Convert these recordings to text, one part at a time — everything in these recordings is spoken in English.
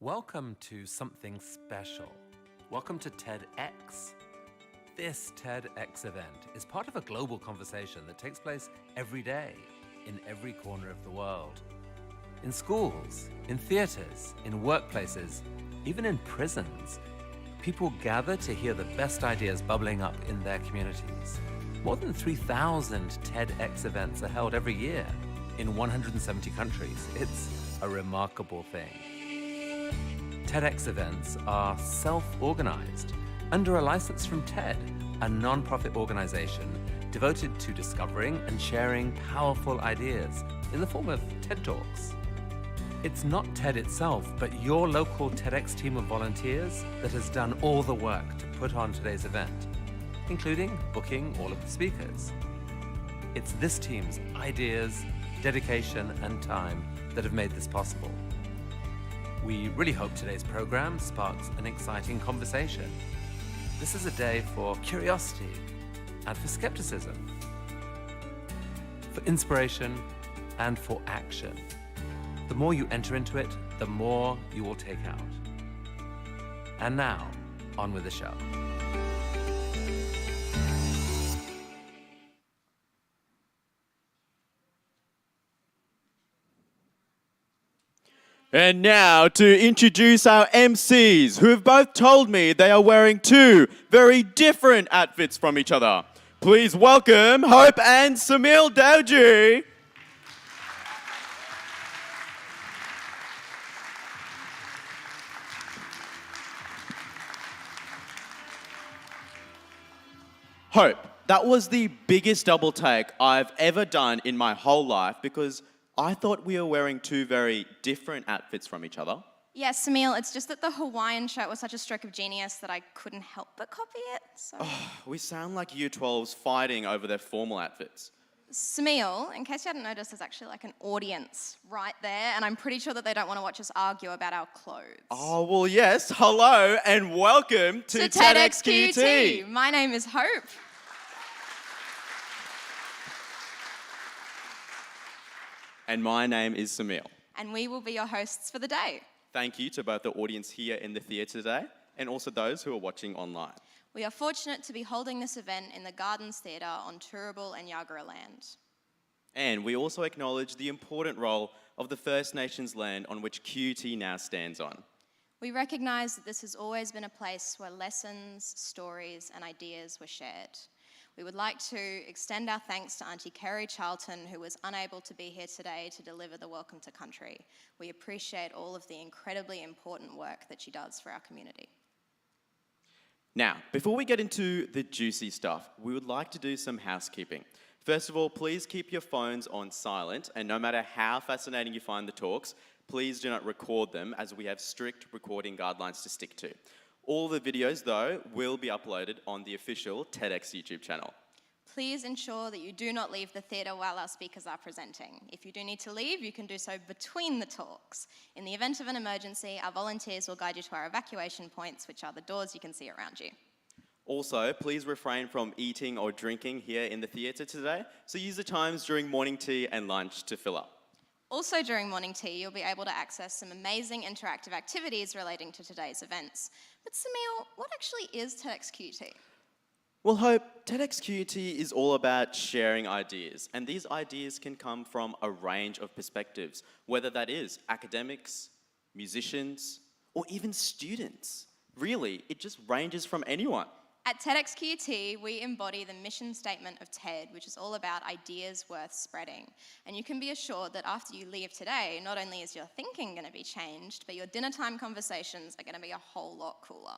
Welcome to something special. Welcome to TEDx. This TEDx event is part of a global conversation that takes place every day in every corner of the world. In schools, in theaters, in workplaces, even in prisons, people gather to hear the best ideas bubbling up in their communities. More than 3,000 TEDx events are held every year in 170 countries. It's a remarkable thing. TEDx events are self-organized under a license from TED, a non-profit organization devoted to discovering and sharing powerful ideas in the form of TED Talks. It's not TED itself, but your local TEDx team of volunteers that has done all the work to put on today's event, including booking all of the speakers. It's this team's ideas, dedication, and time that have made this possible. We really hope today's program sparks an exciting conversation. This is a day for curiosity and for skepticism, for inspiration and for action. The more you enter into it, the more you will take out. And now, on with the show. And now to introduce our MCs, who have both told me they are wearing two very different outfits from each other. Please welcome Hope and Samil Dowji. Hope, that was the biggest double take I've ever done in my whole life because I thought we were wearing two very different outfits from each other. Yes, Samil, it's just that the Hawaiian shirt was such a stroke of genius that I couldn't help but copy it. So. We sound like Year 12s fighting over their formal outfits. Samil, in case you hadn't noticed, there's actually like an audience right there, and I'm pretty sure that they don't want to watch us argue about our clothes. Oh, well, yes. Hello and welcome to TEDxQT. My name is Hope. And my name is Samil. And we will be your hosts for the day. Thank you to both the audience here in the theatre today and also those who are watching online. We are fortunate to be holding this event in the Gardens Theatre on Turrbal and Yagara land. And we also acknowledge the important role of the First Nations land on which QT now stands on. We recognise that this has always been a place where lessons, stories and ideas were shared. We would like to extend our thanks to Auntie Kerry Charlton, who was unable to be here today to deliver the Welcome to Country. We appreciate all of the incredibly important work that she does for our community. Now, before we get into the juicy stuff, we would like to do some housekeeping. First of all, please keep your phones on silent, and no matter how fascinating you find the talks, please do not record them as we have strict recording guidelines to stick to. All the videos, though, will be uploaded on the official TEDx YouTube channel. Please ensure that you do not leave the theatre while our speakers are presenting. If you do need to leave, you can do so between the talks. In the event of an emergency, our volunteers will guide you to our evacuation points, which are the doors you can see around you. Also, please refrain from eating or drinking here in the theatre today, so use the times during morning tea and lunch to fill up. Also during morning tea, you'll be able to access some amazing interactive activities relating to today's events. But Samil, what actually is TEDxQT? Well, Hope, TEDxQT is all about sharing ideas, and these ideas can come from a range of perspectives, whether that is academics, musicians, or even students. Really, it just ranges from anyone. At TEDxQT, we embody the mission statement of TED, which is all about ideas worth spreading. And you can be assured that after you leave today, not only is your thinking going to be changed, but your dinner time conversations are going to be a whole lot cooler.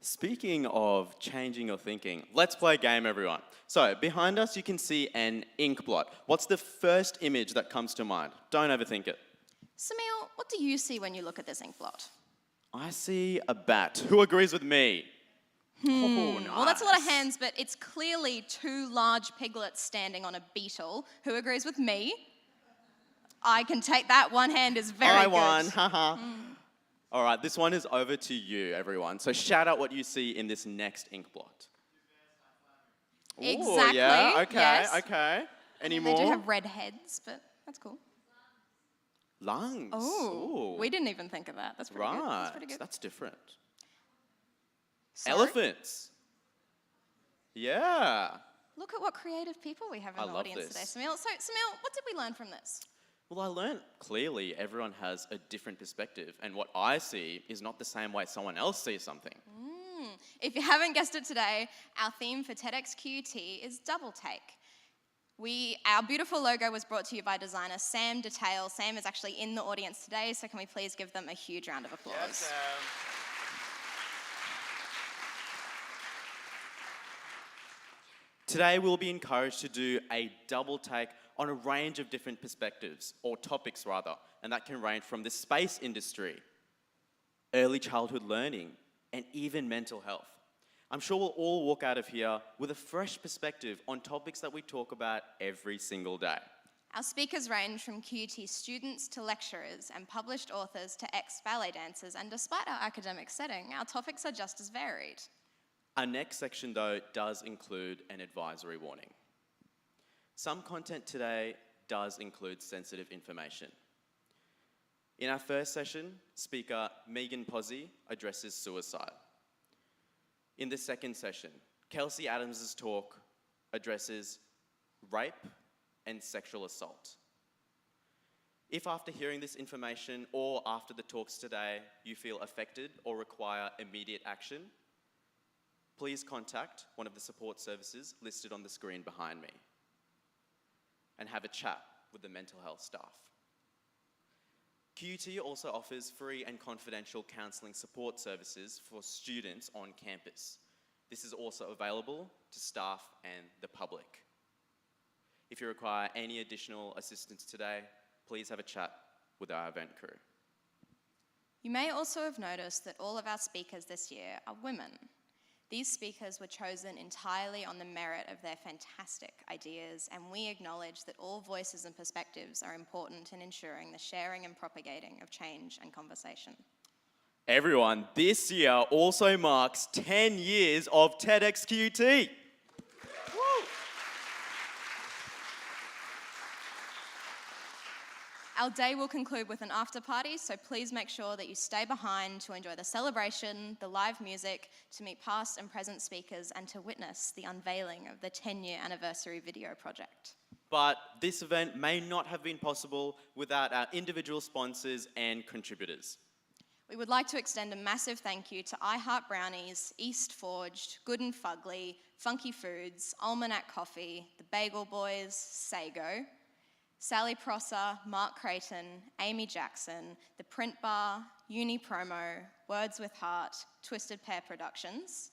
Speaking of changing your thinking, let's play a game, everyone. So, behind us you can see an ink blot. What's the first image that comes to mind? Don't overthink it. Samil, what do you see when you look at this ink blot? I see a bat. Who agrees with me? Oh, nice. Well, that's a lot of hands, but it's clearly two large piglets standing on a beetle. Who agrees with me? I can take that. One hand is very good. I won, haha. All right, this one is over to you, everyone. So shout out what you see in this next ink blot. Exactly. Ooh, yeah, okay, yes. okay. Any more? They do have red heads, but that's cool. Lungs. Oh, Ooh. we didn't even think of that. That's pretty good. That's pretty good. That's different. Sorry? Elephants. Yeah. Look at what creative people we have in I the love audience this. today. Samil, Samil, what did we learn from this? Well, I learned clearly everyone has a different perspective, and what I see is not the same way someone else sees something. If you haven't guessed it today, our theme for TEDxQT is double take. Our beautiful logo was brought to you by designer Sam Detail. Sam is actually in the audience today, so can we please give them a huge round of applause? Yes, Sam. Today we'll be encouraged to do a double take on a range of different perspectives, or topics rather, and that can range from the space industry, early childhood learning, and even mental health. I'm sure we'll all walk out of here with a fresh perspective on topics that we talk about every single day. Our speakers range from QUT students to lecturers and published authors to ex-ballet dancers, and despite our academic setting, our topics are just as varied. Our next section, though, does include an advisory warning. Some content today does include sensitive information. In our first session, speaker Megan Posey addresses suicide. In the second session, Kelsey Adams' talk addresses rape and sexual assault. If after hearing this information or after the talks today, you feel affected or require immediate action, please contact one of the support services listed on the screen behind me and have a chat with the mental health staff. QUT also offers free and confidential counselling support services for students on campus. This is also available to staff and the public. If you require any additional assistance today, please have a chat with our event crew. You may also have noticed that all of our speakers this year are women. These speakers were chosen entirely on the merit of their fantastic ideas, and we acknowledge that all voices and perspectives are important in ensuring the sharing and propagating of change and conversation. Everyone, this year also marks 10 years of TEDxQT. Our day will conclude with an after party, so please make sure that you stay behind to enjoy the celebration, the live music, to meet past and present speakers, and to witness the unveiling of the 10-year anniversary video project. But this event may not have been possible without our individual sponsors and contributors. We would like to extend a massive thank you to I Heart Brownies, East Forged, Good and Fugly, Funky Foods, Almanac Coffee, The Bagel Boys, Sago, Sally Prosser, Mark Creighton, Amy Jackson, The Print Bar, Uni Promo, Words with Heart, Twisted Pair Productions.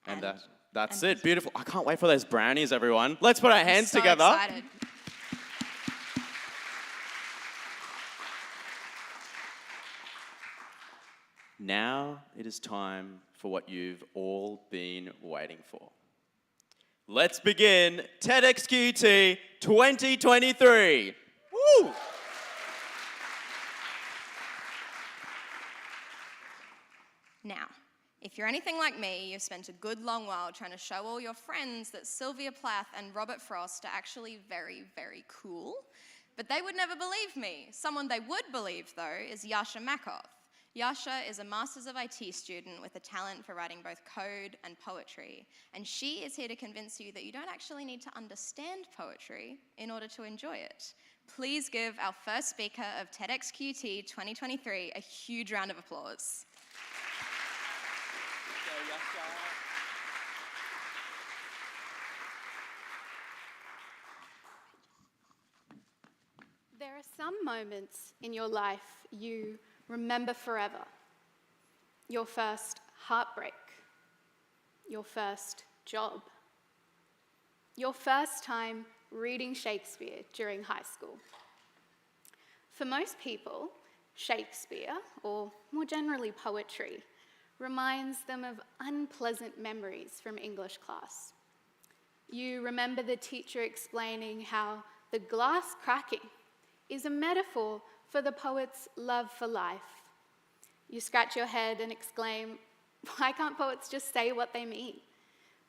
And that's it. Beautiful. I can't wait for those brownies, everyone. Let's put our hands together. Excited. Now it is time for what you've all been waiting for. Let's begin TEDxQT 2023. Woo! Now, if you're anything like me, you've spent a good long while trying to show all your friends that Sylvia Plath and Robert Frost are actually very, very cool. But they would never believe me. Someone they would believe, though, is Yasha Makoth. Yasha is a Masters of IT student with a talent for writing both code and poetry, and she is here to convince you that you don't actually need to understand poetry in order to enjoy it. Please give our first speaker of TEDxQT 2023 a huge round of applause. There are some moments in your life you remember forever. Your first heartbreak, your first job, your first time reading Shakespeare during high school. For most people, Shakespeare, or more generally poetry, reminds them of unpleasant memories from English class. You remember the teacher explaining how the glass cracking is a metaphor for the poet's love for life. You scratch your head and exclaim, "Why can't poets just say what they mean?"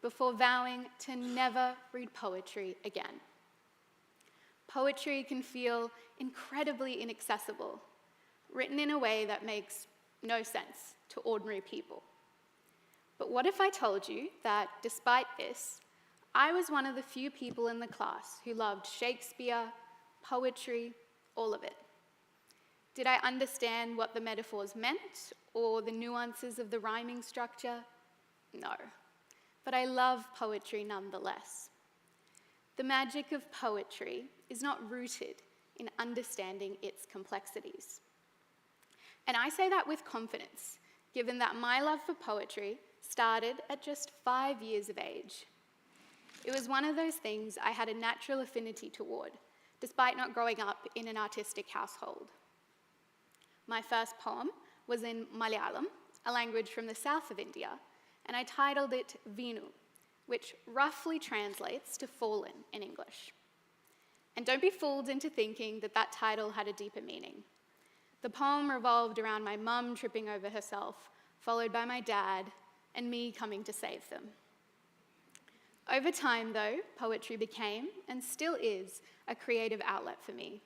before vowing to never read poetry again. poetry can feel incredibly inaccessible, written in a way that makes no sense to ordinary people. But what if I told you that despite this, I was one of the few people in the class who loved Shakespeare, poetry, all of it? Did I understand what the metaphors meant or the nuances of the rhyming structure? No. But I love poetry nonetheless. The magic of poetry is not rooted in understanding its complexities. And I say that with confidence, given that my love for poetry started at just 5 years of age. It was one of those things I had a natural affinity toward, despite not growing up in an artistic household. My first poem was in Malayalam, a language from the south of India, and I titled it Vinu, which roughly translates to fallen in English. And don't be fooled into thinking that that title had a deeper meaning. The poem revolved around my mum tripping over herself, followed by my dad and me coming to save them. Over time, though, poetry became, and still is, a creative outlet for me.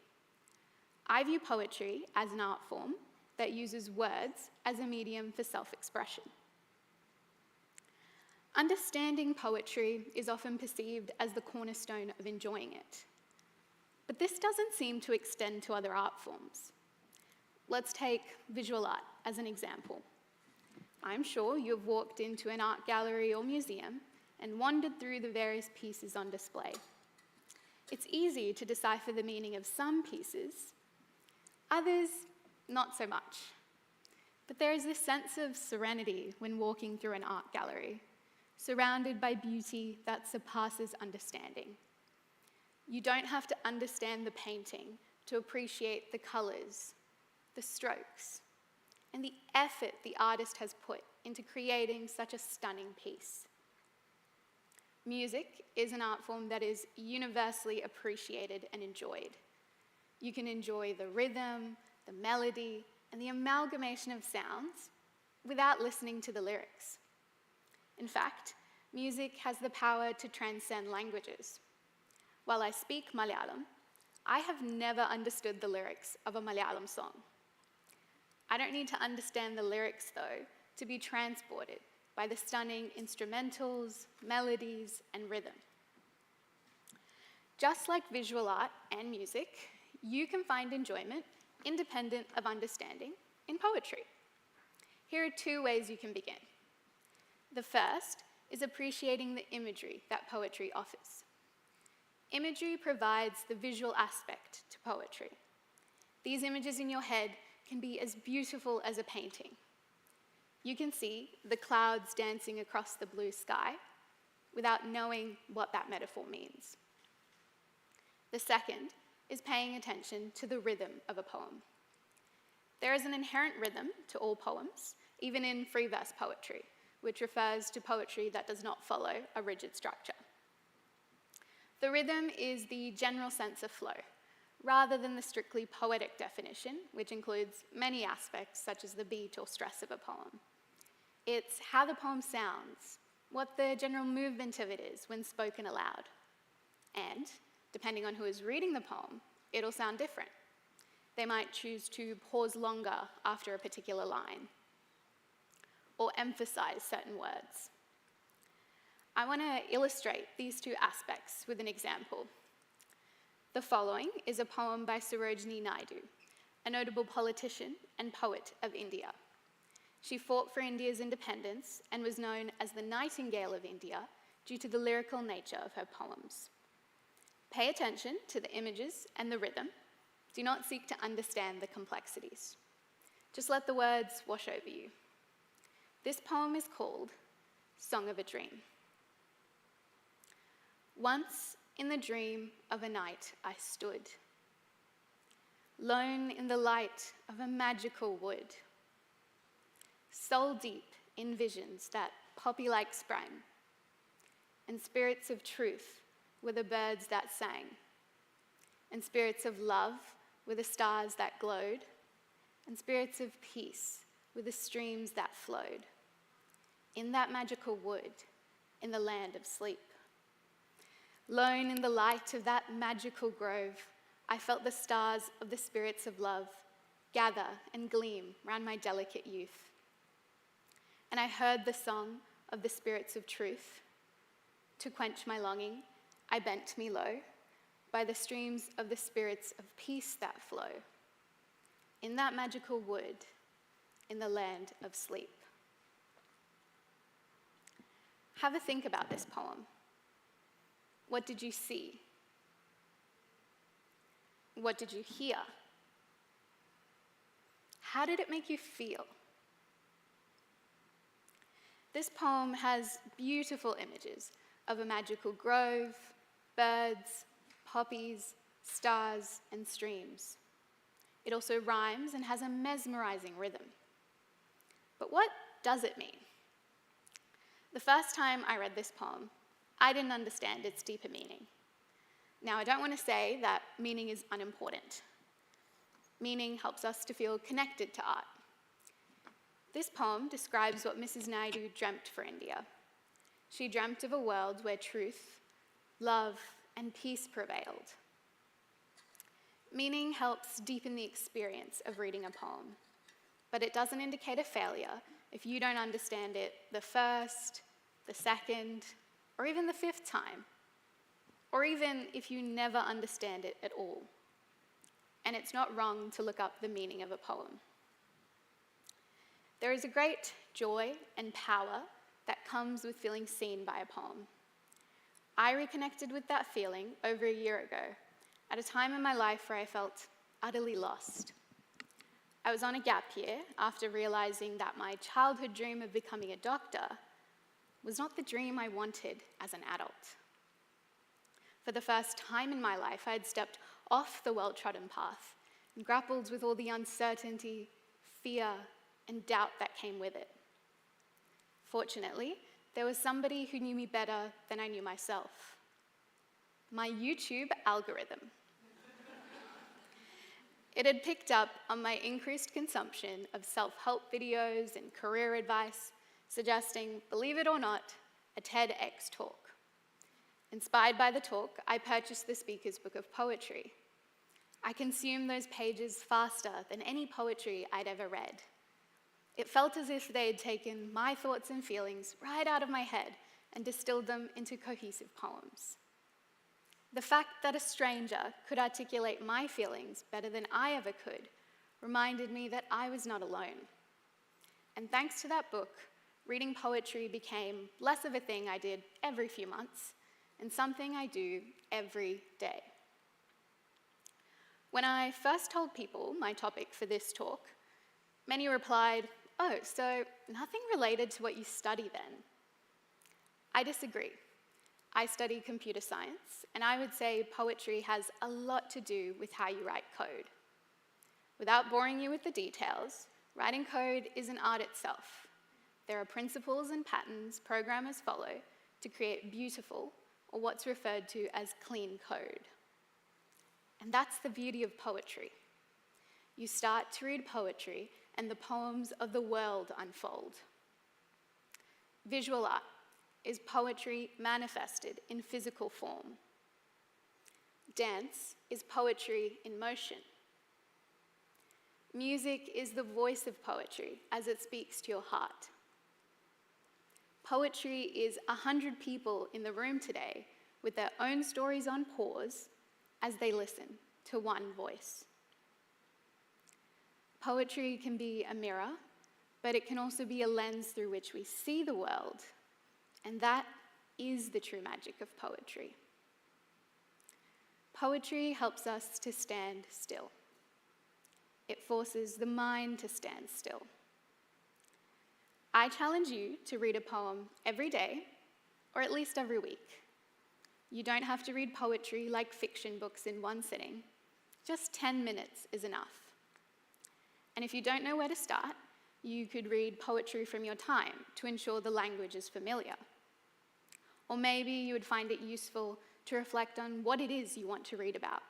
I view poetry as an art form that uses words as a medium for self-expression. Understanding poetry is often perceived as the cornerstone of enjoying it. But this doesn't seem to extend to other art forms. Let's take visual art as an example. I'm sure you've walked into an art gallery or museum and wandered through the various pieces on display. It's easy to decipher the meaning of some pieces, others not so much. But there is this sense of serenity when walking through an art gallery, surrounded by beauty that surpasses understanding. You don't have to understand the painting to appreciate the colors, the strokes, and the effort the artist has put into creating such a stunning piece. Music is an art form that is universally appreciated and enjoyed. You can enjoy the rhythm, the melody, and the amalgamation of sounds without listening to the lyrics. In fact, music has the power to transcend languages. While I speak Malayalam, I have never understood the lyrics of a Malayalam song. I don't need to understand the lyrics, though, to be transported by the stunning instrumentals, melodies, and rhythm. Just like visual art and music, you can find enjoyment independent of understanding in poetry. Here are 2 ways you can begin. The first is appreciating the imagery that poetry offers. Imagery provides the visual aspect to poetry. These images in your head can be as beautiful as a painting. You can see the clouds dancing across the blue sky without knowing what that metaphor means. The second is paying attention to the rhythm of a poem. There is an inherent rhythm to all poems, even in free verse poetry, which refers to poetry that does not follow a rigid structure. The rhythm is the general sense of flow, rather than the strictly poetic definition, which includes many aspects such as the beat or stress of a poem. It's how the poem sounds, what the general movement of it is when spoken aloud. And, depending on who is reading the poem, it'll sound different. They might choose to pause longer after a particular line, or emphasize certain words. I want to illustrate these 2 aspects with an example. The following is a poem by Sarojini Naidu, a notable politician and poet of India. She fought for India's independence and was known as the Nightingale of India due to the lyrical nature of her poems. Pay attention to the images and the rhythm. Do not seek to understand the complexities. Just let the words wash over you. This poem is called Song of a Dream. Once in the dream of a night I stood, lone in the light of a magical wood, soul deep in visions that poppy-like sprang, and spirits of truth were the birds that sang, and spirits of love were the stars that glowed, and spirits of peace were the streams that flowed, in that magical wood, in the land of sleep. Lone in the light of that magical grove, I felt the stars of the spirits of love gather and gleam round my delicate youth. And I heard the song of the spirits of truth. To quench my longing, I bent me low by the streams of the spirits of peace that flow in that magical wood, in the land of sleep. Have a think about this poem. What did you see? What did you hear? How did it make you feel? This poem has beautiful images of a magical grove, birds, poppies, stars, and streams. It also rhymes and has a mesmerizing rhythm. But what does it mean? The first time I read this poem, I didn't understand its deeper meaning. Now, I don't want to say that meaning is unimportant. Meaning helps us to feel connected to art. This poem describes what Mrs. Naidu dreamt for India. She dreamt of a world where truth, love, and peace prevailed. Meaning helps deepen the experience of reading a poem, but it doesn't indicate a failure if you don't understand it the first, the second, or even the fifth time, or even if you never understand it at all. And it's not wrong to look up the meaning of a poem. There is a great joy and power that comes with feeling seen by a poem. I reconnected with that feeling over a year ago, at a time in my life where I felt utterly lost. I was on a gap year after realizing that my childhood dream of becoming a doctor was not the dream I wanted as an adult. For the first time in my life, I had stepped off the well-trodden path and grappled with all the uncertainty, fear, and doubt that came with it. Fortunately, there was somebody who knew me better than I knew myself. My YouTube algorithm. It had picked up on my increased consumption of self-help videos and career advice, suggesting, believe it or not, a TEDx talk. Inspired by the talk, I purchased the speaker's book of poetry. I consumed those pages faster than any poetry I'd ever read. It felt as if they had taken my thoughts and feelings right out of my head and distilled them into cohesive poems. The fact that a stranger could articulate my feelings better than I ever could reminded me that I was not alone. And thanks to that book, reading poetry became less of a thing I did every few months and something I do every day. When I first told people my topic for this talk, many replied, "Oh, so nothing related to what you study then?" I disagree. I study computer science, and I would say poetry has a lot to do with how you write code. Without boring you with the details, writing code is an art itself. There are principles and patterns programmers follow to create beautiful, or what's referred to as clean code. And that's the beauty of poetry. You start to read poetry, and the poems of the world unfold. Visual art is poetry manifested in physical form. Dance is poetry in motion. Music is the voice of poetry as it speaks to your heart. Poetry is 100 people in the room today with their own stories on pause as they listen to one voice. Poetry can be a mirror, but it can also be a lens through which we see the world, and that is the true magic of poetry. Poetry helps us to stand still. It forces the mind to stand still. I challenge you to read a poem every day, or at least every week. You don't have to read poetry like fiction books in one sitting. Just 10 minutes is enough. And if you don't know where to start, you could read poetry from your time to ensure the language is familiar. Or maybe you would find it useful to reflect on what it is you want to read about.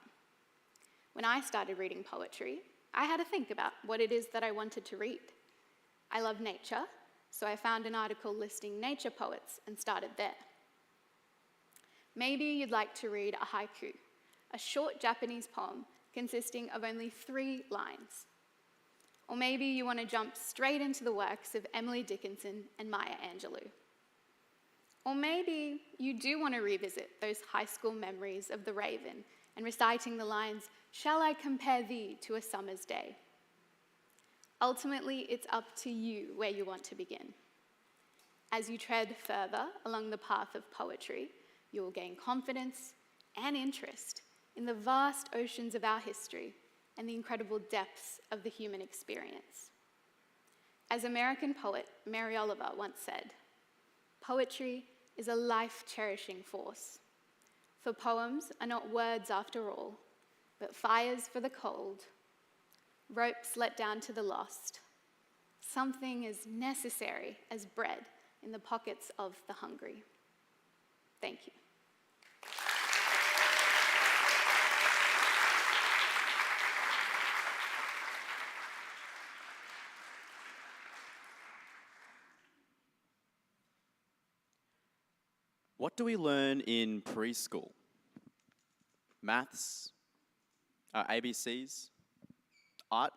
When I started reading poetry, I had to think about what it is that I wanted to read. I love nature, so I found an article listing nature poets and started there. Maybe you'd like to read a haiku, a short Japanese poem consisting of only 3 lines. Or maybe you want to jump straight into the works of Emily Dickinson and Maya Angelou. Or maybe you do want to revisit those high school memories of the Raven and reciting the lines, "Shall I compare thee to a summer's day?" Ultimately, it's up to you where you want to begin. As you tread further along the path of poetry, you will gain confidence and interest in the vast oceans of our history and the incredible depths of the human experience. As American poet Mary Oliver once said, "Poetry is a life-cherishing force. For poems are not words after all, but fires for the cold, ropes let down to the lost, something as necessary as bread in the pockets of the hungry." Thank you. What do we learn in preschool? Maths? ABCs? Art?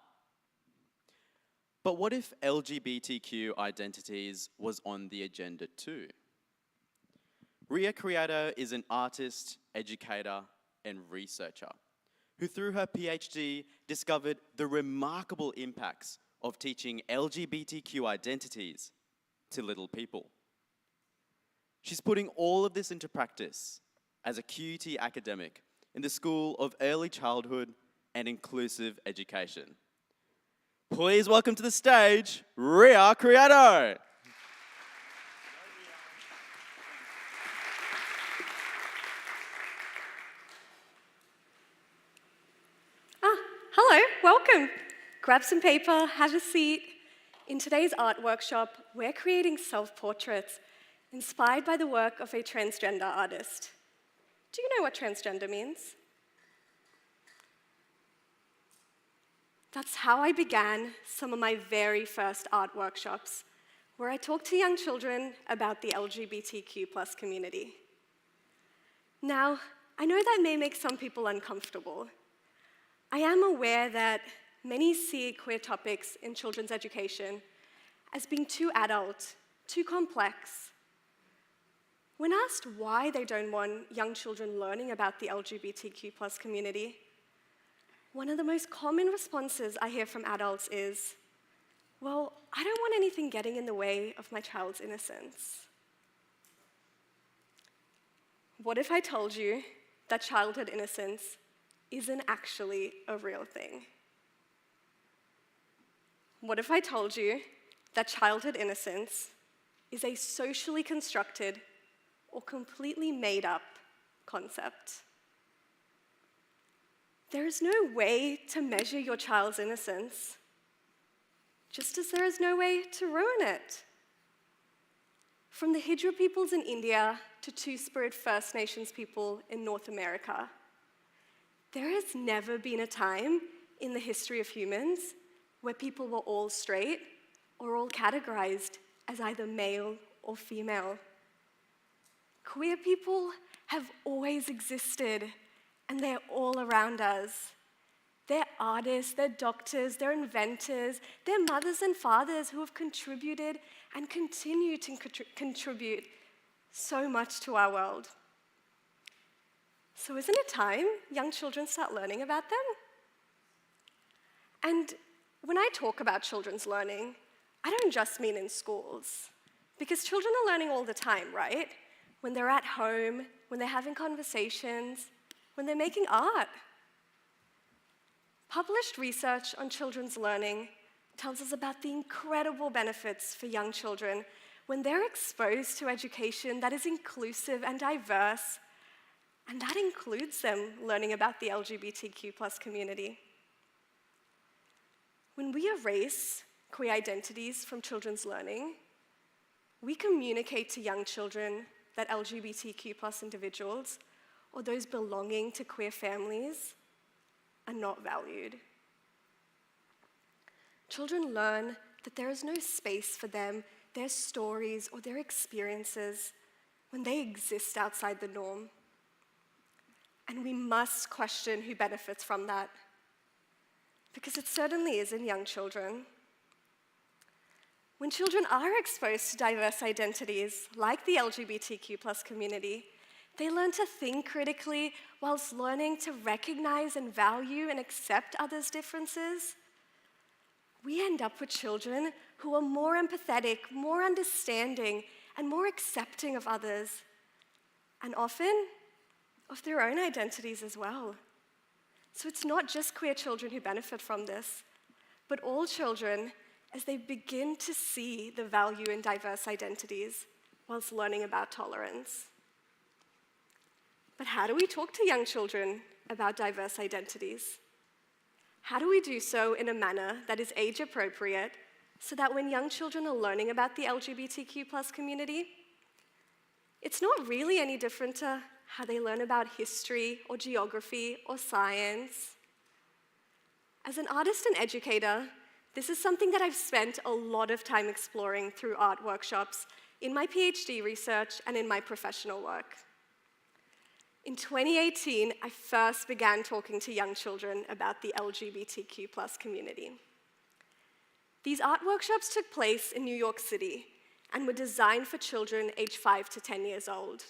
But what if LGBTQ identities was on the agenda too? Ria Criado is an artist, educator, and researcher who through her PhD discovered the remarkable impacts of teaching LGBTQ identities to little people. She's putting all of this into practice as a QUT academic in the School of Early Childhood and Inclusive Education. Please welcome to the stage, Ria Criado. Hello, welcome. Grab some paper, have a seat. In today's art workshop, we're creating self-portraits inspired by the work of a transgender artist. Do you know what transgender means? That's how I began some of my very first art workshops, where I talked to young children about the LGBTQ+ community. Now, I know that may make some people uncomfortable. I am aware that many see queer topics in children's education as being too adult, too complex. When asked why they don't want young children learning about the LGBTQ+ community, one of the most common responses I hear from adults is, "Well, I don't want anything getting in the way of my child's innocence." What if I told you that childhood innocence isn't actually a real thing? What if I told you that childhood innocence is a socially constructed or completely made up concept? There is no way to measure your child's innocence, just as there is no way to ruin it. From the Hijra peoples in India to Two-Spirit First Nations people in North America, there has never been a time in the history of humans where people were all straight or all categorized as either male or female. Queer people have always existed, and they're all around us. They're artists, they're doctors, they're inventors, they're mothers and fathers who have contributed and continue to contribute so much to our world. So isn't it time young children start learning about them? And when I talk about children's learning, I don't just mean in schools, because children are learning all the time, right? When they're at home, when they're having conversations, when they're making art. Published research on children's learning tells us about the incredible benefits for young children when they're exposed to education that is inclusive and diverse, and that includes them learning about the LGBTQ+ community. When we erase queer identities from children's learning, we communicate to young children that LGBTQ+ individuals, or those belonging to queer families, are not valued. Children learn that there is no space for them, their stories, or their experiences when they exist outside the norm. And we must question who benefits from that, because it certainly is in young children. When children are exposed to diverse identities, like the LGBTQ+ community, they learn to think critically whilst learning to recognize and value and accept others' differences. We end up with children who are more empathetic, more understanding, and more accepting of others, and often of their own identities as well. So it's not just queer children who benefit from this, but all children as they begin to see the value in diverse identities whilst learning about tolerance. But how do we talk to young children about diverse identities? How do we do so in a manner that is age appropriate so that when young children are learning about the LGBTQ+ community, it's not really any different to how they learn about history or geography or science? As an artist and educator, this is something that I've spent a lot of time exploring through art workshops, in my PhD research, and in my professional work. In 2018, I first began talking to young children about the LGBTQ+ community. These art workshops took place in New York City and were designed for children aged 5 to 10 years old.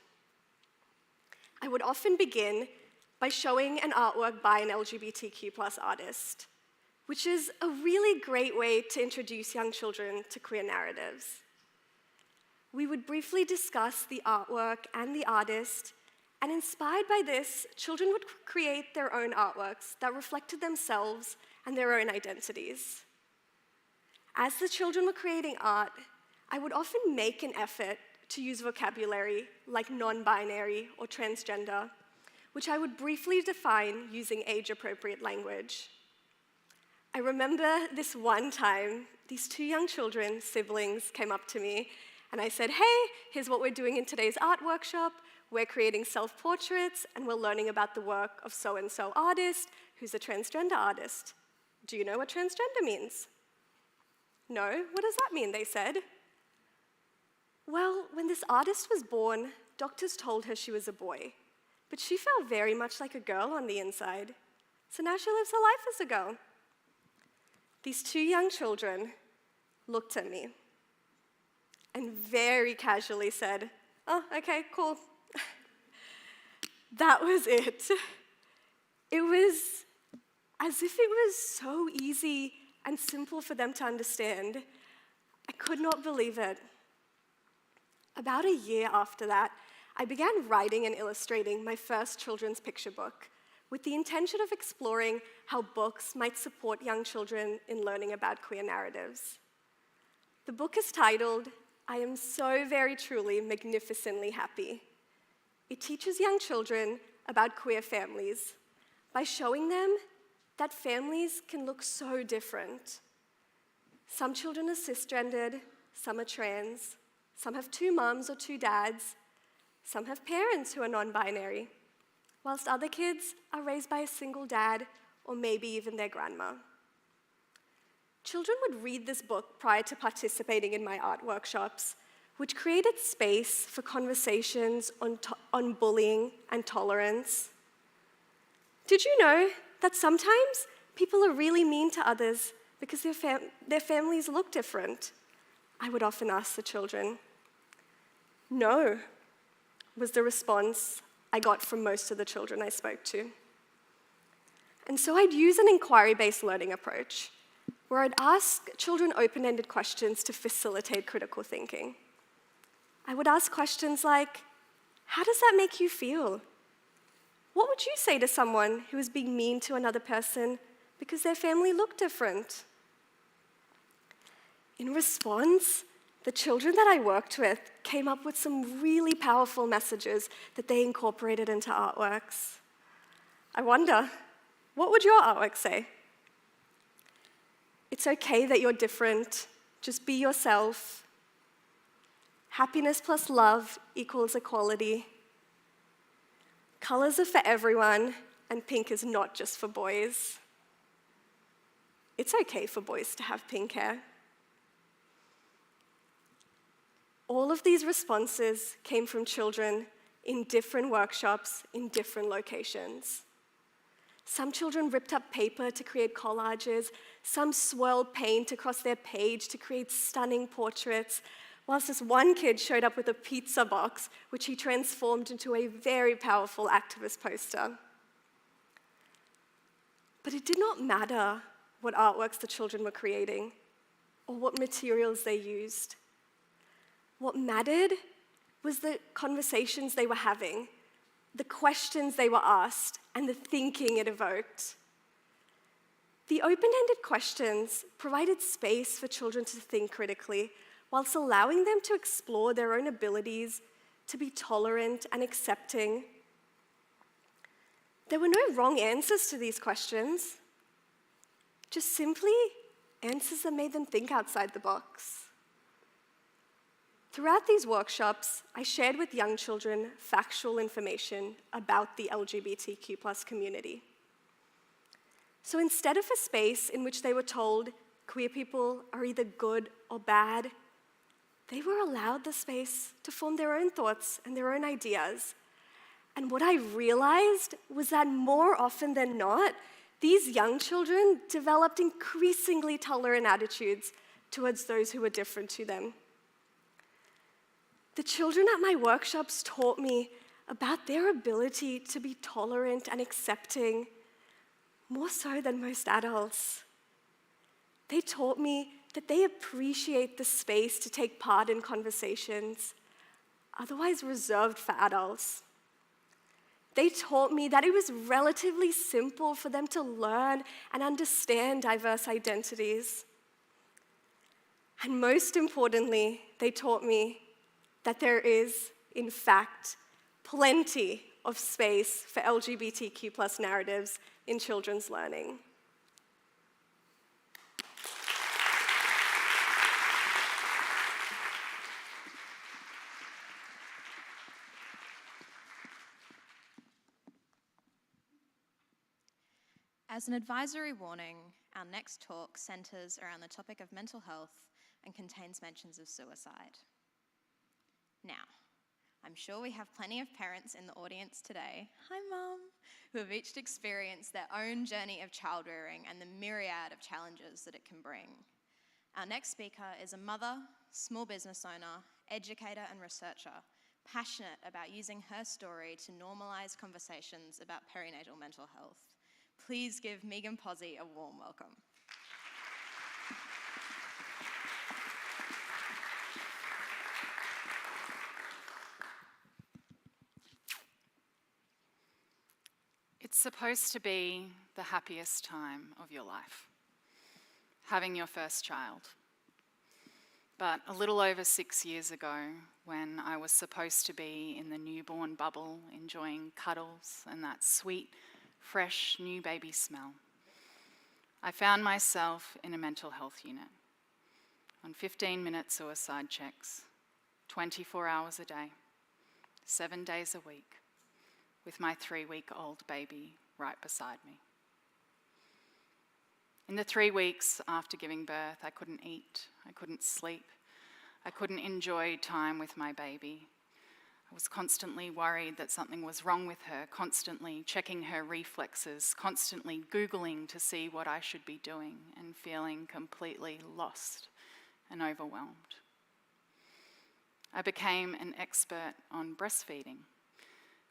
I would often begin by showing an artwork by an LGBTQ+ artist, which is a really great way to introduce young children to queer narratives. We would briefly discuss the artwork and the artist, and inspired by this, children would create their own artworks that reflected themselves and their own identities. As the children were creating art, I would often make an effort to use vocabulary like non-binary or transgender, which I would briefly define using age-appropriate language. I remember this one time, these two young children, siblings, came up to me, and I said, "Hey, here's what we're doing in today's art workshop. We're creating self-portraits, and we're learning about the work of so-and-so artist, who's a transgender artist. Do you know what transgender means?" "No, what does that mean?" they said. "Well, when this artist was born, doctors told her she was a boy, but she felt very much like a girl on the inside. So now she lives her life as a girl." These two young children looked at me and very casually said, "Oh, okay, cool." That was it. It was as if it was so easy and simple for them to understand. I could not believe it. About a year after that, I began writing and illustrating my first children's picture book with the intention of exploring how books might support young children in learning about queer narratives. The book is titled, "I Am So Very Truly Magnificently Happy." It teaches young children about queer families by showing them that families can look so different. Some children are cisgendered, some are trans, some have two moms or two dads, some have parents who are non-binary, whilst other kids are raised by a single dad or maybe even their grandma. Children would read this book prior to participating in my art workshops, which created space for conversations on bullying and tolerance. Did you know that sometimes people are really mean to others because their families look different? I would often ask the children. "No," was the response I got from most of the children I spoke to. And so I'd use an inquiry-based learning approach, where I'd ask children open-ended questions to facilitate critical thinking. I would ask questions like, "How does that make you feel? What would you say to someone who is being mean to another person because their family looked different?" In response, the children that I worked with came up with some really powerful messages that they incorporated into artworks. I wonder, what would your artwork say? "It's okay that you're different. Just be yourself. Happiness plus love equals equality. Colors are for everyone, and pink is not just for boys. It's okay for boys to have pink hair." All of these responses came from children in different workshops in different locations. Some children ripped up paper to create collages, some swirled paint across their page to create stunning portraits, whilst this one kid showed up with a pizza box, which he transformed into a very powerful activist poster. But it did not matter what artworks the children were creating or what materials they used. What mattered was the conversations they were having, the questions they were asked, and the thinking it evoked. The open-ended questions provided space for children to think critically, whilst allowing them to explore their own abilities to be tolerant and accepting. There were no wrong answers to these questions, just simply answers that made them think outside the box. Throughout these workshops, I shared with young children factual information about the LGBTQ+ community. So instead of a space in which they were told queer people are either good or bad, they were allowed the space to form their own thoughts and their own ideas. And what I realized was that more often than not, these young children developed increasingly tolerant attitudes towards those who were different to them. The children at my workshops taught me about their ability to be tolerant and accepting, more so than most adults. They taught me that they appreciate the space to take part in conversations, otherwise reserved for adults. They taught me that it was relatively simple for them to learn and understand diverse identities. And most importantly, they taught me that there is, in fact, plenty of space for LGBTQ+ narratives in children's learning. As an advisory warning, our next talk centres around the topic of mental health and contains mentions of suicide. Now, I'm sure we have plenty of parents in the audience today, hi Mum, who have each experienced their own journey of child rearing and the myriad of challenges that it can bring. Our next speaker is a mother, small business owner, educator and researcher, passionate about using her story to normalise conversations about perinatal mental health. Please give Megan Posey a warm welcome. It's supposed to be the happiest time of your life, having your first child. But a little over 6 years ago, when I was supposed to be in the newborn bubble, enjoying cuddles and that sweet, fresh new baby smell, I found myself in a mental health unit on 15-minute suicide checks, 24 hours a day, 7 days a week, with my 3-week-old baby right beside me. In the 3 weeks after giving birth, I couldn't eat, I couldn't sleep, I couldn't enjoy time with my baby. I was constantly worried that something was wrong with her, constantly checking her reflexes, constantly Googling to see what I should be doing, and feeling completely lost and overwhelmed. I became an expert on breastfeeding,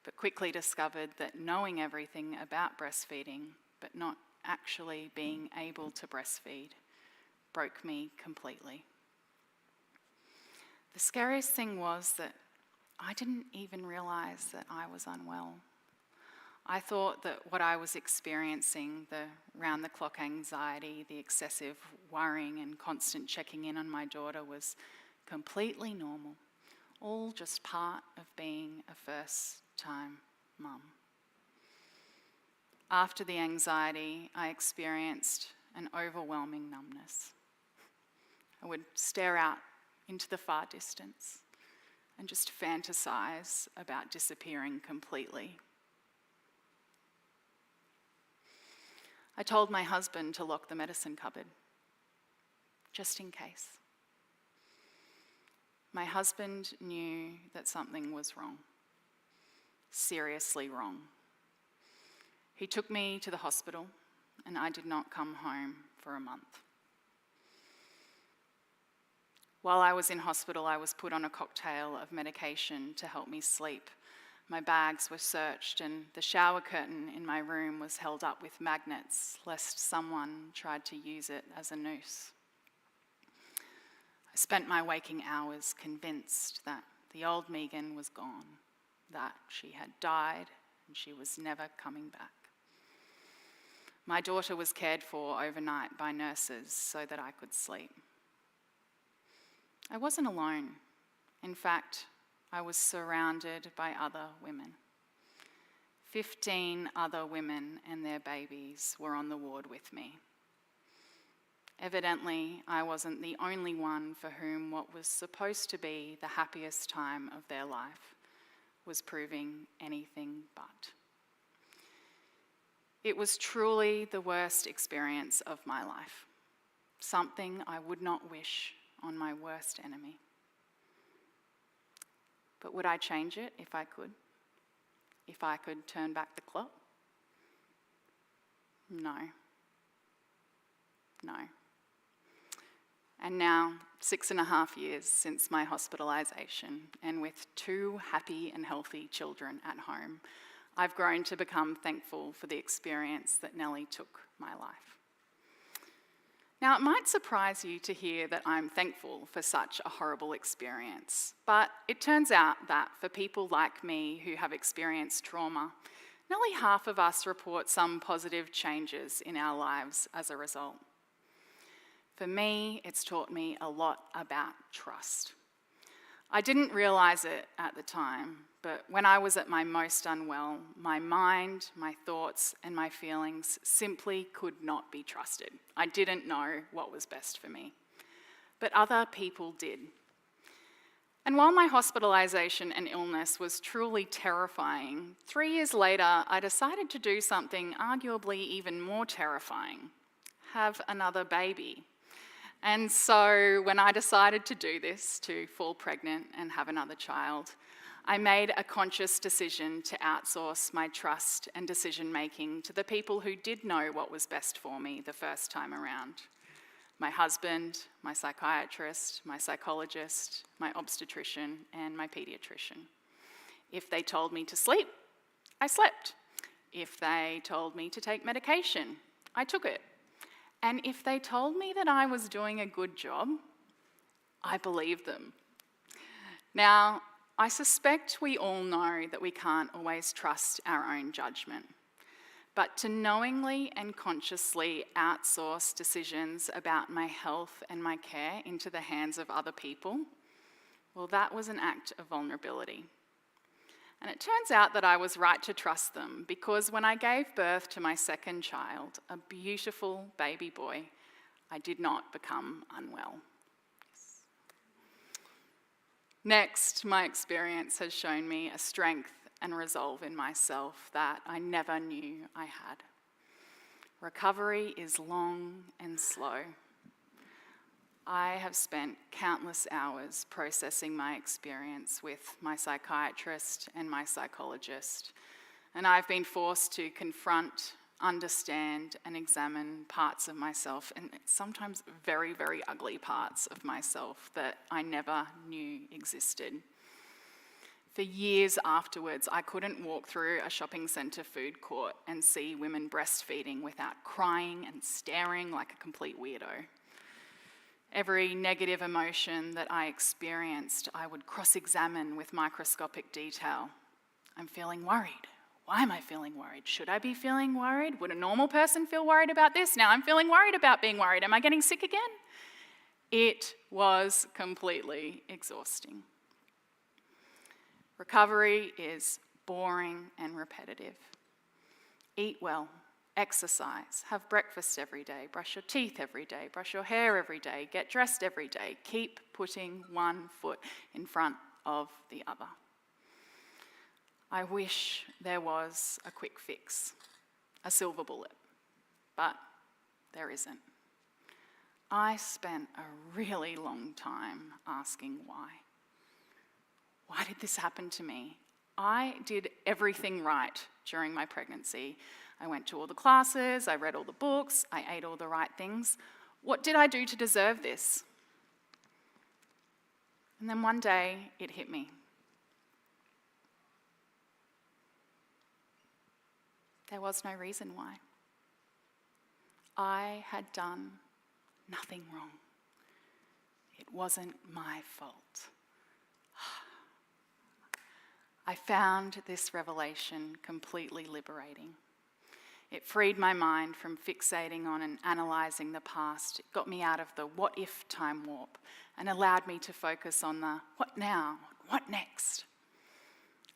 but quickly discovered that knowing everything about breastfeeding, but not actually being able to breastfeed, broke me completely. The scariest thing was that I didn't even realize that I was unwell. I thought that what I was experiencing, the round-the-clock anxiety, the excessive worrying and constant checking in on my daughter, was completely normal, all just part of being a first-time mum. After the anxiety, I experienced an overwhelming numbness. I would stare out into the far distance and just fantasize about disappearing completely. I told my husband to lock the medicine cupboard, just in case. My husband knew that something was wrong. seriously wrong. He took me to the hospital, and I did not come home for a month. While I was in hospital, I was put on a cocktail of medication to help me sleep. My bags were searched, and the shower curtain in my room was held up with magnets, lest someone tried to use it as a noose. I spent my waking hours convinced that the old Megan was gone, that she had died and she was never coming back. My daughter was cared for overnight by nurses so that I could sleep. I wasn't alone. In fact, I was surrounded by other women. 15 other women and their babies were on the ward with me. Evidently, I wasn't the only one for whom what was supposed to be the happiest time of their life was proving anything but. It was truly the worst experience of my life, something I would not wish on my worst enemy. But would I change it if I could? If I could turn back the clock? No. No. And now, 6.5 years since my hospitalisation, and with 2 happy and healthy children at home, I've grown to become thankful for the experience that Nellie took my life. Now, it might surprise you to hear that I'm thankful for such a horrible experience, but it turns out that for people like me who have experienced trauma, nearly half of us report some positive changes in our lives as a result. For me, it's taught me a lot about trust. I didn't realise it at the time, but when I was at my most unwell, my mind, my thoughts, and my feelings simply could not be trusted. I didn't know what was best for me, but other people did. And while my hospitalisation and illness was truly terrifying, 3 years later, I decided to do something arguably even more terrifying: have another baby. And so when I decided to do this, to fall pregnant and have another child, I made a conscious decision to outsource my trust and decision-making to the people who did know what was best for me the first time around. My husband, my psychiatrist, my psychologist, my obstetrician, and my paediatrician. If they told me to sleep, I slept. If they told me to take medication, I took it. And if they told me that I was doing a good job, I believed them. Now, I suspect we all know that we can't always trust our own judgment. But to knowingly and consciously outsource decisions about my health and my care into the hands of other people, well, that was an act of vulnerability. And it turns out that I was right to trust them, because when I gave birth to my second child, a beautiful baby boy, I did not become unwell. Next, my experience has shown me a strength and resolve in myself that I never knew I had. Recovery is long and slow. I have spent countless hours processing my experience with my psychiatrist and my psychologist, and I've been forced to confront, understand, and examine parts of myself, and sometimes very, very ugly parts of myself that I never knew existed. For years afterwards, I couldn't walk through a shopping centre food court and see women breastfeeding without crying and staring like a complete weirdo. Every negative emotion that I experienced, I would cross-examine with microscopic detail. I'm feeling worried. Why am I feeling worried? Should I be feeling worried? Would a normal person feel worried about this? Now I'm feeling worried about being worried. Am I getting sick again? It was completely exhausting. Recovery is boring and repetitive. Eat well. Exercise, have breakfast every day, brush your teeth every day, brush your hair every day, get dressed every day. Keep putting one foot in front of the other. I wish there was a quick fix, a silver bullet, but there isn't. I spent a really long time asking why. Why did this happen to me? I did everything right during my pregnancy. I went to all the classes, I read all the books, I ate all the right things. What did I do to deserve this? And then one day, it hit me. There was no reason why. I had done nothing wrong. It wasn't my fault. I found this revelation completely liberating. It freed my mind from fixating on and analysing the past. It got me out of the what if time warp and allowed me to focus on the what now, what next.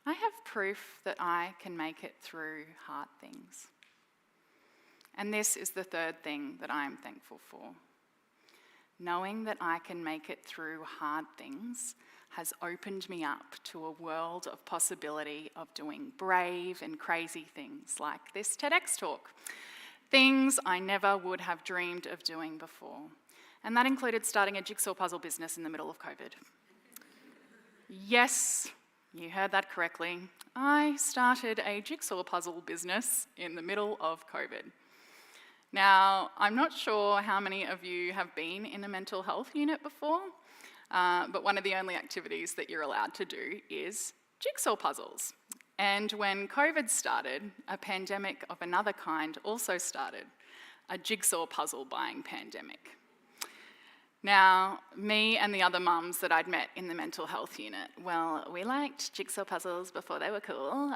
I have proof that I can make it through hard things. And this is the third thing that I am thankful for. Knowing that I can make it through hard things has opened me up to a world of possibility of doing brave and crazy things like this TEDx talk. Things I never would have dreamed of doing before. And that included starting a jigsaw puzzle business in the middle of COVID. Yes, you heard that correctly. I started a jigsaw puzzle business in the middle of COVID. Now, I'm not sure how many of you have been in a mental health unit before, but one of the only activities that you're allowed to do is jigsaw puzzles. And when COVID started, a pandemic of another kind also started, a jigsaw puzzle buying pandemic. Now, me and the other mums that I'd met in the mental health unit, well, we liked jigsaw puzzles before they were cool,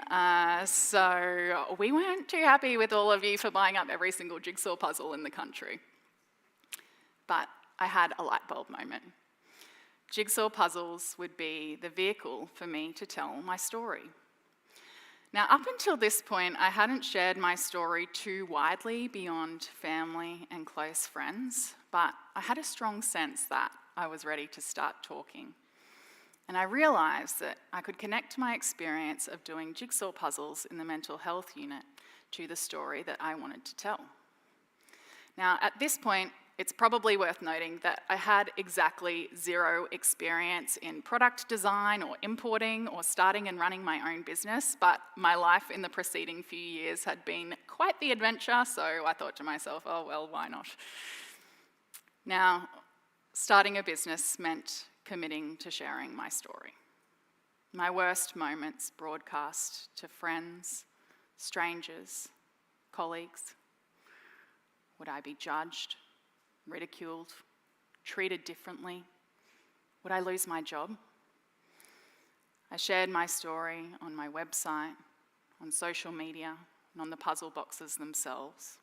so we weren't too happy with all of you for buying up every single jigsaw puzzle in the country. But I had a light bulb moment. Jigsaw puzzles would be the vehicle for me to tell my story. Now, up until this point, I hadn't shared my story too widely beyond family and close friends, but I had a strong sense that I was ready to start talking. And I realised that I could connect my experience of doing jigsaw puzzles in the mental health unit to the story that I wanted to tell. Now, at this point, it's probably worth noting that I had exactly zero experience in product design or importing or starting and running my own business, but my life in the preceding few years had been quite the adventure, so I thought to myself, oh well, why not? Now, starting a business meant committing to sharing my story. My worst moments broadcast to friends, strangers, colleagues. Would I be judged, ridiculed, treated differently? Would I lose my job? I shared my story on my website, on social media, and on the puzzle boxes themselves.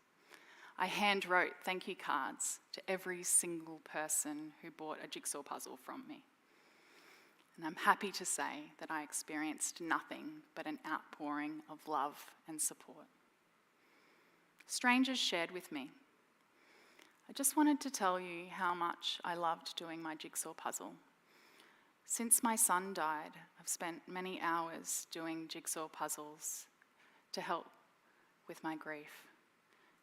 I hand-wrote thank you cards to every single person who bought a jigsaw puzzle from me. And I'm happy to say that I experienced nothing but an outpouring of love and support. Strangers shared with me, I just wanted to tell you how much I loved doing my jigsaw puzzle. Since my son died, I've spent many hours doing jigsaw puzzles to help with my grief.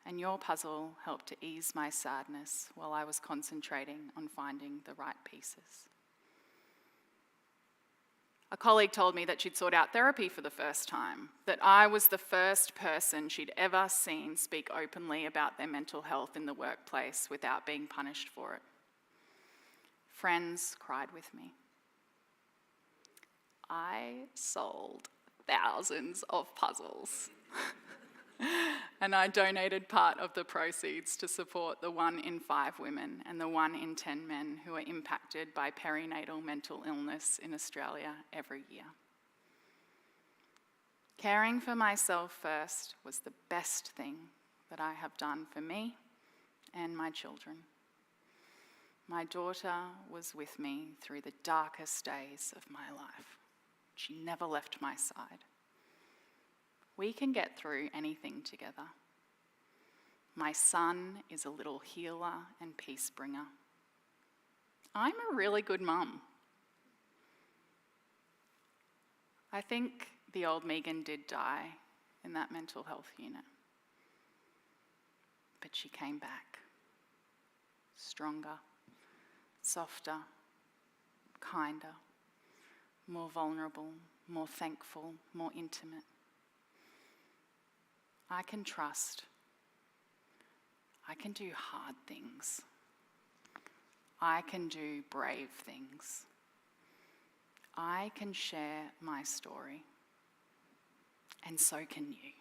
And your puzzle helped to ease my sadness while I was concentrating on finding the right pieces. A colleague told me that she'd sought out therapy for the first time, that I was the first person she'd ever seen speak openly about their mental health in the workplace without being punished for it. Friends cried with me. I sold thousands of puzzles. And I donated part of the proceeds to support the 1 in 5 women and the 1 in 10 men who are impacted by perinatal mental illness in Australia every year. Caring for myself first was the best thing that I have done for me and my children. My daughter was with me through the darkest days of my life. She never left my side. We can get through anything together. My son is a little healer and peace bringer. I'm a really good mum. I think the old Megan did die in that mental health unit. But she came back, stronger, softer, kinder, more vulnerable, more thankful, more intimate. I can trust. I can do hard things. I can do brave things. I can share my story. And so can you.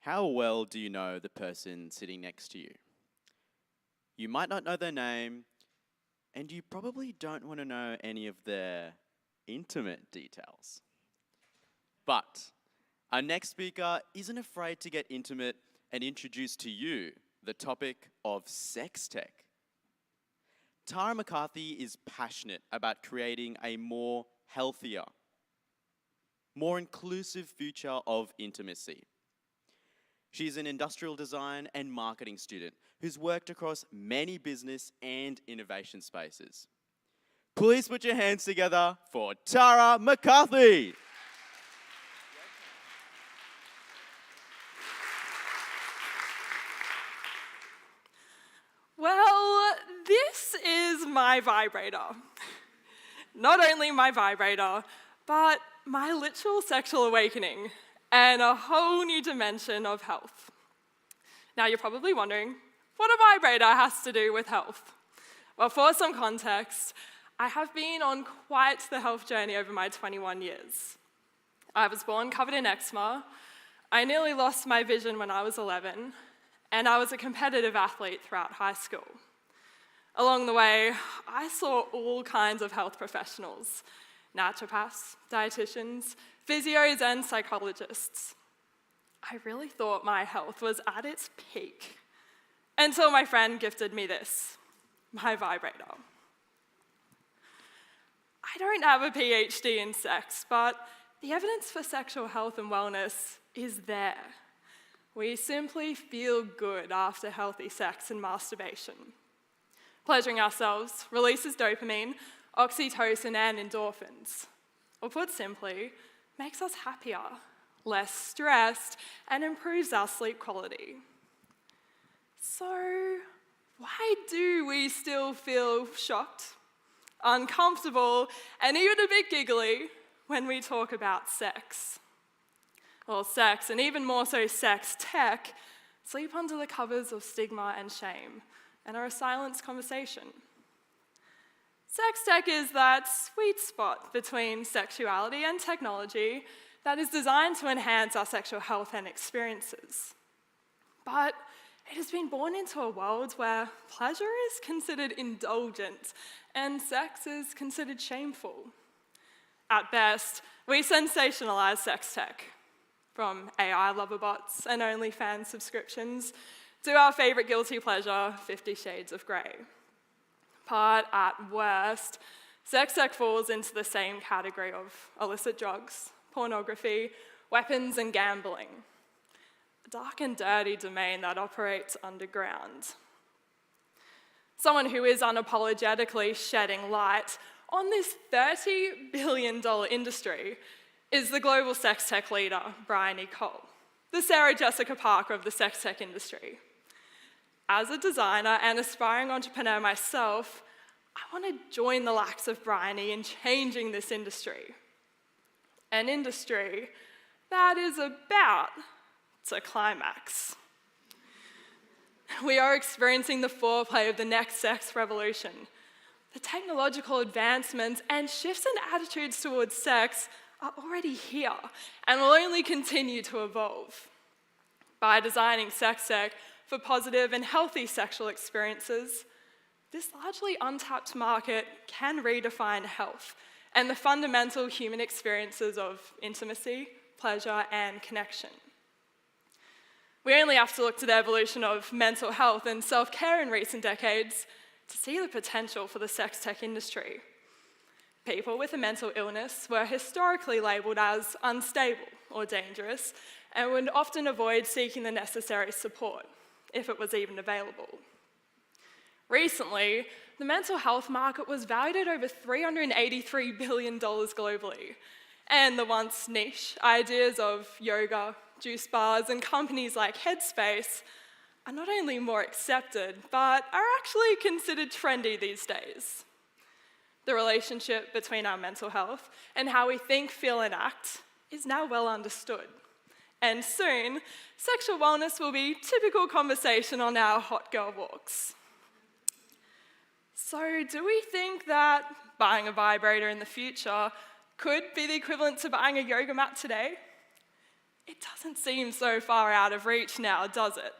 How well do you know the person sitting next to you? You might not know their name, and you probably don't want to know any of their intimate details. But our next speaker isn't afraid to get intimate and introduce to you the topic of sex tech. Tara McCarthy is passionate about creating a more healthier, more inclusive future of intimacy. She's an industrial design and marketing student who's worked across many business and innovation spaces. Please put your hands together for Tara McCarthy. Well, this is my vibrator. Not only my vibrator, but my literal sexual awakening and a whole new dimension of health. Now you're probably wondering, what a vibrator has to do with health? Well, for some context, I have been on quite the health journey over my 21 years. I was born covered in eczema, I nearly lost my vision when I was 11, and I was a competitive athlete throughout high school. Along the way, I saw all kinds of health professionals, naturopaths, dietitians, physios, and psychologists. I really thought my health was at its peak until my friend gifted me this, my vibrator. I don't have a PhD in sex, but the evidence for sexual health and wellness is there. We simply feel good after healthy sex and masturbation. Pleasuring ourselves releases dopamine, oxytocin, and endorphins. Or put simply, makes us happier, less stressed, and improves our sleep quality. So, why do we still feel shocked, uncomfortable, and even a bit giggly when we talk about sex? Well, sex, and even more so sex tech, sleep under the covers of stigma and shame and are a silenced conversation. Sex tech is that sweet spot between sexuality and technology that is designed to enhance our sexual health and experiences. But it has been born into a world where pleasure is considered indulgent and sex is considered shameful. At best, we sensationalize sex tech, from AI lover bots and OnlyFans subscriptions to our favorite guilty pleasure, 50 Shades of Grey. But at worst, sex tech falls into the same category of illicit drugs, pornography, weapons, and gambling. A dark and dirty domain that operates underground. Someone who is unapologetically shedding light on this $30 billion industry is the global sex tech leader, Brian E. Cole, the Sarah Jessica Parker of the sex tech industry. As a designer and aspiring entrepreneur myself, I want to join the likes of Brian E. in changing this industry. An industry that is about to climax. We are experiencing the foreplay of the next sex revolution. The technological advancements and shifts in attitudes towards sex are already here and will only continue to evolve. By designing sex tech for positive and healthy sexual experiences, this largely untapped market can redefine health and the fundamental human experiences of intimacy, pleasure, and connection. We only have to look to the evolution of mental health and self-care in recent decades to see the potential for the sex tech industry. People with a mental illness were historically labelled as unstable or dangerous and would often avoid seeking the necessary support, if it was even available. Recently, the mental health market was valued at over $383 billion globally, and the once niche ideas of yoga, juice bars, and companies like Headspace are not only more accepted, but are actually considered trendy these days. The relationship between our mental health and how we think, feel, and act is now well understood. And soon, sexual wellness will be typical conversation on our hot girl walks. So, do we think that buying a vibrator in the future could be the equivalent to buying a yoga mat today? It doesn't seem so far out of reach now, does it?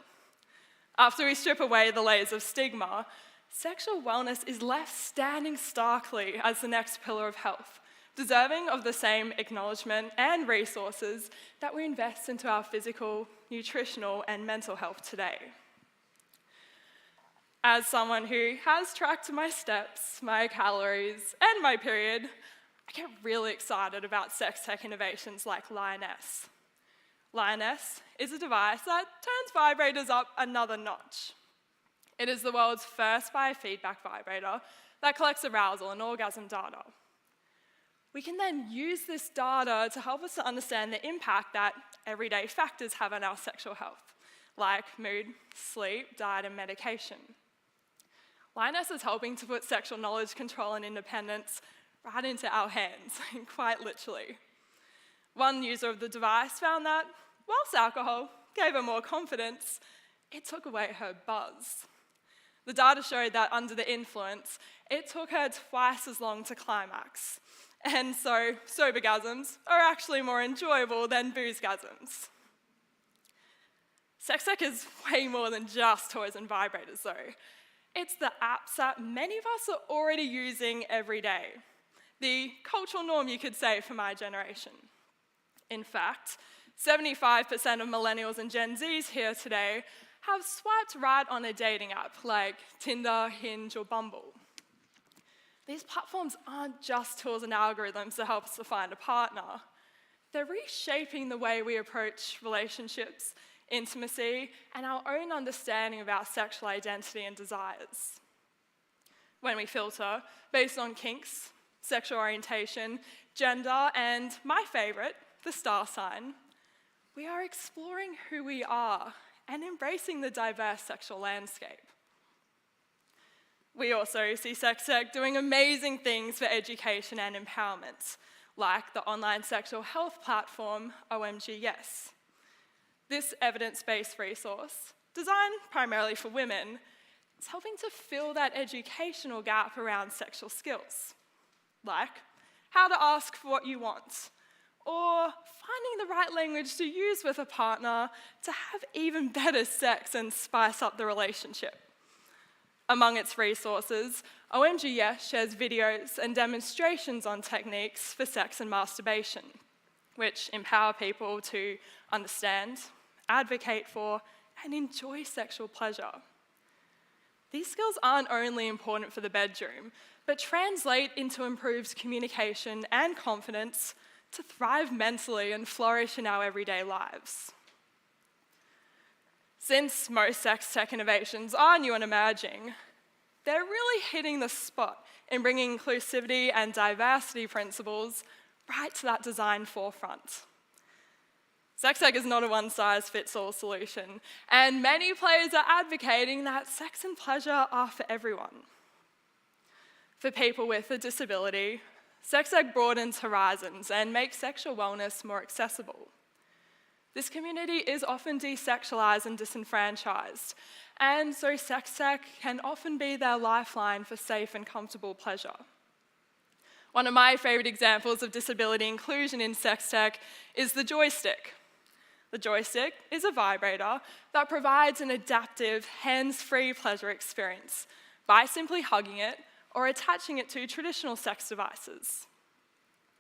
After we strip away the layers of stigma, sexual wellness is left standing starkly as the next pillar of health, deserving of the same acknowledgement and resources that we invest into our physical, nutritional, and mental health today. As someone who has tracked my steps, my calories, and my period, I get really excited about sex tech innovations like Lioness. Lioness is a device that turns vibrators up another notch. It is the world's first biofeedback vibrator that collects arousal and orgasm data. We can then use this data to help us to understand the impact that everyday factors have on our sexual health, like mood, sleep, diet, and medication. Lioness is helping to put sexual knowledge, control, and independence right into our hands, quite literally. One user of the device found that whilst alcohol gave her more confidence, it took away her buzz. The data showed that under the influence, it took her twice as long to climax. And so, sobergasms are actually more enjoyable than boozegasms. Sex tech is way more than just toys and vibrators, though. It's the apps that many of us are already using every day. The cultural norm, you could say, for my generation. In fact, 75% of millennials and Gen Zs here today have swiped right on a dating app like Tinder, Hinge, or Bumble. These platforms aren't just tools and algorithms to help us to find a partner. They're reshaping the way we approach relationships, intimacy, and our own understanding of our sexual identity and desires. When we filter based on kinks, sexual orientation, gender, and my favorite, the star sign, we are exploring who we are and embracing the diverse sexual landscape. We also see sex tech doing amazing things for education and empowerment, like the online sexual health platform, OMG Yes. This evidence-based resource, designed primarily for women, is helping to fill that educational gap around sexual skills, like how to ask for what you want, or finding the right language to use with a partner to have even better sex and spice up the relationship. Among its resources, OMG Yes shares videos and demonstrations on techniques for sex and masturbation, which empower people to understand, advocate for, and enjoy sexual pleasure. These skills aren't only important for the bedroom, but translate into improved communication and confidence to thrive mentally and flourish in our everyday lives. Since most sex tech innovations are new and emerging, they're really hitting the spot in bringing inclusivity and diversity principles right to that design forefront. Sex tech is not a one-size-fits-all solution, and many players are advocating that sex and pleasure are for everyone. For people with a disability, sex tech broadens horizons and makes sexual wellness more accessible. This community is often desexualized and disenfranchised, and so sex tech can often be their lifeline for safe and comfortable pleasure. One of my favorite examples of disability inclusion in sex tech is the joystick. The joystick is a vibrator that provides an adaptive, hands-free pleasure experience by simply hugging it or attaching it to traditional sex devices,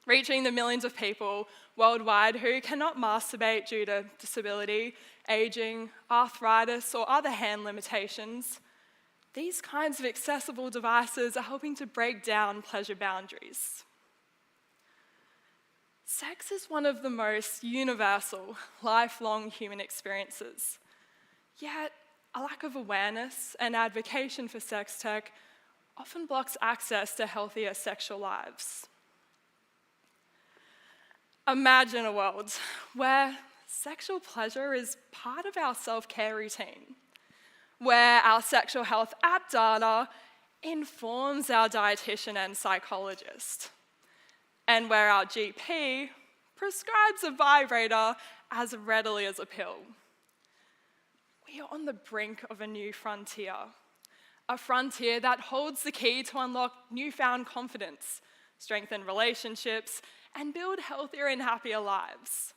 reaching the millions of people worldwide who cannot masturbate due to disability, aging, arthritis, or other hand limitations. these kinds of accessible devices are helping to break down pleasure boundaries. Sex is one of the most universal, lifelong human experiences. Yet, a lack of awareness and advocacy for sex tech often blocks access to healthier sexual lives. Imagine a world where sexual pleasure is part of our self-care routine, where our sexual health app data informs our dietitian and psychologist, and where our GP prescribes a vibrator as readily as a pill. We are on the brink of a new frontier, a frontier that holds the key to unlock newfound confidence, strengthen relationships, and build healthier and happier lives.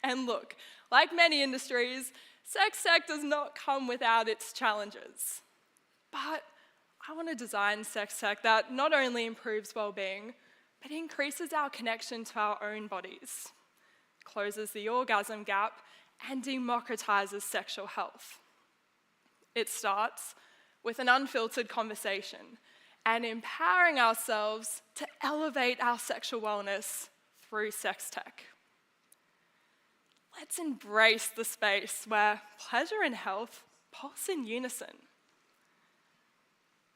And look, like many industries, sex tech does not come without its challenges. But I want to design sex tech that not only improves well-being, but increases our connection to our own bodies, closes the orgasm gap, and democratizes sexual health. It starts with an unfiltered conversation and empowering ourselves to elevate our sexual wellness through sex tech. Let's embrace the space where pleasure and health pulse in unison.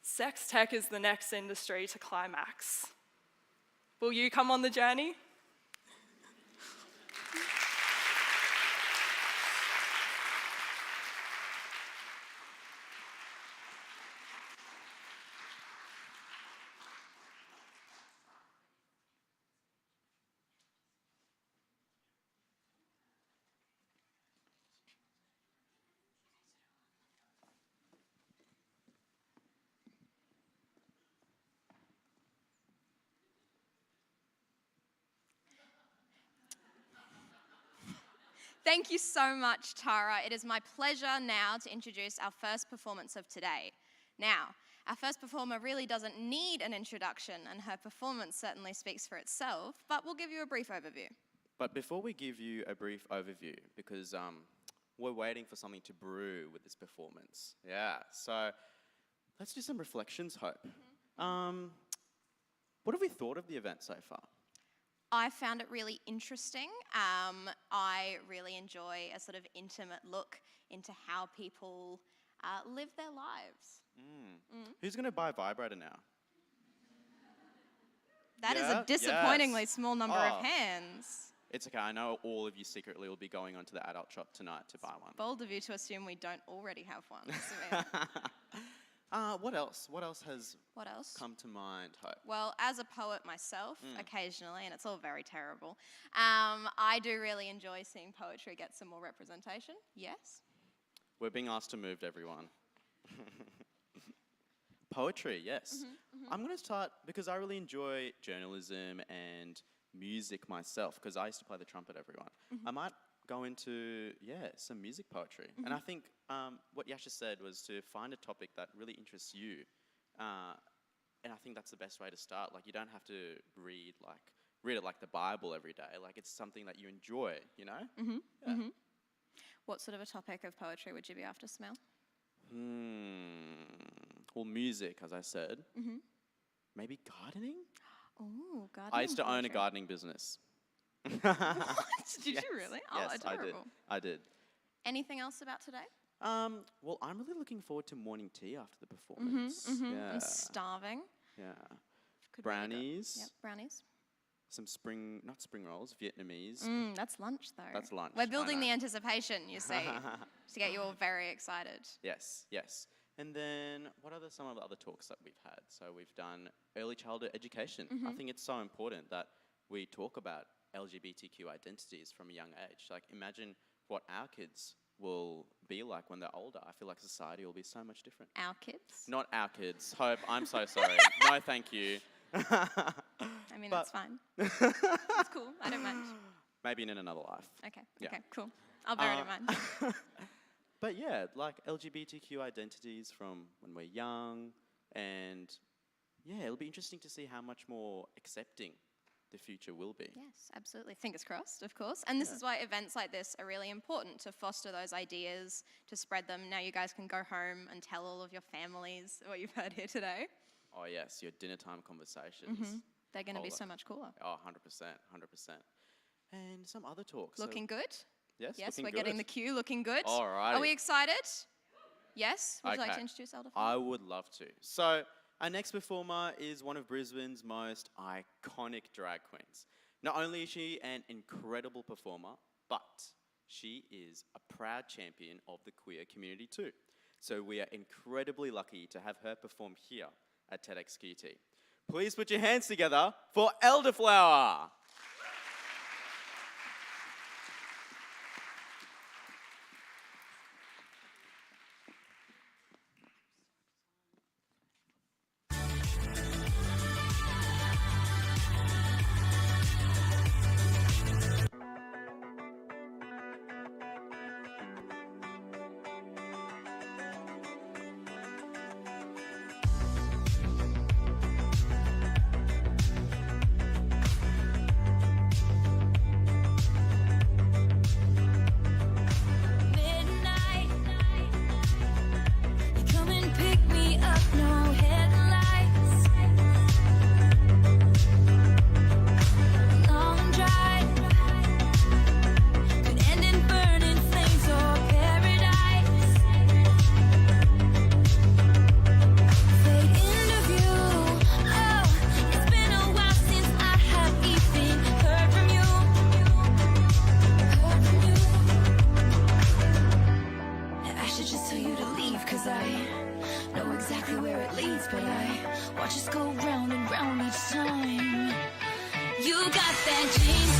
Sex tech is the next industry to climax. Will you come on the journey? Thank you so much, Tara. It is my pleasure now to introduce our first performance of today. Now, our first performer really doesn't need an introduction, and her performance certainly speaks for itself, but we'll give you a brief overview. But before we give you a brief overview, because we're waiting for something to brew with this performance. Yeah, so let's do some reflections, Hope. What have we thought of the event so far? I found it really interesting. I really enjoy a sort of intimate look into how people live their lives. Who's going to buy a vibrator now? That is Yeah? a disappointingly Yes. small number Oh. of hands. It's okay, I know all of you secretly will be going onto the adult shop tonight to buy one. Bold of you to assume we don't already have one. Samir. What else? What else has What else? come to mind, Hope? Well, as a poet myself, occasionally, and it's all very terrible, I do really enjoy seeing poetry get some more representation. Yes? We're being asked to move, everyone. Poetry, yes. I'm going to start because I really enjoy journalism and music myself, because I used to play the trumpet, everyone. I might go into, some music poetry. And I think what Yasha said was to find a topic that really interests you. And I think that's the best way to start. Like, you don't have to read it like the Bible every day. Like, it's something that you enjoy, you know? What sort of a topic of poetry would you be after, Smell? Well, music, as I said. Maybe gardening? Oh, gardening I used to own a poetry. gardening business. What? Did Yes. you really? Oh, Yes, adorable. I did. Anything else about today? Well, I'm really looking forward to morning tea after the performance. Yeah. I'm starving. Yeah. Could really go- Brownies. Yep, brownies. Some not spring rolls, Vietnamese. That's lunch, though. That's lunch, We're I building the know. anticipation, you see, to get you all very excited. Yes, yes. And then what are some of the other talks that we've had? So we've done early childhood education. I think it's so important that we talk about LGBTQ identities from a young age. Like, imagine what our kids will be like when they're older. I feel like society will be so much different. Our kids. Not our kids. Hope, I'm so sorry. No, thank you. I mean, but- that's fine. It's cool. I don't mind. Maybe in another life. Okay. Yeah. Okay. Cool. I'll bear it in mind. But yeah, like LGBTQ identities from when we're young, and yeah, it'll be interesting to see how much more accepting the future will be. Yes, absolutely. Fingers crossed, of course. And this is why events like this are really important, to foster those ideas, to spread them. Now you guys can go home and tell all of your families what you've heard here today. Oh yes, your dinner time conversations. They're going to be so much cooler. Oh, 100%, 100%. And some other talks. Looking good? Yes, Yes, looking we're good. getting the cue. Looking good. All right. Are we excited? Yes? Would you like Okay. to introduce Elder? I would love to. So, our next performer is one of Brisbane's most iconic drag queens. Not only is she an incredible performer, but she is a proud champion of the queer community too. So we are incredibly lucky to have her perform here at TEDxQT. Please put your hands together for Elderflower. Midnight, you come and pick me up, no headlights. Long drive could end in burning flames or paradise. Fade into view. Oh, it's been a while since I have even heard from you. I should just tell you to leave, 'cause I know exactly where it leads, but I watch us go round and round each time. You got that daydream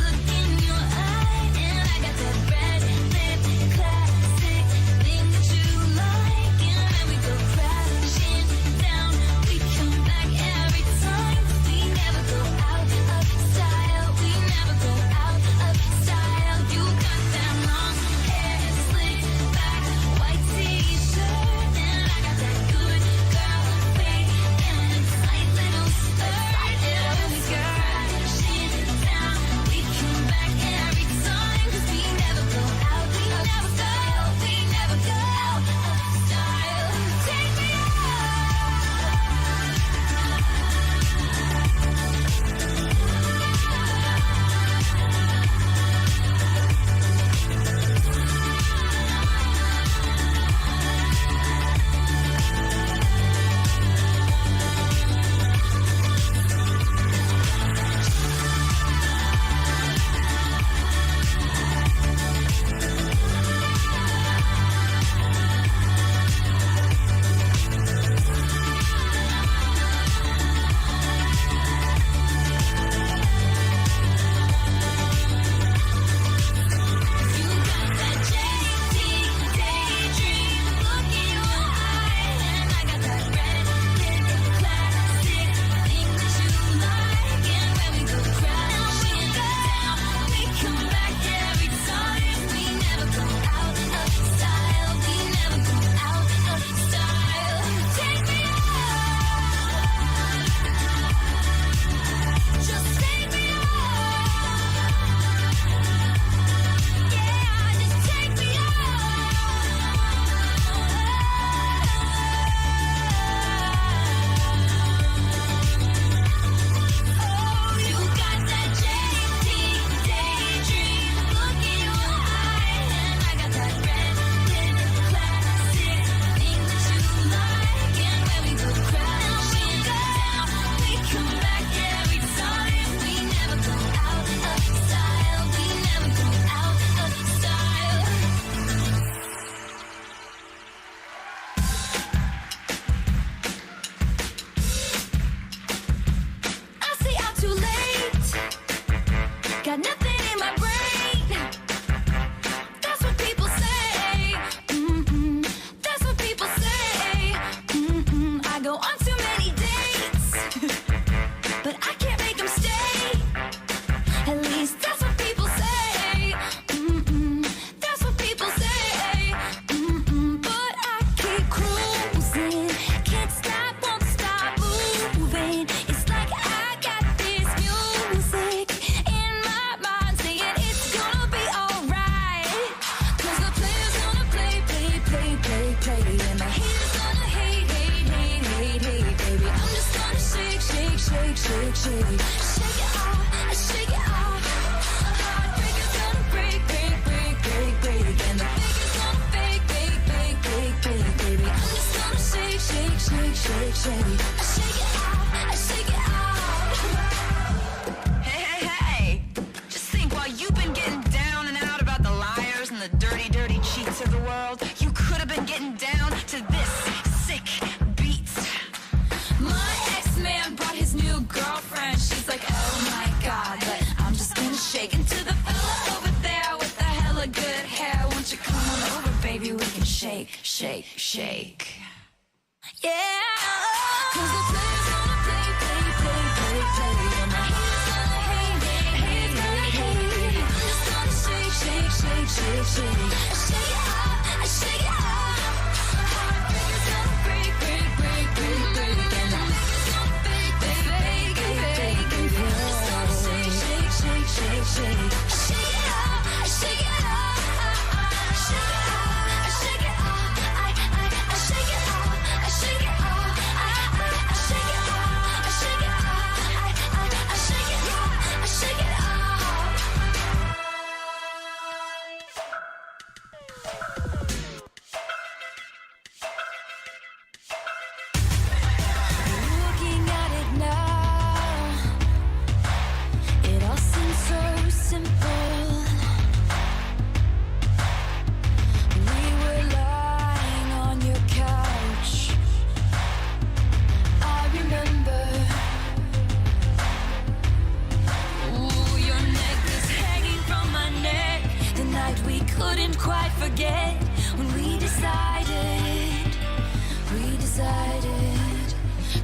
look in your eye, and I got that red lip classic thing that you like, and then we go crashing down. We come back every time. We never go out of style. We never go out of style. You got that long hair slicked back, white t-shirt, and I got that good girl fade and a tight little skirt. Girl, shake, shake, shake. Shake it off, shake it off. Heartbreaker's gonna break, break, break, break, break. And the baker's gonna bake, bake, bake, bake, bake, baby. I'm just gonna shake, shake, shake, shake, shake. I shake it off, I shake it off. Hey, hey, hey! Just think, while you've been getting down and out about the liars and the dirty, dirty cheats of the world, you could have been getting down to this sick beat. My ex-man brought his new girlfriend. She's like, oh my god, but I'm just gonna shake into the fella over there with the hella good hair. Won't you come on over, baby? We can shake, shake, shake. Yeah. 'Cause the players gonna play, play, play, play, play. And the haters gonna hate, hate, hate, hate, hate. I'm just gonna shake, shake, shake, shake, shake. I shake it off, I shake it off. Heartbreaker's gonna break, break, break, break, break. And the haters gonna fake, fake, fake, fake, fake, fake. I'm just gonna shake, shake, shake, shake, shake. I shake it off, I shake it off. I shake it off, I shake it off. I shake it off, I shake it off. I shake it off, I shake it off. I shake it off, I shake it off. Looking at it now, it all seems so simple. We were lying on your couch. I remember. Ooh, your neck was hanging from my neck. The night we couldn't quite forget when we decided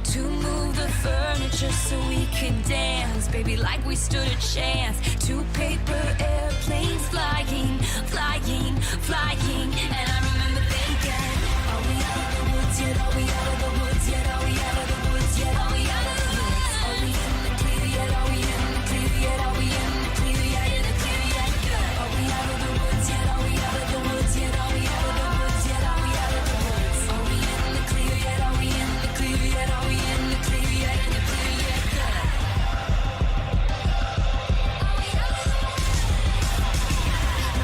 to move the furniture so we could dance, baby, like we stood a chance. Two paper airplanes flying, flying, flying. And I remember thinking, are we out of the woods yet? Are we out of the woods yet? Are we out of the woods yet? Are we out of the woods? Are we in the clear yet? Are we in the clear yet? Are we in the clear yet? In the clear yet? Good. Are we out of the woods yet? Are we out of the woods yet? Are we out of the woods yet? Are we out of the woods? Are we in the clear yet? Are we in the clear yet? Are we in the clear yet? In the clear yet? Good.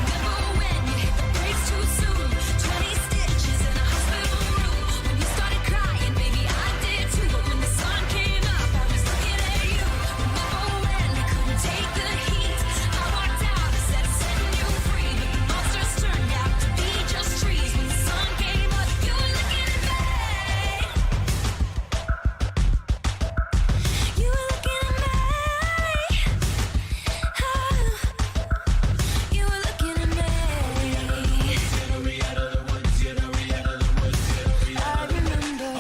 Remember when you hit the brakes too soon? 20 stitches in a hospital room. When you started crying, baby, I did too. But when the sun came up, I was looking at you. Remember when we couldn't take the heat? I walked out instead of setting you free. But the monsters turned out to be just trees. When the sun came up, you were looking at me. You were looking at me. Oh, you were looking at me. I remember.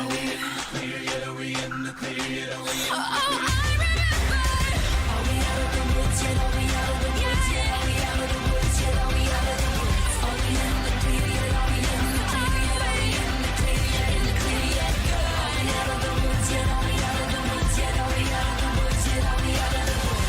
Oh, I remember. Are we out of the woods yet? Are we out of the woods yet? Are we out of the woods yet? Are we out of the woods? Are we in the clear yet? Are we in the clear yet? Are we in the clear yet? In the clear yet? Are we out of the woods yet? Are we out of the woods yet? Are we out of the woods yet? Are we out of the woods?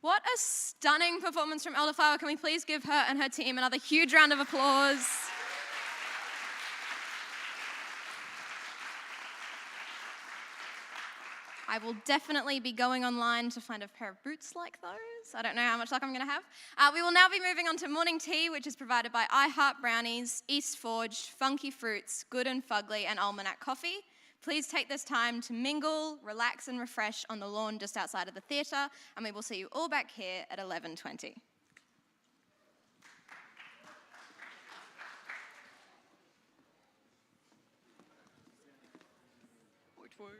What a stunning performance from Elderflower. Can we please give her and her team another huge round of applause? I will definitely be going online to find a pair of boots like those. I don't know how much luck I'm going to have. We will now be moving on to morning tea, which is provided by I Heart Brownies, East Forge, Funky Fruits, Good and Fugly, and Almanac Coffee. Please take this time to mingle, relax, and refresh on the lawn just outside of the theatre, and we will see you all back here at 11:20. Woot woot.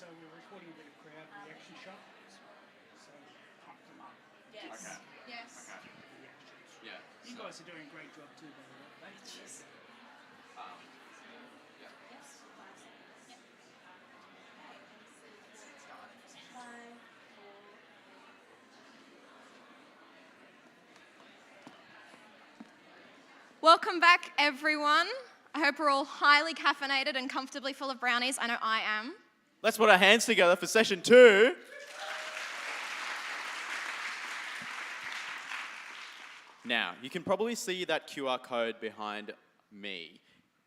So we're recording a bit of crowd reaction shot. So pump them up. Yes. Okay. Yes. Reactions. Yeah. You guys are doing a great job too, by the way. Cheers. Welcome back, everyone. I hope we're all highly caffeinated and comfortably full of brownies. I know I am. Let's put our hands together for session 2. Now, you can probably see that QR code behind me.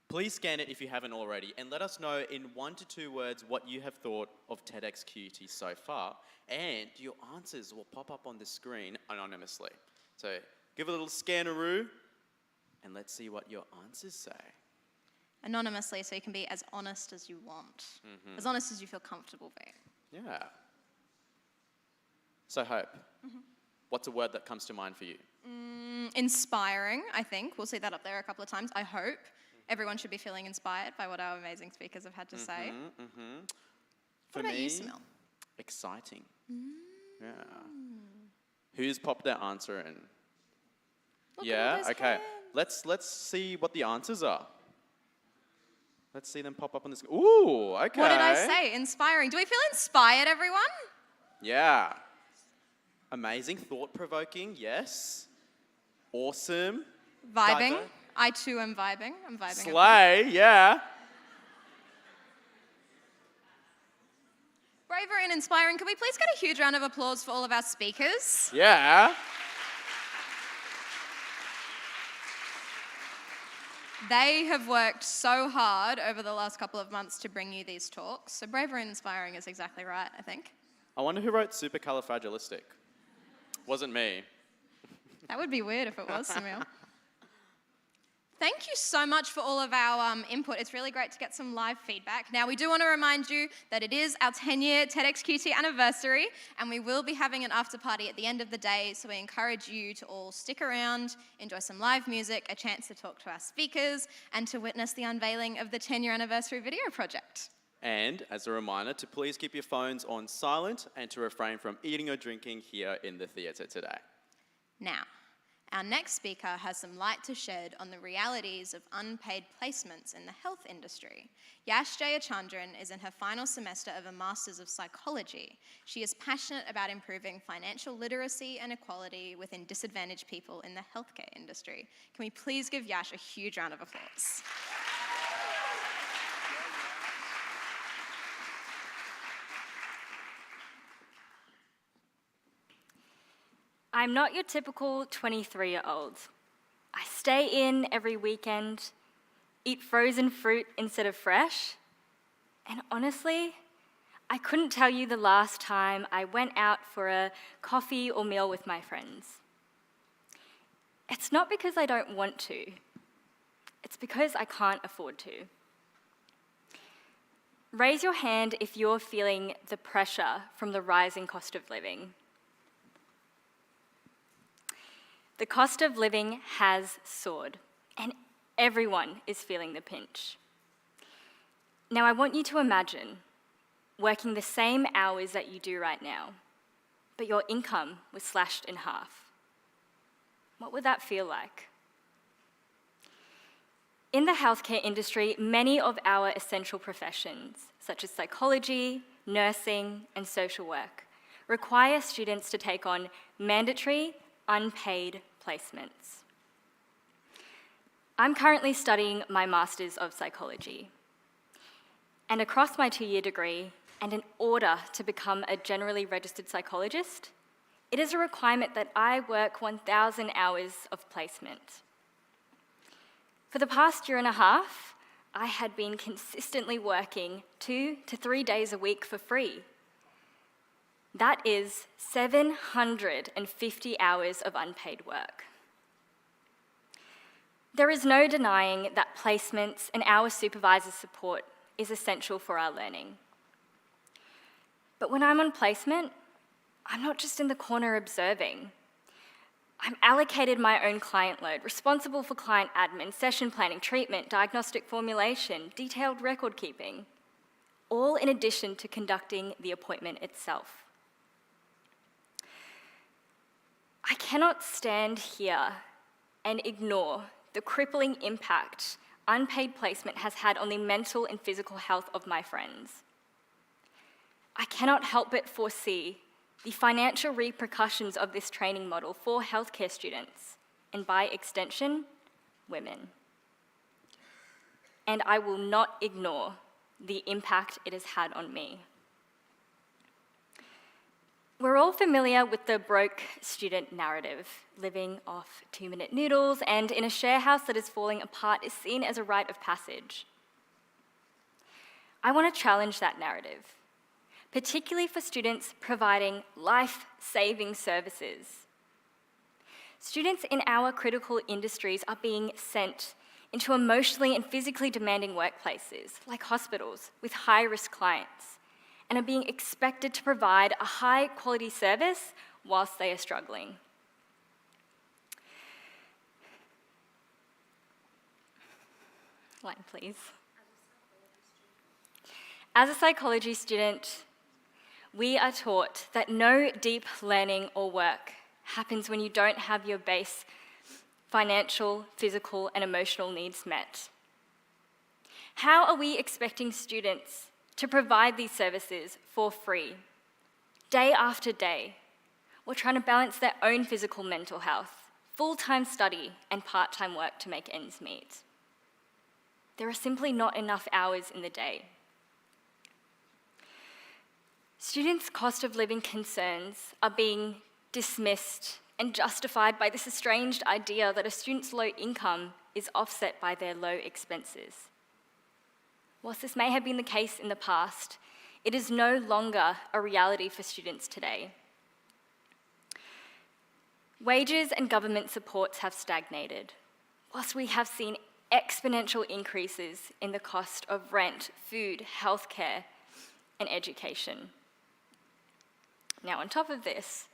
Please scan it if you haven't already, and let us know in 1 to 2 words what you have thought of TEDxQT so far, and your answers will pop up on the screen anonymously. So give a little scanaroo, and let's see what your answers say. Anonymously, so you can be as honest as you want. As honest as you feel comfortable being. Yeah. So Hope, what's a word that comes to mind for you? Inspiring, I think. We'll see that up there a couple of times. I hope. Everyone should be feeling inspired by what our amazing speakers have had to say. For What about me, you, Samil? exciting. Yeah. Who's popped their answer in? Look at Yeah, all those okay. hands. Let's see what the answers are. Let's see them pop up on the screen. Ooh, okay. What did I say? Inspiring. Do we feel inspired, everyone? Yeah. Amazing, thought-provoking, yes. Awesome. Vibing. Diver- I too am vibing. I'm vibing. Slay, yeah. Bravery and inspiring. Can we please get a huge round of applause for all of our speakers? Yeah. They have worked so hard over the last couple of months to bring you these talks. So bravery and inspiring is exactly right, I think. I wonder who wrote supercalifragilistic. Wasn't me. That would be weird if it was, Samuel. Thank you so much for all of our input. It's really great to get some live feedback. Now, we do want to remind you that it is our 10-year TEDxQT anniversary, and we will be having an after party at the end of the day, so we encourage you to all stick around, enjoy some live music, a chance to talk to our speakers, and to witness the unveiling of the 10-year anniversary video project. And as a reminder to please keep your phones on silent and to refrain from eating or drinking here in the theatre today. Now, our next speaker has some light to shed on the realities of unpaid placements in the health industry. Yash Jayachandran is in her final semester of a Master's of Psychology. She is passionate about improving financial literacy and equality within disadvantaged people in the healthcare industry. Can we please give Yash a huge round of applause? I'm not your typical 23-year-old. I stay in every weekend, eat frozen fruit instead of fresh, and honestly, I couldn't tell you the last time I went out for a coffee or meal with my friends. It's not because I don't want to, it's because I can't afford to. Raise your hand if you're feeling the pressure from the rising cost of living. The cost of living has soared, and everyone is feeling the pinch. Now, I want you to imagine working the same hours that you do right now, but your income was slashed in half. What would that feel like? In the healthcare industry, many of our essential professions, such as psychology, nursing, and social work, require students to take on mandatory unpaid placements. I'm currently studying my Master's of Psychology. And across my 2-year degree, and in order to become a generally registered psychologist, it is a requirement that I work 1,000 hours of placement. For the past year and a half, I had been consistently working 2 to 3 days a week for free. That is 750 hours of unpaid work. There is no denying that placements and our supervisor support is essential for our learning. But when I'm on placement, I'm not just in the corner observing. I'm allocated my own client load, responsible for client admin, session planning, treatment, diagnostic formulation, detailed record keeping. all in addition to conducting the appointment itself. I cannot stand here and ignore the crippling impact unpaid placement has had on the mental and physical health of my friends. I cannot help but foresee the financial repercussions of this training model for healthcare students, and by extension, women. And I will not ignore the impact it has had on me. We're all familiar with the broke student narrative. Living off 2-minute noodles and in a share house that is falling apart is seen as a rite of passage. I want to challenge that narrative, particularly for students providing life-saving services. Students in our critical industries are being sent into emotionally and physically demanding workplaces, like hospitals, with high-risk clients, and are being expected to provide a high-quality service whilst they are struggling. Line, please. As a psychology student, we are taught that no deep learning or work happens when you don't have your base financial, physical, and emotional needs met. How are we expecting students to provide these services for free, day after day, while trying to balance their own physical mental health, full-time study, and part-time work to make ends meet? There are simply not enough hours in the day. Students' cost of living concerns are being dismissed and justified by this estranged idea that a student's low income is offset by their low expenses. Whilst this may have been the case in the past, it is no longer a reality for students today. Wages and government supports have stagnated, whilst we have seen exponential increases in the cost of rent, food, healthcare, and education. Now, on top of this,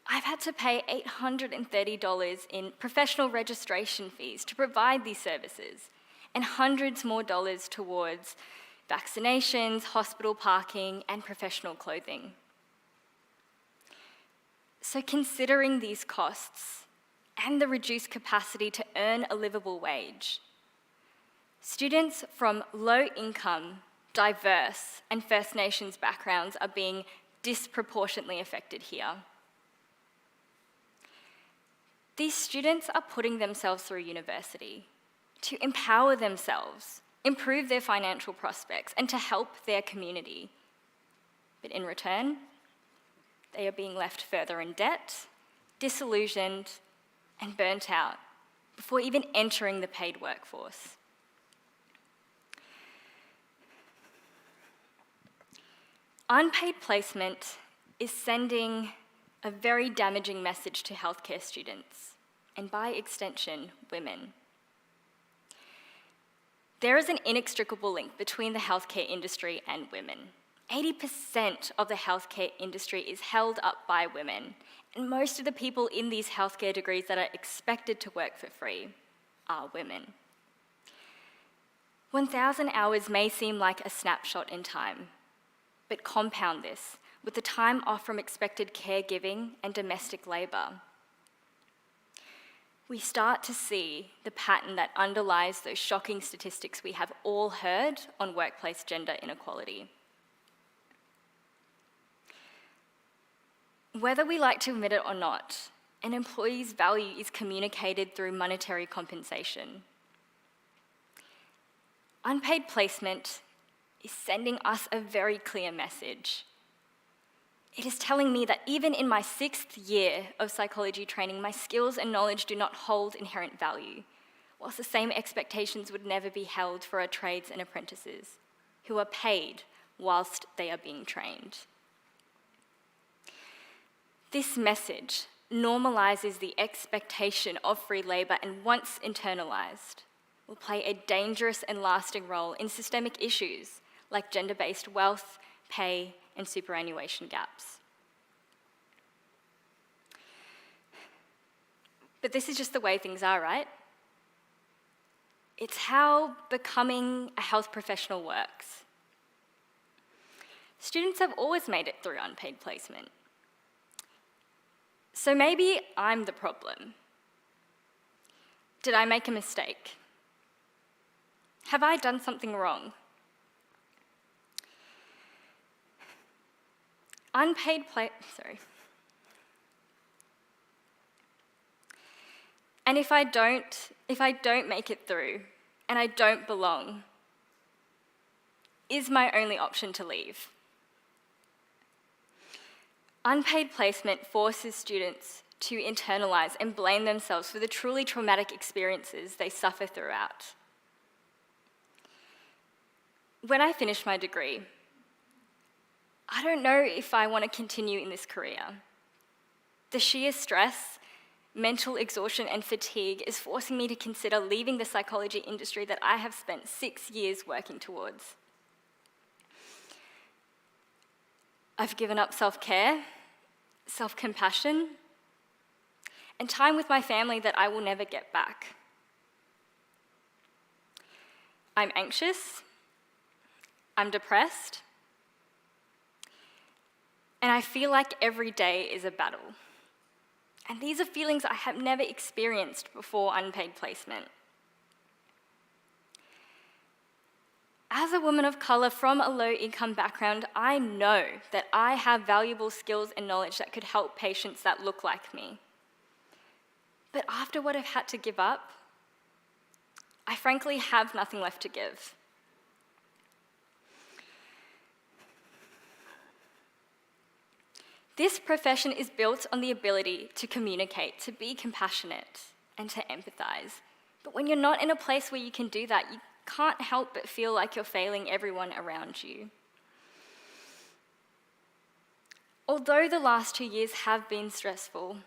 I've had to pay $830 in professional registration fees to provide these services, and hundreds more dollars towards vaccinations, hospital parking, and professional clothing. So considering these costs and the reduced capacity to earn a livable wage, students from low-income, diverse, and First Nations backgrounds are being disproportionately affected here. These students are putting themselves through university to empower themselves, improve their financial prospects, and to help their community. But in return, they are being left further in debt, disillusioned, and burnt out before even entering the paid workforce. Unpaid placement is sending a very damaging message to healthcare students, and by extension, women. There is an inextricable link between the healthcare industry and women. 80% of the healthcare industry is held up by women, and most of the people in these healthcare degrees that are expected to work for free are women. 1,000 hours may seem like a snapshot in time, but compound this with the time off from expected caregiving and domestic labour. We start to see the pattern that underlies those shocking statistics we have all heard on workplace gender inequality. Whether we like to admit it or not, an employee's value is communicated through monetary compensation. Unpaid placement is sending us a very clear message. It is telling me that even in my 6th year of psychology training, my skills and knowledge do not hold inherent value, whilst the same expectations would never be held for our trades and apprentices, who are paid whilst they are being trained. This message normalises the expectation of free labour, and once internalised, will play a dangerous and lasting role in systemic issues like gender-based wealth, pay, and superannuation gaps. But this is just the way things are, right? It's how becoming a health professional works. Students have always made it through unpaid placement. So maybe I'm the problem. Did I make a mistake? Have I done something wrong? And if I don't make it through and I don't belong, is my only option to leave? Unpaid placement forces students to internalize and blame themselves for the truly traumatic experiences they suffer throughout. When I finish my degree, I don't know if I want to continue in this career. The sheer stress, mental exhaustion, and fatigue is forcing me to consider leaving the psychology industry that I have spent 6 years working towards. I've given up self-care, self-compassion, and time with my family that I will never get back. I'm anxious, I'm depressed, and I feel like every day is a battle. And these are feelings I have never experienced before unpaid placement. As a woman of colour from a low-income background, I know that I have valuable skills and knowledge that could help patients that look like me. But after what I've had to give up, I frankly have nothing left to give. This profession is built on the ability to communicate, to be compassionate, and to empathise. But when you're not in a place where you can do that, you can't help but feel like you're failing everyone around you. Although the last 2 years have been stressful,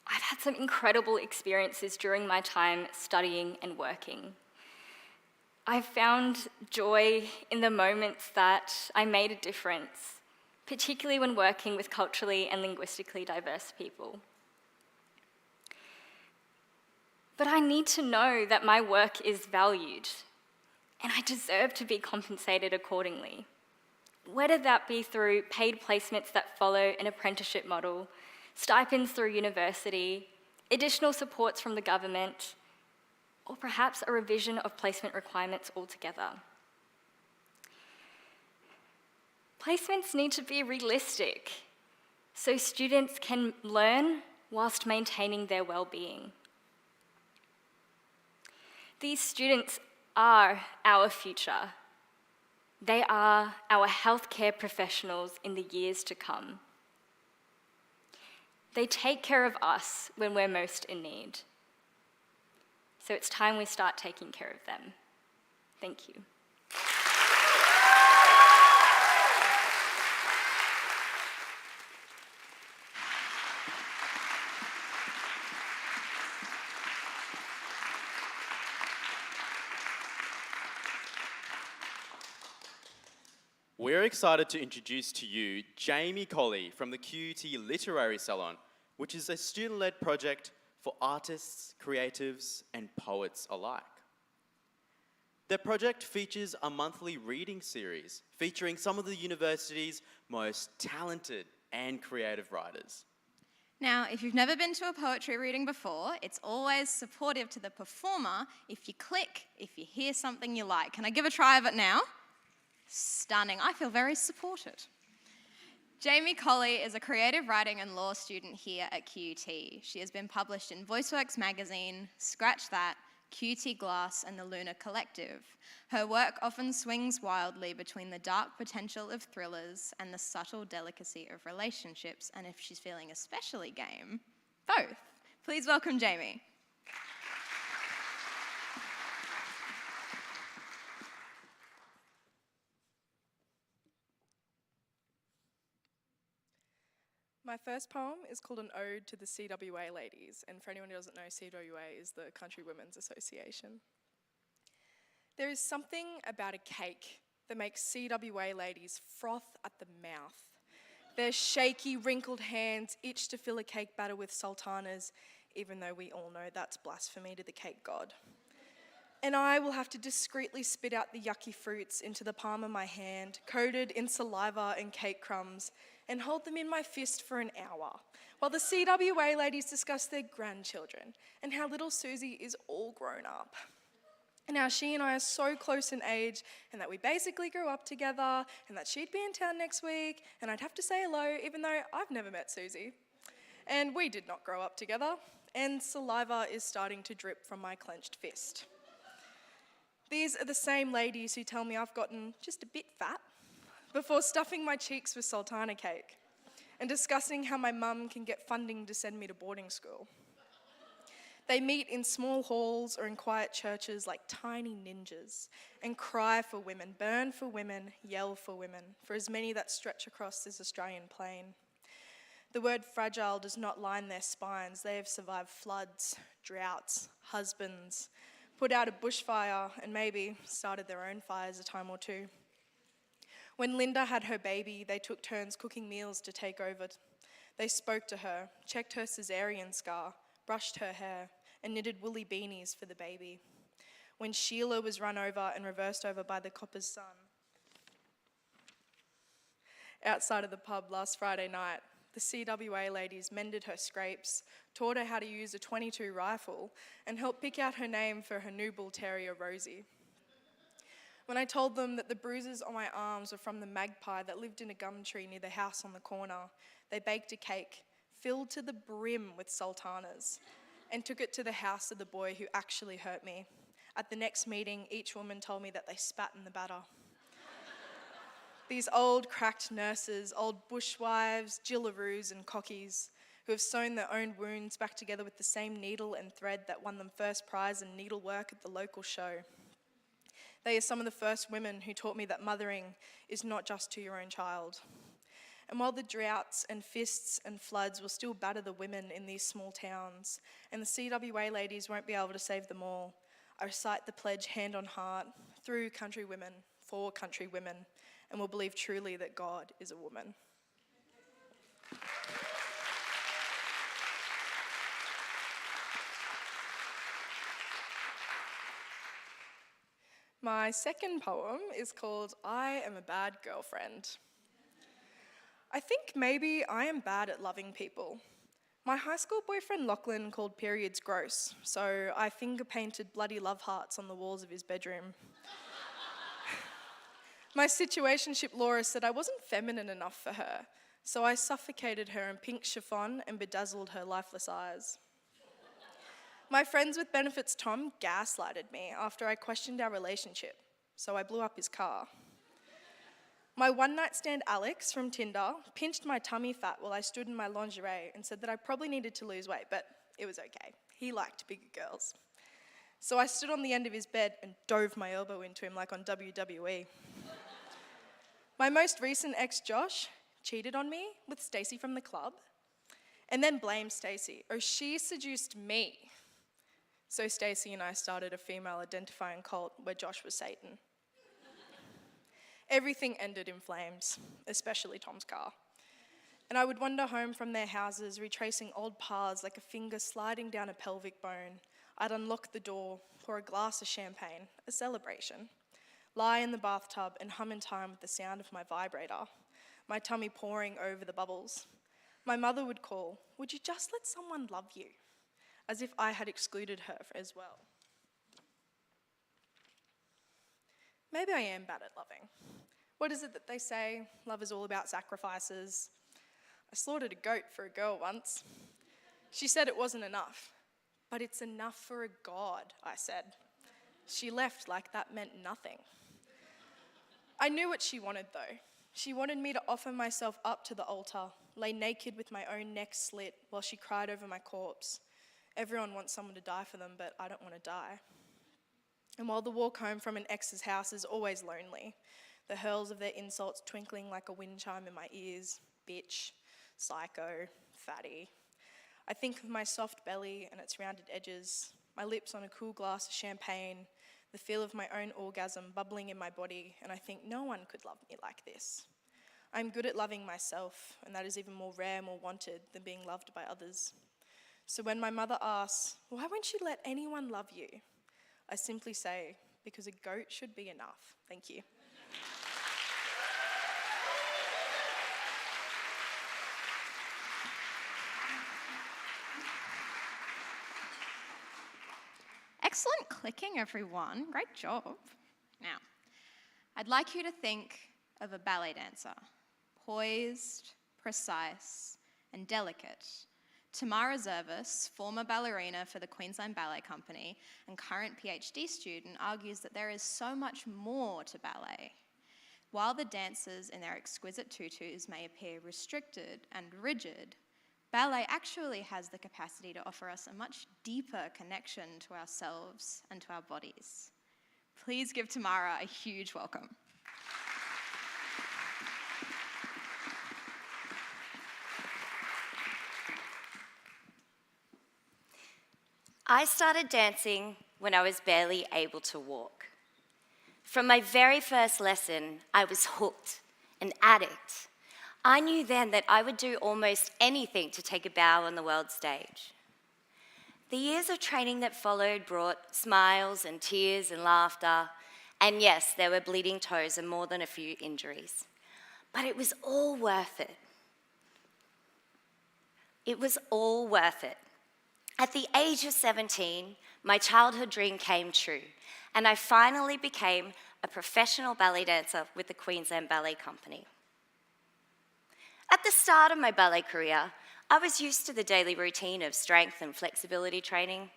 I've had some incredible experiences during my time studying and working. I've found joy in the moments that I made a difference, particularly when working with culturally and linguistically diverse people. But I need to know that my work is valued, and I deserve to be compensated accordingly, whether that be through paid placements that follow an apprenticeship model, stipends through university, additional supports from the government, or perhaps a revision of placement requirements altogether. Placements need to be realistic so students can learn whilst maintaining their well-being. These students are our future. They are our healthcare professionals in the years to come. They take care of us when we're most in need. So it's time we start taking care of them. Thank you. We're excited to introduce to you Jamie Colley from the QUT Literary Salon, which is a student-led project for artists, creatives, and poets alike. The project features a monthly reading series featuring some of the university's most talented and creative writers. Now, if you've never been to a poetry reading before, it's always supportive to the performer if you click, if you hear something you like. Can I give a try of it now? Stunning. I feel very supported. Jamie Colley is a creative writing and law student here at QUT. She has been published in VoiceWorks magazine, Scratch That, QUT Glass, and the Lunar Collective. Her work often swings wildly between the dark potential of thrillers and the subtle delicacy of relationships, and if she's feeling especially game, both. Please welcome Jamie. My first poem is called An Ode to the CWA Ladies, and for anyone who doesn't know, CWA is the Country Women's Association. There is something about a cake that makes CWA ladies froth at the mouth. Their shaky, wrinkled hands itch to fill a cake batter with sultanas, even though we all know that's blasphemy to the cake god. and I will have to discreetly spit out the yucky fruits into the palm of my hand, coated in saliva and cake crumbs, and hold them in my fist for an hour, while the CWA ladies discuss their grandchildren and how little Susie is all grown up. And how she and I are so close in age, and that we basically grew up together, and that she'd be in town next week, and I'd have to say hello, even though I've never met Susie. And we did not grow up together, and saliva is starting to drip from my clenched fist. These are the same ladies who tell me I've gotten just a bit fat before stuffing my cheeks with sultana cake and discussing how my mum can get funding to send me to boarding school. They meet in small halls or in quiet churches like tiny ninjas and cry for women, burn for women, yell for women, for as many that stretch across this Australian plain. The word fragile does not line their spines. They have survived floods, droughts, husbands, put out a bushfire, and maybe started their own fires a time or two. When Linda had her baby, they took turns cooking meals to take over. They spoke to her, checked her cesarean scar, brushed her hair, and knitted woolly beanies for the baby. When Sheila was run over and reversed over by the copper's son outside of the pub last Friday night, the CWA ladies mended her scrapes, taught her how to use a .22 rifle, and helped pick out her name for her new bull terrier, Rosie. When I told them that the bruises on my arms were from the magpie that lived in a gum tree near the house on the corner, they baked a cake filled to the brim with sultanas and took it to the house of the boy who actually hurt me. At the next meeting, each woman told me that they spat in the batter. These old cracked nurses, old bushwives, gillaroos and cockies, who have sewn their own wounds back together with the same needle and thread that won them first prize in needlework at the local show. They are some of the first women who taught me that mothering is not just to your own child. And while the droughts and fists and floods will still batter the women in these small towns, and the CWA ladies won't be able to save them all, I recite the pledge hand on heart, through country women, for country women, and will believe truly that God is a woman. My second poem is called I Am a Bad Girlfriend. I think maybe I am bad at loving people. My high school boyfriend Lachlan called periods gross, so I finger painted bloody love hearts on the walls of his bedroom. My situationship Laura said I wasn't feminine enough for her, so I suffocated her in pink chiffon and bedazzled her lifeless eyes. My friends with benefits Tom gaslighted me after I questioned our relationship, so I blew up his car. My one-night stand Alex from Tinder pinched my tummy fat while I stood in my lingerie and said that I probably needed to lose weight, but it was okay. He liked bigger girls. So I stood on the end of his bed and dove my elbow into him like on WWE. My most recent ex, Josh, cheated on me with Stacey from the club and then blamed Stacey. Oh, she seduced me. So Stacey and I started a female identifying cult where Josh was Satan. Everything ended in flames, especially Tom's car. And I would wander home from their houses, retracing old paths like a finger sliding down a pelvic bone. I'd unlock the door, pour a glass of champagne, a celebration, lie in the bathtub and hum in time with the sound of my vibrator, my tummy pouring over the bubbles. My mother would call, "Would you just let someone love you?" As if I had excluded her as well. Maybe I am bad at loving. What is it that they say? Love is all about sacrifices. I slaughtered a goat for a girl once. She said it wasn't enough. But it's enough for a god, I said. She left like that meant nothing. I knew what she wanted though. She wanted me to offer myself up to the altar, lay naked with my own neck slit while she cried over my corpse. Everyone wants someone to die for them, but I don't want to die. And while the walk home from an ex's house is always lonely, the hurls of their insults twinkling like a wind chime in my ears, bitch, psycho, fatty. I think of my soft belly and its rounded edges, my lips on a cool glass of champagne, the feel of my own orgasm bubbling in my body, and I think no one could love me like this. I'm good at loving myself, and that is even more rare, more wanted than being loved by others. So when my mother asks, why won't you let anyone love you? I simply say, because a goat should be enough. Thank you. Excellent clicking, everyone. Great job. Now, I'd like you to think of a ballet dancer, poised, precise, and delicate. Tamara Zervis, former ballerina for the Queensland Ballet Company and current PhD student, argues that there is so much more to ballet. While the dancers in their exquisite tutus may appear restricted and rigid, ballet actually has the capacity to offer us a much deeper connection to ourselves and to our bodies. Please give Tamara a huge welcome. I started dancing when I was barely able to walk. From my very first lesson, I was hooked, an addict. I knew then that I would do almost anything to take a bow on the world stage. The years of training that followed brought smiles and tears and laughter, and yes, there were bleeding toes and more than a few injuries. But it was all worth it. It was all worth it. At the age of 17, my childhood dream came true, and I finally became a professional ballet dancer with the Queensland Ballet Company. At the start of my ballet career, I was used to the daily routine of strength and flexibility training.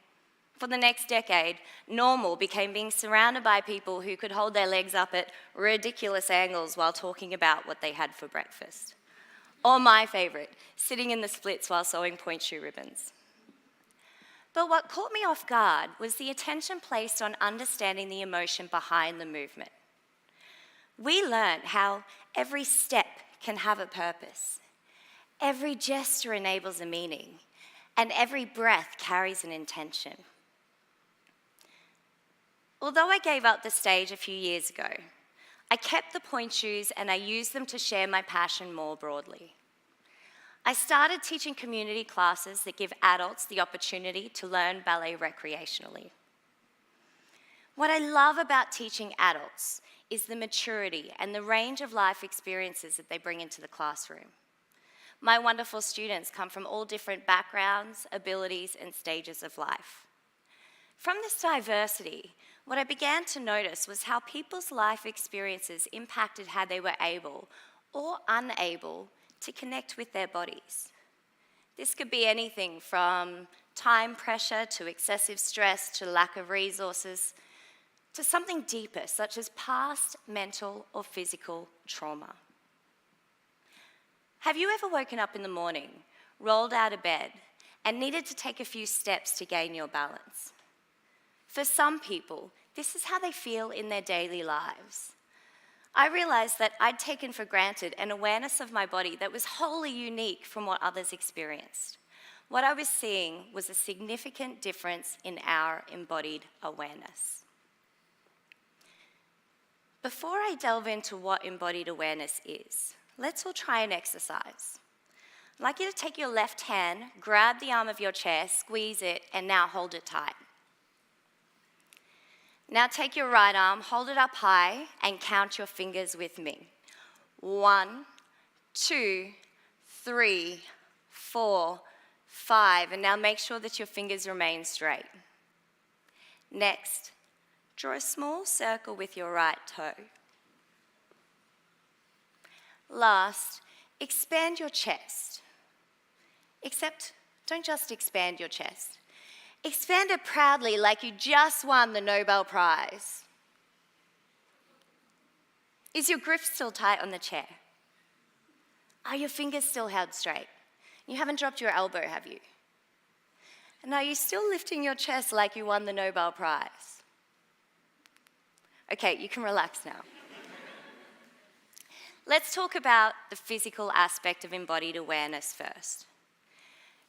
For the next decade, normal became being surrounded by people who could hold their legs up at ridiculous angles while talking about what they had for breakfast. Or my favorite, sitting in the splits while sewing point shoe ribbons. But what caught me off guard was the attention placed on understanding the emotion behind the movement. We learned how every step can have a purpose, every gesture enables a meaning, and every breath carries an intention. Although I gave up the stage a few years ago, I kept the point shoes and I used them to share my passion more broadly. I started teaching community classes that give adults the opportunity to learn ballet recreationally. What I love about teaching adults is the maturity and the range of life experiences that they bring into the classroom. My wonderful students come from all different backgrounds, abilities, and stages of life. From this diversity, what I began to notice was how people's life experiences impacted how they were able or unable to connect with their bodies. This could be anything from time pressure to excessive stress to lack of resources to something deeper, such as past mental or physical trauma. Have you ever woken up in the morning, rolled out of bed, and needed to take a few steps to gain your balance? For some people, this is how they feel in their daily lives. I realized that I'd taken for granted an awareness of my body that was wholly unique from what others experienced. What I was seeing was a significant difference in our embodied awareness. Before I delve into what embodied awareness is, let's all try an exercise. I'd like you to take your left hand, grab the arm of your chair, squeeze it, and now hold it tight. Now take your right arm, hold it up high, and count your fingers with me. 1, 2, 3, 4, 5, and now make sure that your fingers remain straight. Next, draw a small circle with your right toe. Last, expand your chest. Except, don't just expand your chest. Expand it proudly like you just won the Nobel Prize. Is your grip still tight on the chair? Are your fingers still held straight? You haven't dropped your elbow, have you? And are you still lifting your chest like you won the Nobel Prize? Okay, you can relax now. Let's talk about the physical aspect of embodied awareness first.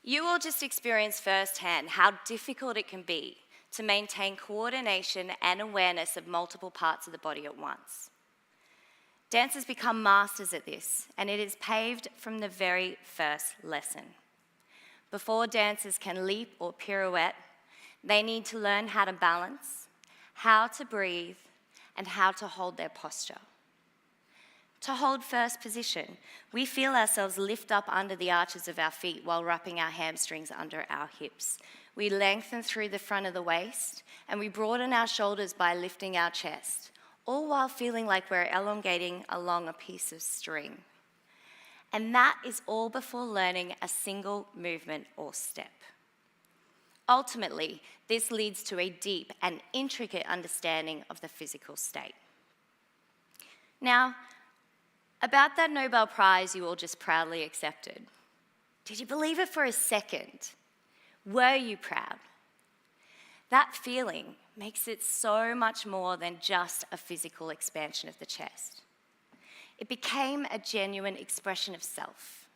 You will just experience firsthand how difficult it can be to maintain coordination and awareness of multiple parts of the body at once. Dancers become masters at this, and it is paved from the very first lesson. Before dancers can leap or pirouette, they need to learn how to balance, how to breathe, and how to hold their posture. To hold first position, we feel ourselves lift up under the arches of our feet while wrapping our hamstrings under our hips. We lengthen through the front of the waist, and we broaden our shoulders by lifting our chest, all while feeling like we're elongating along a piece of string. And that is all before learning a single movement or step. Ultimately, this leads to a deep and intricate understanding of the physical state. Now, about that Nobel Prize you all just proudly accepted. Did you believe it for a second? Were you proud? That feeling makes it so much more than just a physical expansion of the chest. It became a genuine expression of self.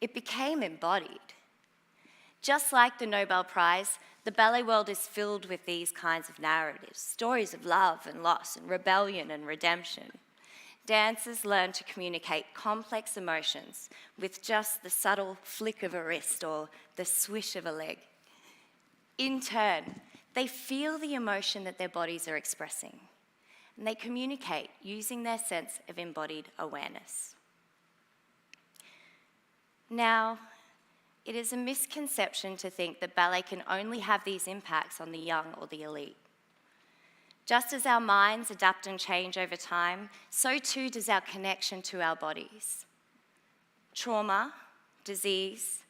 It became embodied. Just like the Nobel Prize, the ballet world is filled with these kinds of narratives, stories of love and loss and rebellion and redemption. Dancers learn to communicate complex emotions with just the subtle flick of a wrist or the swish of a leg. In turn, they feel the emotion that their bodies are expressing, and they communicate using their sense of embodied awareness. Now, it is a misconception to think that ballet can only have these impacts on the young or the elite. Just as our minds adapt and change over time, so too does our connection to our bodies. Trauma, disease,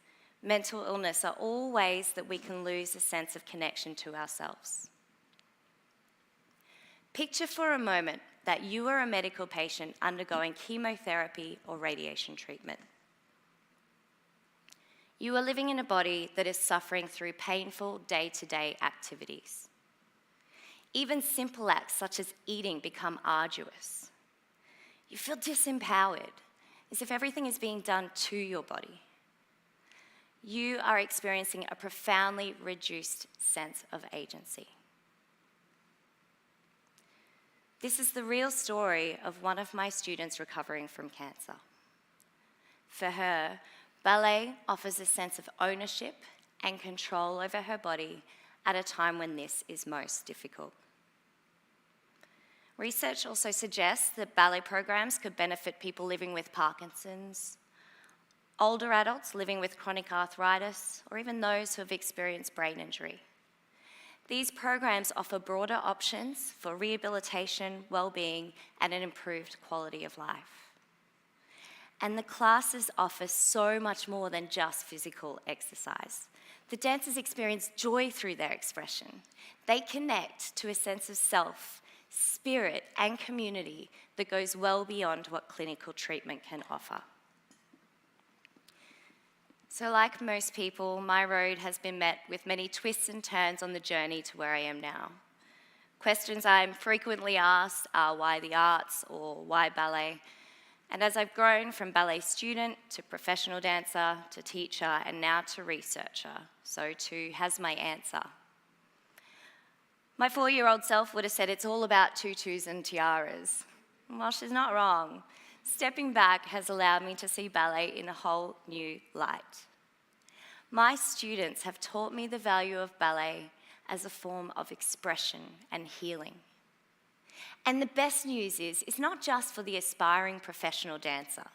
mental illness are all ways that we can lose a sense of connection to ourselves. Picture for a moment that you are a medical patient undergoing chemotherapy or radiation treatment. You are living in a body that is suffering through painful day-to-day activities. Even simple acts such as eating become arduous. You feel disempowered, as if everything is being done to your body. You are experiencing a profoundly reduced sense of agency. This is the real story of one of my students recovering from cancer. For her, ballet offers a sense of ownership and control over her body at a time when this is most difficult. Research also suggests that ballet programs could benefit people living with Parkinson's, older adults living with chronic arthritis, or even those who have experienced brain injury. These programs offer broader options for rehabilitation, well-being, and an improved quality of life. And the classes offer so much more than just physical exercise. The dancers experience joy through their expression. They connect to a sense of self, spirit, and community that goes well beyond what clinical treatment can offer. So like most people, my road has been met with many twists and turns on the journey to where I am now. Questions I'm frequently asked are why the arts or why ballet? And as I've grown from ballet student to professional dancer to teacher and now to researcher, so too has my answer. My 4-year-old self would have said it's all about tutus and tiaras. Well, she's not wrong. Stepping back has allowed me to see ballet in a whole new light. My students have taught me the value of ballet as a form of expression and healing. And the best news is, it's not just for the aspiring professional dancer.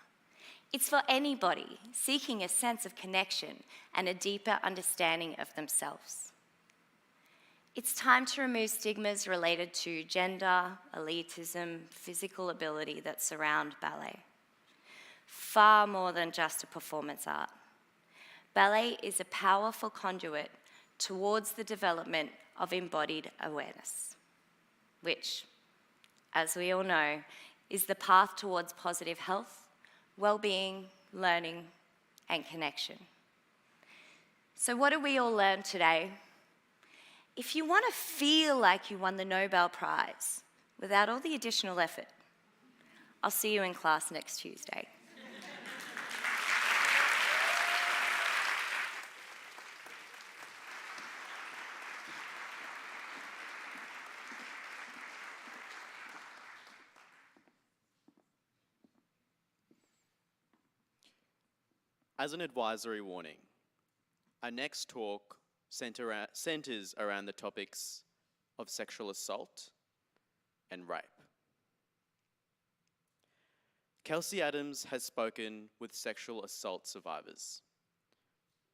It's for anybody seeking a sense of connection and a deeper understanding of themselves. It's time to remove stigmas related to gender, elitism, physical ability that surround ballet. Far more than just a performance art. Ballet is a powerful conduit towards the development of embodied awareness, which, as we all know, is the path towards positive health, well-being, learning, and connection. So what did we all learn today? If you want to feel like you won the Nobel Prize without all the additional effort, I'll see you in class next Tuesday. As an advisory warning, our next talk centers around the topics of sexual assault and rape. Kelsey Adams has spoken with sexual assault survivors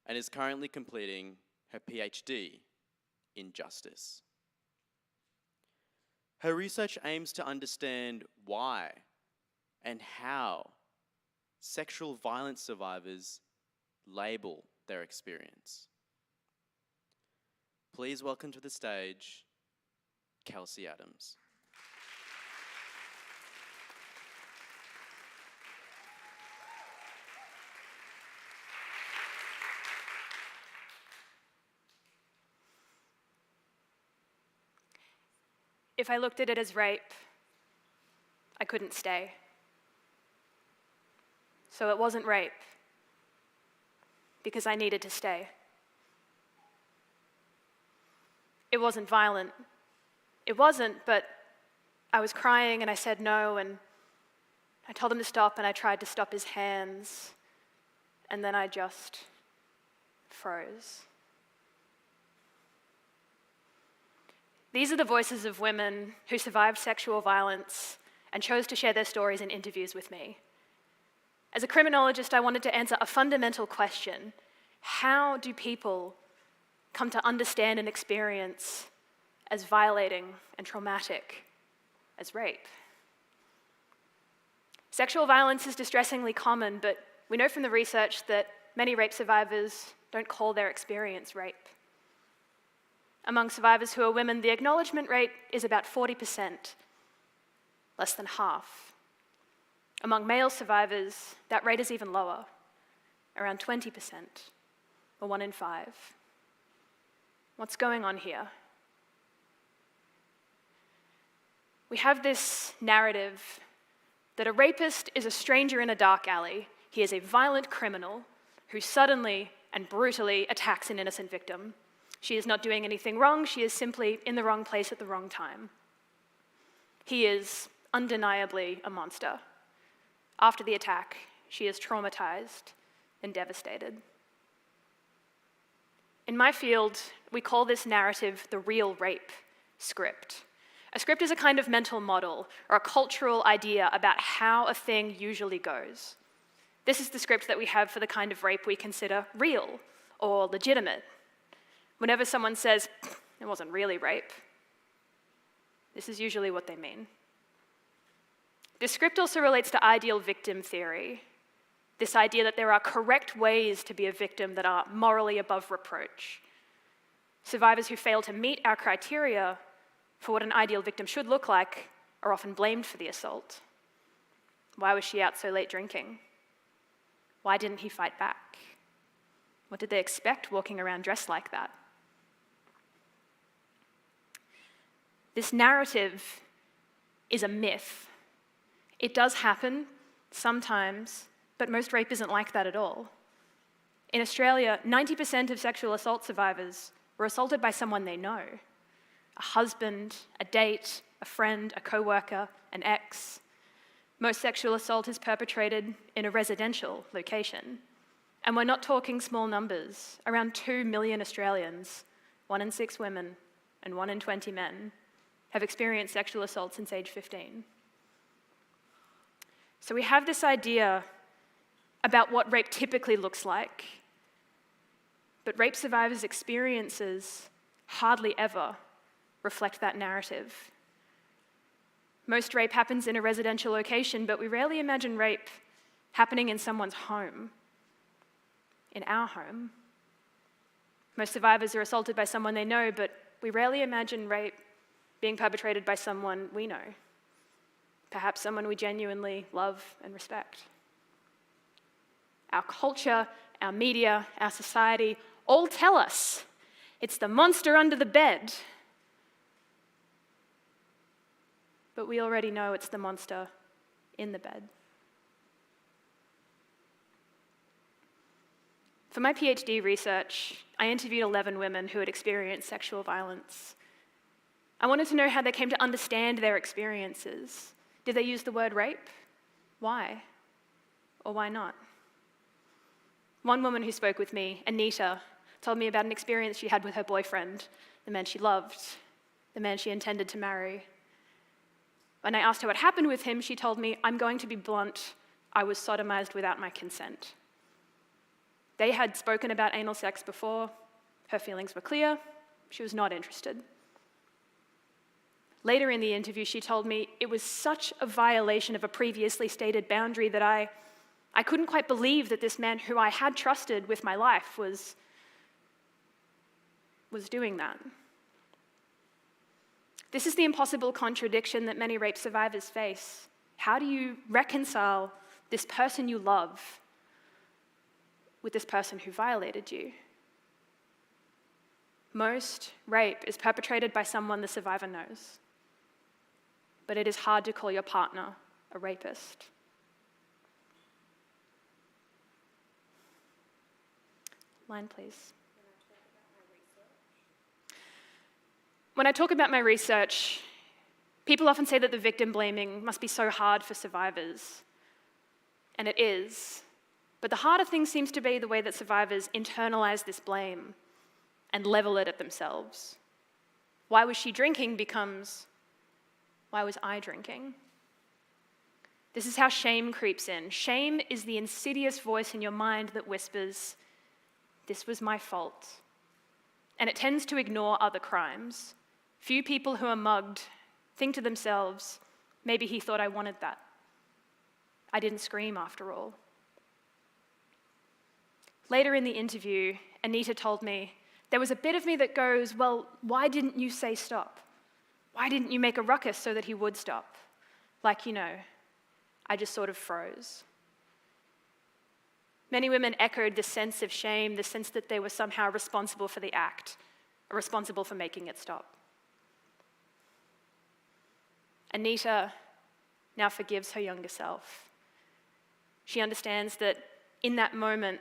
and is currently completing her PhD in justice. Her research aims to understand why and how sexual violence survivors label their experience. Please welcome to the stage, Kelsey Adams. If I looked at it as rape, I couldn't stay. So it wasn't rape, because I needed to stay. It wasn't violent. It wasn't, but I was crying and I said no, and I told him to stop, and I tried to stop his hands, and then I just froze. These are the voices of women who survived sexual violence and chose to share their stories in interviews with me. As a criminologist, I wanted to answer a fundamental question: how do people come to understand an experience as violating and traumatic as rape? Sexual violence is distressingly common, but we know from the research that many rape survivors don't call their experience rape. Among survivors who are women, the acknowledgement rate is about 40%, less than half. Among male survivors, that rate is even lower, around 20%, or 1 in 5. What's going on here? We have this narrative that a rapist is a stranger in a dark alley. He is a violent criminal who suddenly and brutally attacks an innocent victim. She is not doing anything wrong, she is simply in the wrong place at the wrong time. He is undeniably a monster. After the attack, she is traumatized and devastated. In my field, we call this narrative the real rape script. A script is a kind of mental model or a cultural idea about how a thing usually goes. This is the script that we have for the kind of rape we consider real or legitimate. Whenever someone says, it wasn't really rape, this is usually what they mean. This script also relates to ideal victim theory, this idea that there are correct ways to be a victim that are morally above reproach. Survivors who fail to meet our criteria for what an ideal victim should look like are often blamed for the assault. Why was she out so late drinking? Why didn't he fight back? What did they expect walking around dressed like that? This narrative is a myth. It does happen sometimes, but most rape isn't like that at all. In Australia, 90% of sexual assault survivors were assaulted by someone they know: a husband, a date, a friend, a co-worker, an ex. Most sexual assault is perpetrated in a residential location. And we're not talking small numbers. Around 2 million Australians, 1 in 6 women and 1 in 20 men, have experienced sexual assault since age 15. So we have this idea about what rape typically looks like, but rape survivors' experiences hardly ever reflect that narrative. Most rape happens in a residential location, but we rarely imagine rape happening in someone's home, in our home. Most survivors are assaulted by someone they know, but we rarely imagine rape being perpetrated by someone we know, perhaps someone we genuinely love and respect. Our culture, our media, our society all tell us it's the monster under the bed. But we already know it's the monster in the bed. For my PhD research, I interviewed 11 women who had experienced sexual violence. I wanted to know how they came to understand their experiences. Did they use the word rape? Why? Or why not? One woman who spoke with me, Anita, told me about an experience she had with her boyfriend, the man she loved. the man she intended to marry. When I asked her what happened with him, she told me, "I'm going to be blunt, I was sodomized without my consent." They had spoken about anal sex before. Her feelings were clear. She was not interested. Later in the interview, she told me it was such a violation of a previously stated boundary that I couldn't quite believe that this man who I had trusted with my life was doing that. This is the impossible contradiction that many rape survivors face. How do you reconcile this person you love with this person who violated you? Most rape is perpetrated by someone the survivor knows, but it is hard to call your partner a rapist. Line, please. When I talk about my research, people often say that the victim blaming must be so hard for survivors, and it is. But the harder thing seems to be the way that survivors internalize this blame and level it at themselves. Why was she drinking becomes, why was I drinking? This is how shame creeps in. Shame is the insidious voice in your mind that whispers, "This was my fault." And it tends to ignore other crimes. Few people who are mugged think to themselves, maybe he thought I wanted that. I didn't scream after all. Later in the interview, Anita told me, there was a bit of me that goes, well, why didn't you say stop? Why didn't you make a ruckus so that he would stop? Like, I just sort of froze. Many women echoed the sense of shame, the sense that they were somehow responsible for the act, or responsible for making it stop. Anita now forgives her younger self. She understands that in that moment,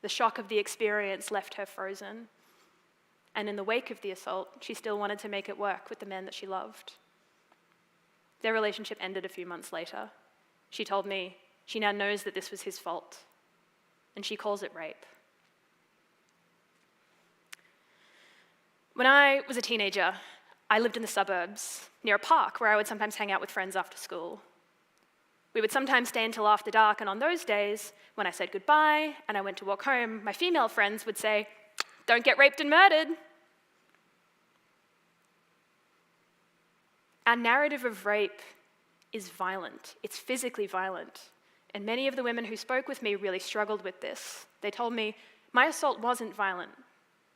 the shock of the experience left her frozen. And in the wake of the assault, she still wanted to make it work with the man that she loved. Their relationship ended a few months later. She told me she now knows that this was his fault, and she calls it rape. When I was a teenager, I lived in the suburbs, near a park where I would sometimes hang out with friends after school. We would sometimes stay until after dark, and on those days, when I said goodbye and I went to walk home, my female friends would say, "Don't get raped and murdered." Our narrative of rape is violent. It's physically violent. And many of the women who spoke with me really struggled with this. They told me, my assault wasn't violent,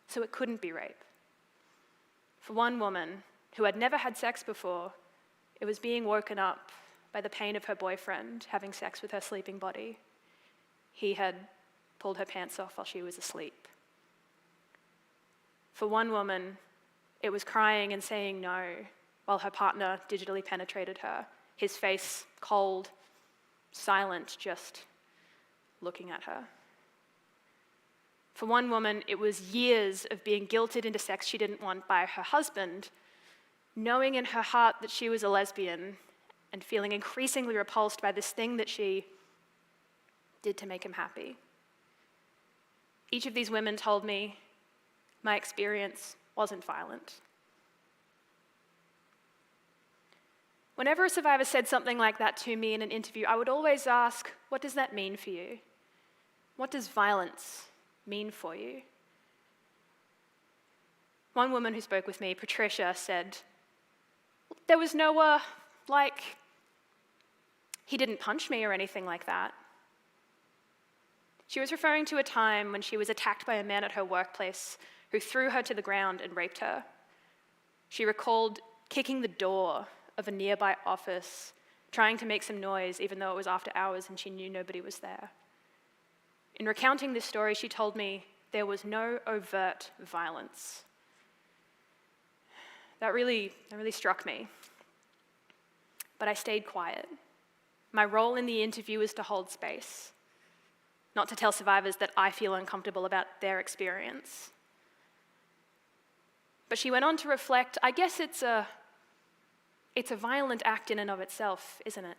so it couldn't be rape. For one woman who had never had sex before, it was being woken up by the pain of her boyfriend having sex with her sleeping body. He had pulled her pants off while she was asleep. For one woman, it was crying and saying no while her partner digitally penetrated her, his face cold, silent, just looking at her. For one woman, it was years of being guilted into sex she didn't want by her husband, knowing in her heart that she was a lesbian and feeling increasingly repulsed by this thing that she did to make him happy. Each of these women told me my experience wasn't violent. Whenever a survivor said something like that to me in an interview, I would always ask, what does that mean for you? What does violence mean for you? One woman who spoke with me, Patricia, said, there was no, he didn't punch me or anything like that. She was referring to a time when she was attacked by a man at her workplace who threw her to the ground and raped her. She recalled kicking the door of a nearby office, trying to make some noise even though it was after hours and she knew nobody was there. In recounting this story, she told me there was no overt violence. That really struck me. But I stayed quiet. My role in the interview is to hold space, not to tell survivors that I feel uncomfortable about their experience. But she went on to reflect, I guess it's a violent act in and of itself, isn't it?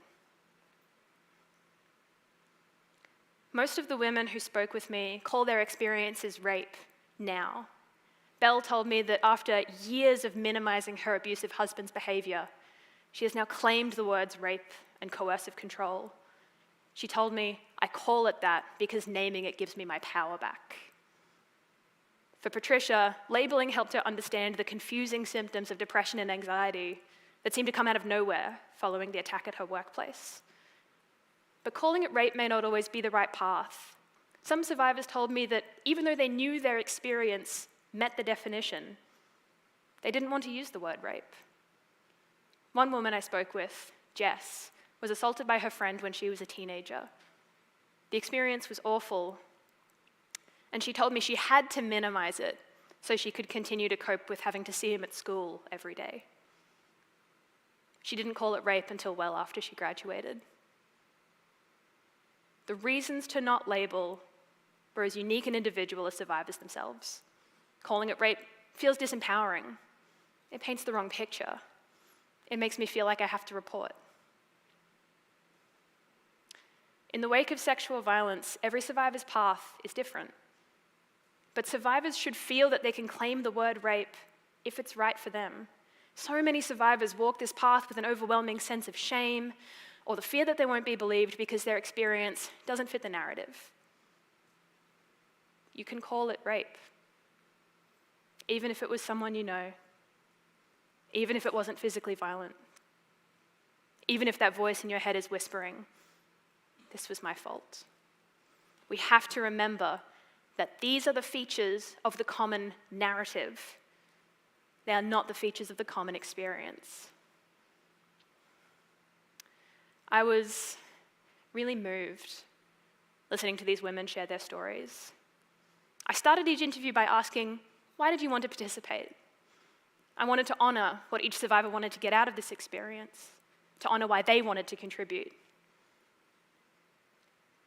Most of the women who spoke with me call their experiences rape now. Belle told me that after years of minimizing her abusive husband's behavior, she has now claimed the words rape and coercive control. She told me, I call it that because naming it gives me my power back. For Patricia, labeling helped her understand the confusing symptoms of depression and anxiety that seemed to come out of nowhere following the attack at her workplace. But calling it rape may not always be the right path. Some survivors told me that even though they knew their experience met the definition, they didn't want to use the word rape. One woman I spoke with, Jess, was assaulted by her friend when she was a teenager. The experience was awful, and she told me she had to minimize it so she could continue to cope with having to see him at school every day. She didn't call it rape until well after she graduated. The reasons to not label were as unique and individual as survivors themselves. Calling it rape feels disempowering. It paints the wrong picture. It makes me feel like I have to report. In the wake of sexual violence, every survivor's path is different. But survivors should feel that they can claim the word rape if it's right for them. So many survivors walk this path with an overwhelming sense of shame or the fear that they won't be believed because their experience doesn't fit the narrative. You can call it rape, even if it was someone you know, even if it wasn't physically violent, even if that voice in your head is whispering, this was my fault. We have to remember that these are the features of the common narrative. They are not the features of the common experience. I was really moved listening to these women share their stories. I started each interview by asking, why did you want to participate? I wanted to honor what each survivor wanted to get out of this experience, to honor why they wanted to contribute.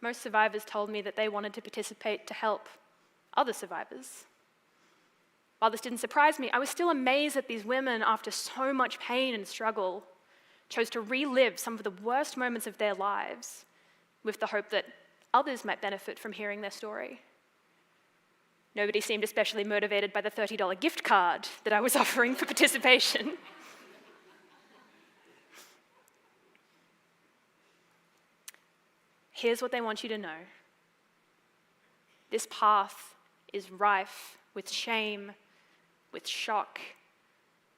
Most survivors told me that they wanted to participate to help other survivors. While this didn't surprise me, I was still amazed that these women, after so much pain and struggle, chose to relive some of the worst moments of their lives with the hope that others might benefit from hearing their story. Nobody seemed especially motivated by the $30 gift card that I was offering for participation. Here's what they want you to know. This path is rife with shame, with shock,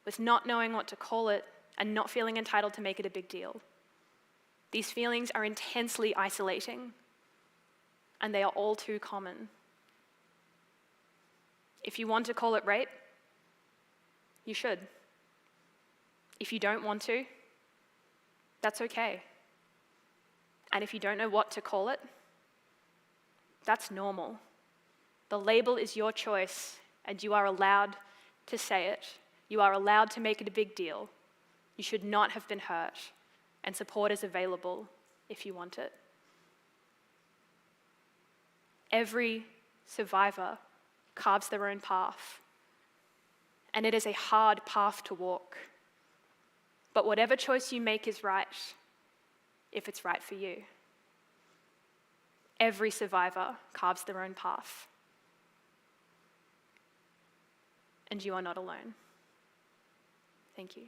with not knowing what to call it, and not feeling entitled to make it a big deal. These feelings are intensely isolating, and they are all too common. If you want to call it rape, you should. If you don't want to, that's okay. And if you don't know what to call it, that's normal. The label is your choice, and you are allowed to say it. You are allowed to make it a big deal. You should not have been hurt, and support is available if you want it. Every survivor carves their own path, and it is a hard path to walk. But whatever choice you make is right, if it's right for you. Every survivor carves their own path. And you are not alone. Thank you.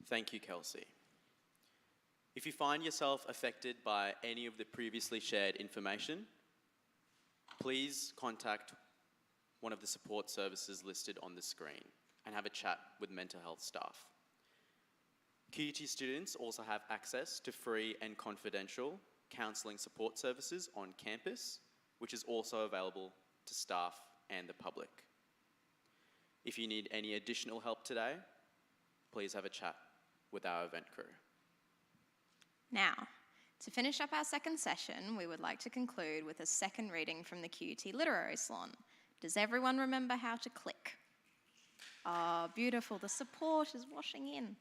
Thank you, Kelsey. If you find yourself affected by any of the previously shared information, please contact one of the support services listed on the screen and have a chat with mental health staff. QUT students also have access to free and confidential counselling support services on campus, which is also available to staff and the public. If you need any additional help today, please have a chat with our event crew. Now, to finish up our second session, we would like to conclude with a second reading from the QUT Literary Salon. Does everyone remember how to click? Oh, beautiful. The support is washing in.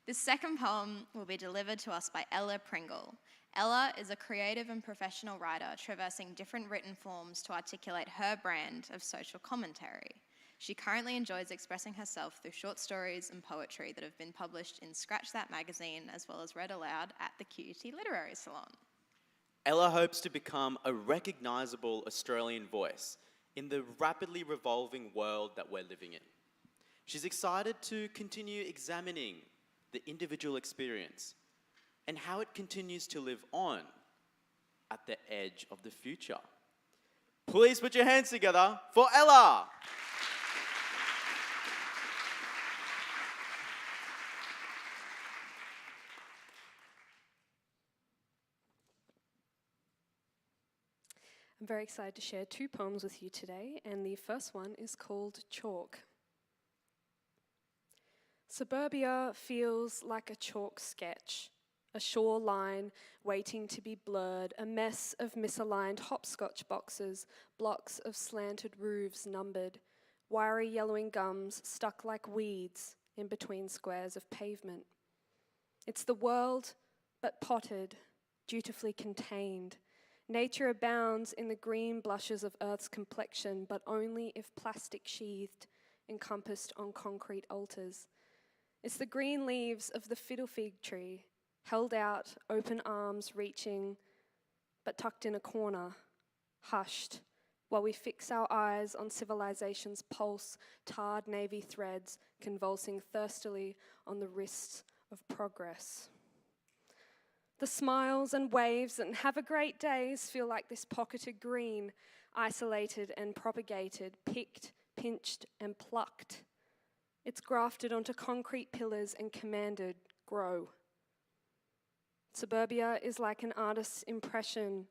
This second poem will be delivered to us by Ella Pringle. Ella is a creative and professional writer traversing different written forms to articulate her brand of social commentary. She currently enjoys expressing herself through short stories and poetry that have been published in Scratch That magazine as well as read aloud at the QUT Literary Salon. Ella hopes to become a recognisable Australian voice in the rapidly revolving world that we're living in. She's excited to continue examining the individual experience and how it continues to live on at the edge of the future. Please put your hands together for Ella. I'm very excited to share 2 poems with you today, and the first one is called Chalk. Suburbia feels like a chalk sketch, a shoreline waiting to be blurred, a mess of misaligned hopscotch boxes, blocks of slanted roofs numbered, wiry yellowing gums stuck like weeds in between squares of pavement. It's the world, but potted, dutifully contained. Nature abounds in the green blushes of Earth's complexion, but only if plastic sheathed, encompassed on concrete altars. It's the green leaves of the fiddle fig tree, held out, open arms reaching, but tucked in a corner, hushed, while we fix our eyes on civilization's pulse, tarred navy threads convulsing thirstily on the wrists of progress. The smiles and waves and have a great days feel like this pocketed green, isolated and propagated, picked, pinched and plucked. It's grafted onto concrete pillars and commanded, grow. Suburbia is like an artist's impression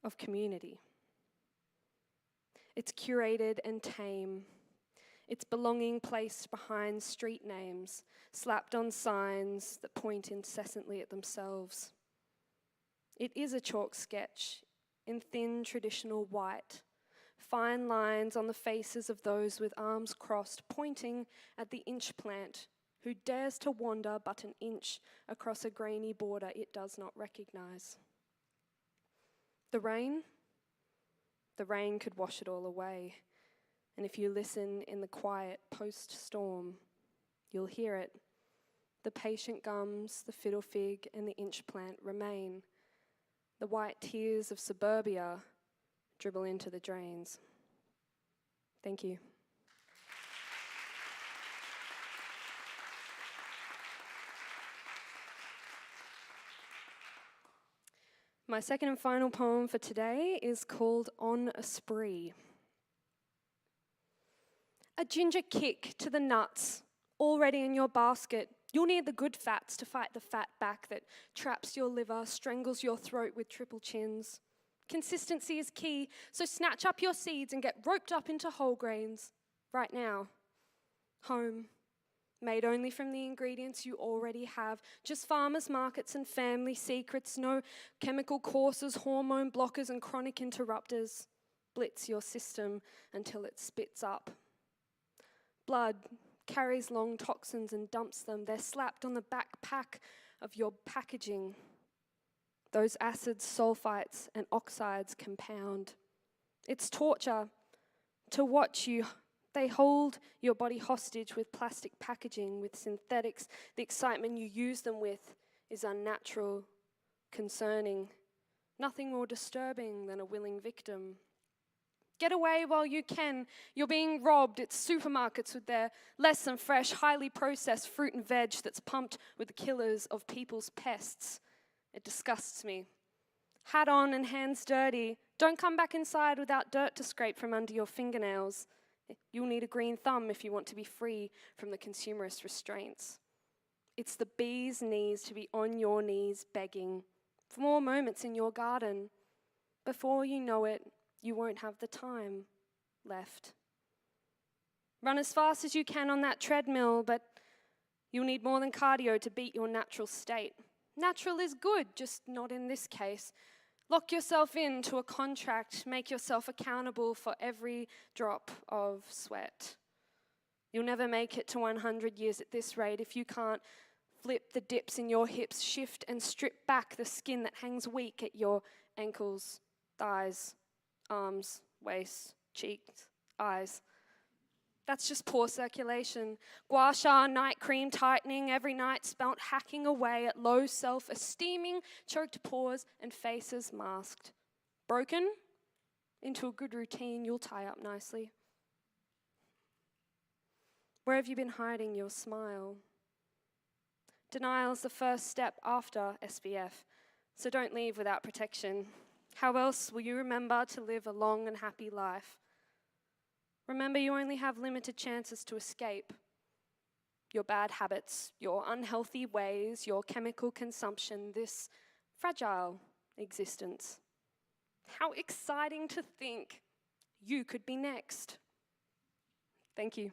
of community. It's curated and tame. Its belonging placed behind street names, slapped on signs that point incessantly at themselves. It is a chalk sketch in thin traditional white, fine lines on the faces of those with arms crossed pointing at the inch plant who dares to wander but an inch across a grainy border it does not recognize. The rain could wash it all away. And if you listen in the quiet post-storm, you'll hear it. The patient gums, the fiddle fig, and the inch plant remain. The white tears of suburbia dribble into the drains. Thank you. My second and final poem for today is called On a Spree. A ginger kick to the nuts, already in your basket. You'll need the good fats to fight the fat back that traps your liver, strangles your throat with triple chins. Consistency is key, so snatch up your seeds and get roped up into whole grains. Right now. Home. Made only from the ingredients you already have. Just farmers markets and family secrets. No chemical courses, hormone blockers and chronic interrupters. Blitz your system until it spits up. Blood carries long toxins and dumps them. They're slapped on the backpack of your packaging. Those acids, sulfites, and oxides compound. It's torture to watch you. They hold your body hostage with plastic packaging, with synthetics. The excitement you use them with is unnatural, concerning. Nothing more disturbing than a willing victim. Get away while you can. You're being robbed. It's supermarkets with their less than fresh, highly processed fruit and veg that's pumped with the killers of people's pests. It disgusts me. Hat on and hands dirty. Don't come back inside without dirt to scrape from under your fingernails. You'll need a green thumb if you want to be free from the consumerist restraints. It's the bee's knees to be on your knees begging for more moments in your garden. Before you know it, you won't have the time left. Run as fast as you can on that treadmill, but you'll need more than cardio to beat your natural state. Natural is good, just not in this case. Lock yourself into a contract, make yourself accountable for every drop of sweat. You'll never make it to 100 years at this rate if you can't Flip the dips in your hips, shift and strip back the skin that hangs weak at your ankles, thighs, arms, waist, cheeks, eyes. That's just poor circulation. Gua sha, night cream tightening every night, spelt hacking away at low self-esteeming, choked pores and faces masked. Broken? Into a good routine you'll tie up nicely. Where have you been hiding your smile? Denial is the first step after SPF, so don't leave without protection. How else will you remember to live a long and happy life? Remember, you only have limited chances to escape. Your bad habits, your unhealthy ways, your chemical consumption, this fragile existence. How exciting to think you could be next. Thank you.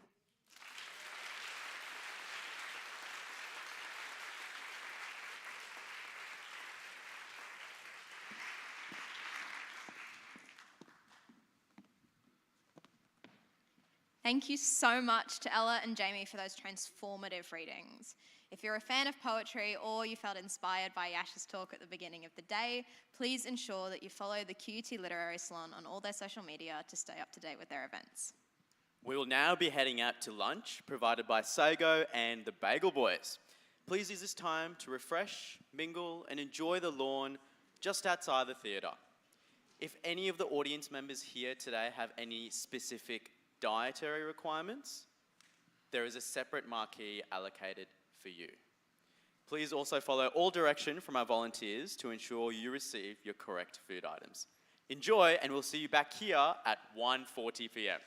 Thank you so much to Ella and Jamie for those transformative readings. If you're a fan of poetry or you felt inspired by Yash's talk at the beginning of the day, please ensure that you follow the QUT Literary Salon on all their social media to stay up to date with their events. We will now be heading out to lunch provided by Sago and the Bagel Boys. Please use this time to refresh, mingle, and enjoy the lawn just outside the theatre. If any of the audience members here today have any specific dietary requirements, there is a separate marquee allocated for you. Please also follow all direction from our volunteers to ensure you receive your correct food items. Enjoy, and we'll see you back here at 1:40 p.m.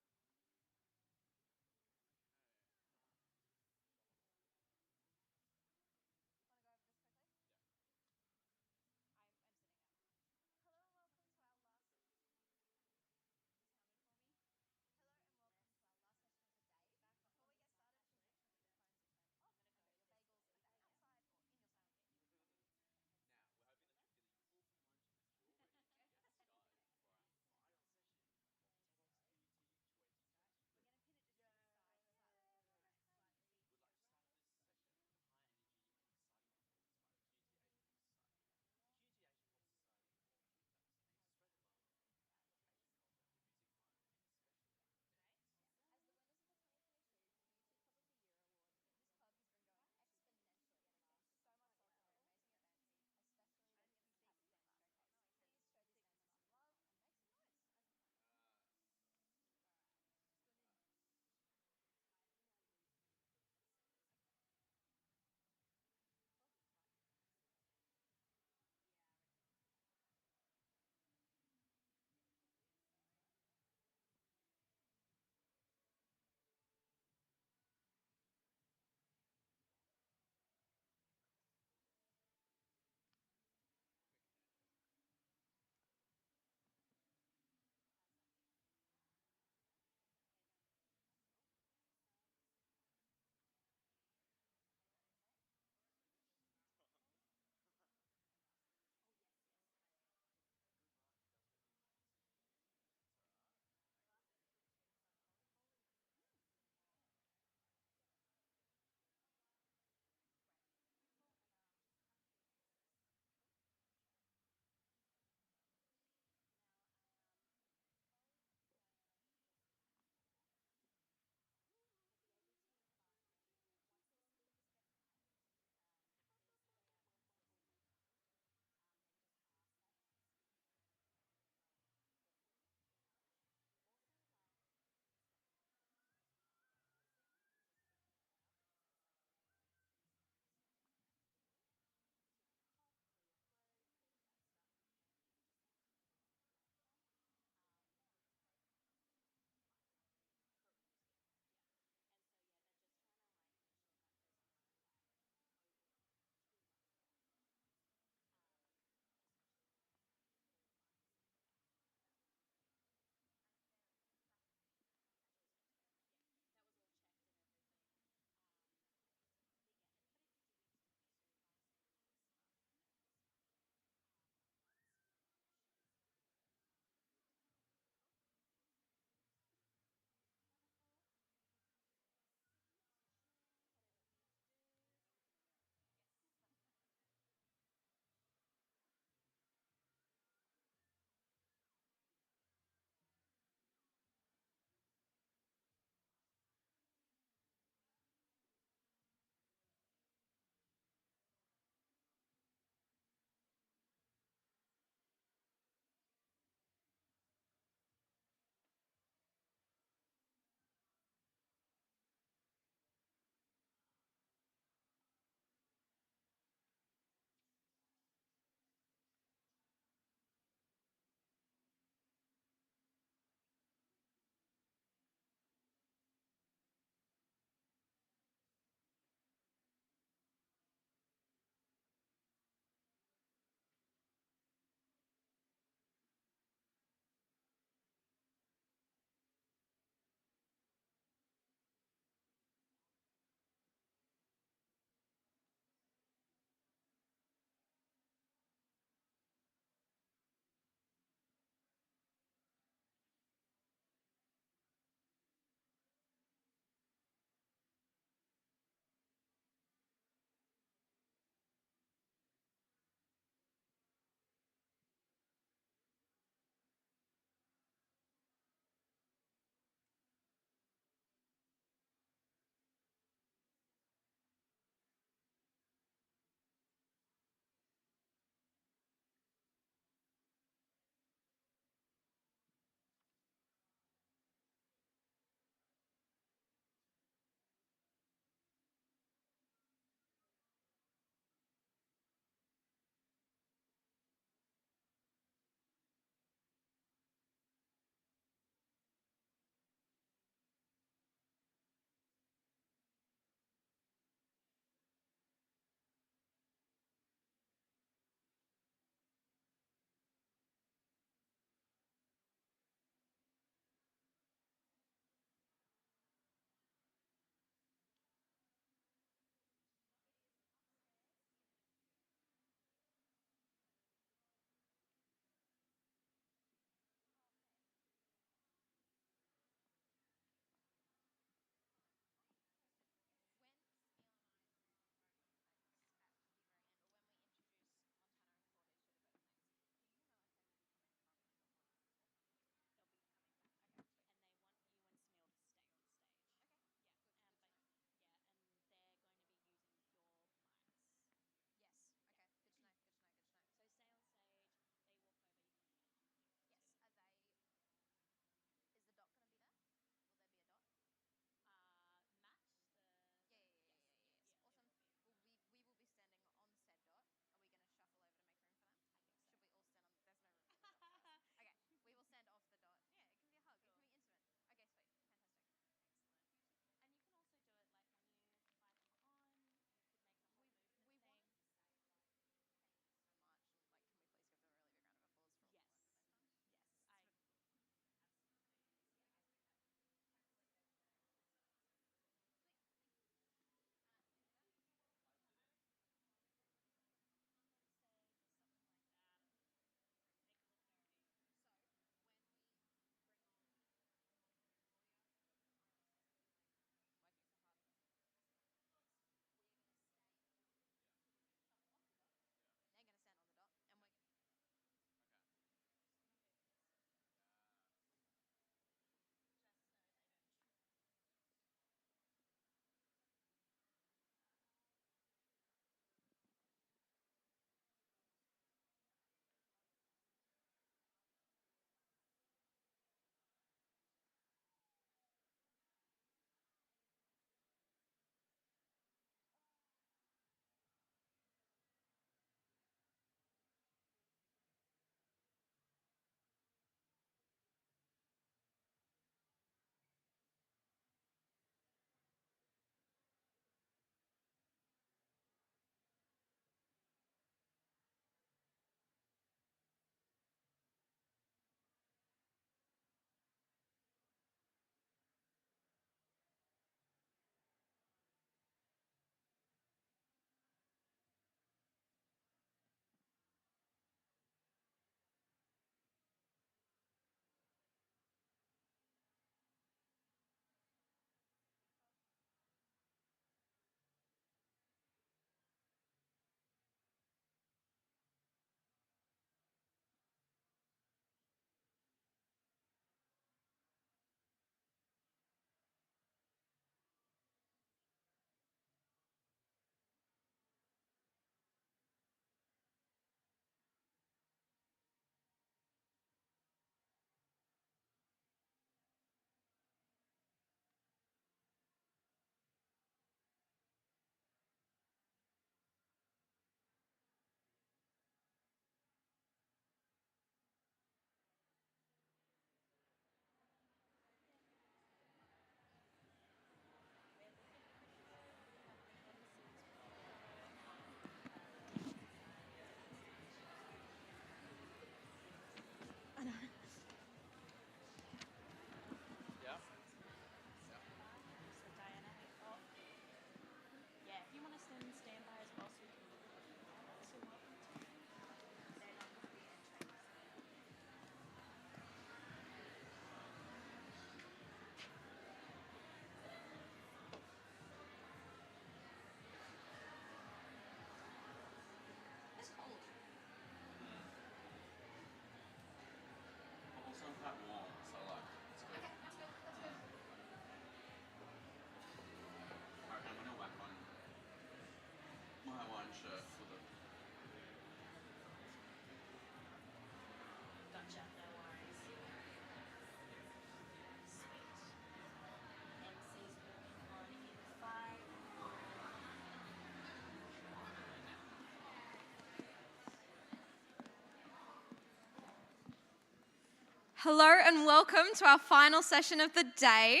Hello and welcome to our final session of the day.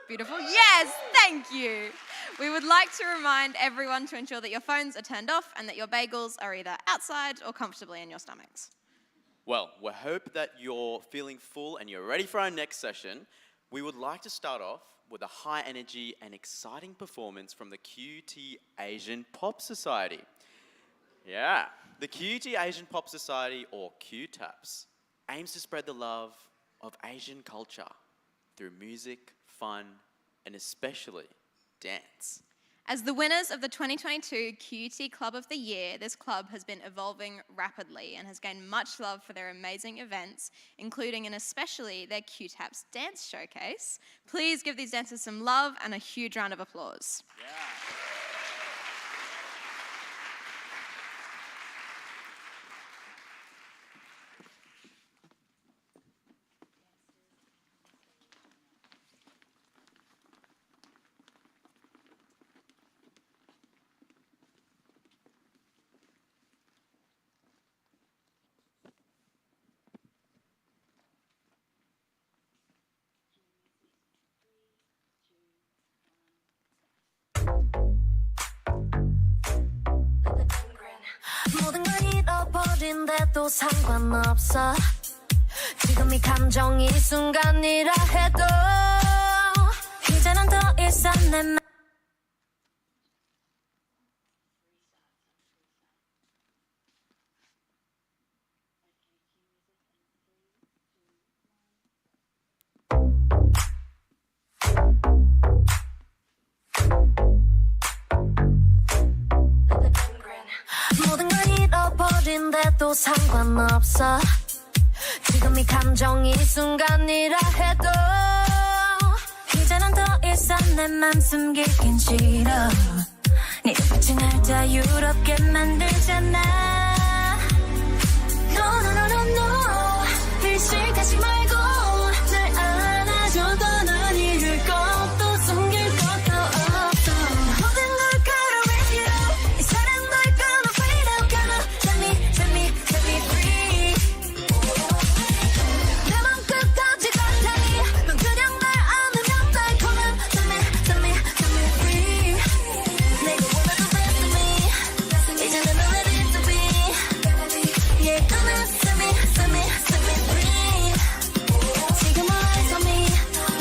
Beautiful. Yes, thank you. We would like to remind everyone to ensure that your phones are turned off and that your bagels are either outside or comfortably in your stomachs. Well, we hope that you're feeling full and you're ready for our next session. We would like to start off with a high energy and exciting performance from the QT Asian Pop Society. Yeah, the QT Asian Pop Society, or QTAPS, aims to spread the love of Asian culture through music, fun, and especially dance. As the winners of the 2022 QT Club of the Year, this club has been evolving rapidly and has gained much love for their amazing events, including and especially their QTAPS dance showcase. Please give these dancers some love and a huge round of applause. Yeah. 모든 걸 잃어버린데도 상관없어 지금 이 감정이 순간이라 해도 이제는 더 이상 내 맘 모든 걸 잃어버린데도 상관없어 지금 이 감정이 순간이라 해도 이제는 더 이상 내 맘 숨기긴 싫어 네 눈빛이 날 자유롭게 만들잖아 No no no no no 의식하지 말고 날 안아줘도 넌 잃을 것도 숨길 것도 없어 모든 걸 걸어 with you 이 사랑 널 gonna fade out gonna set me free 내 맘 끝까지 가다니 넌 그냥 날 안으면 달콤한 set me free 내가 원하던 best of me 이제는 넌 ready to be Yeah gonna set me free 지금 eyes on me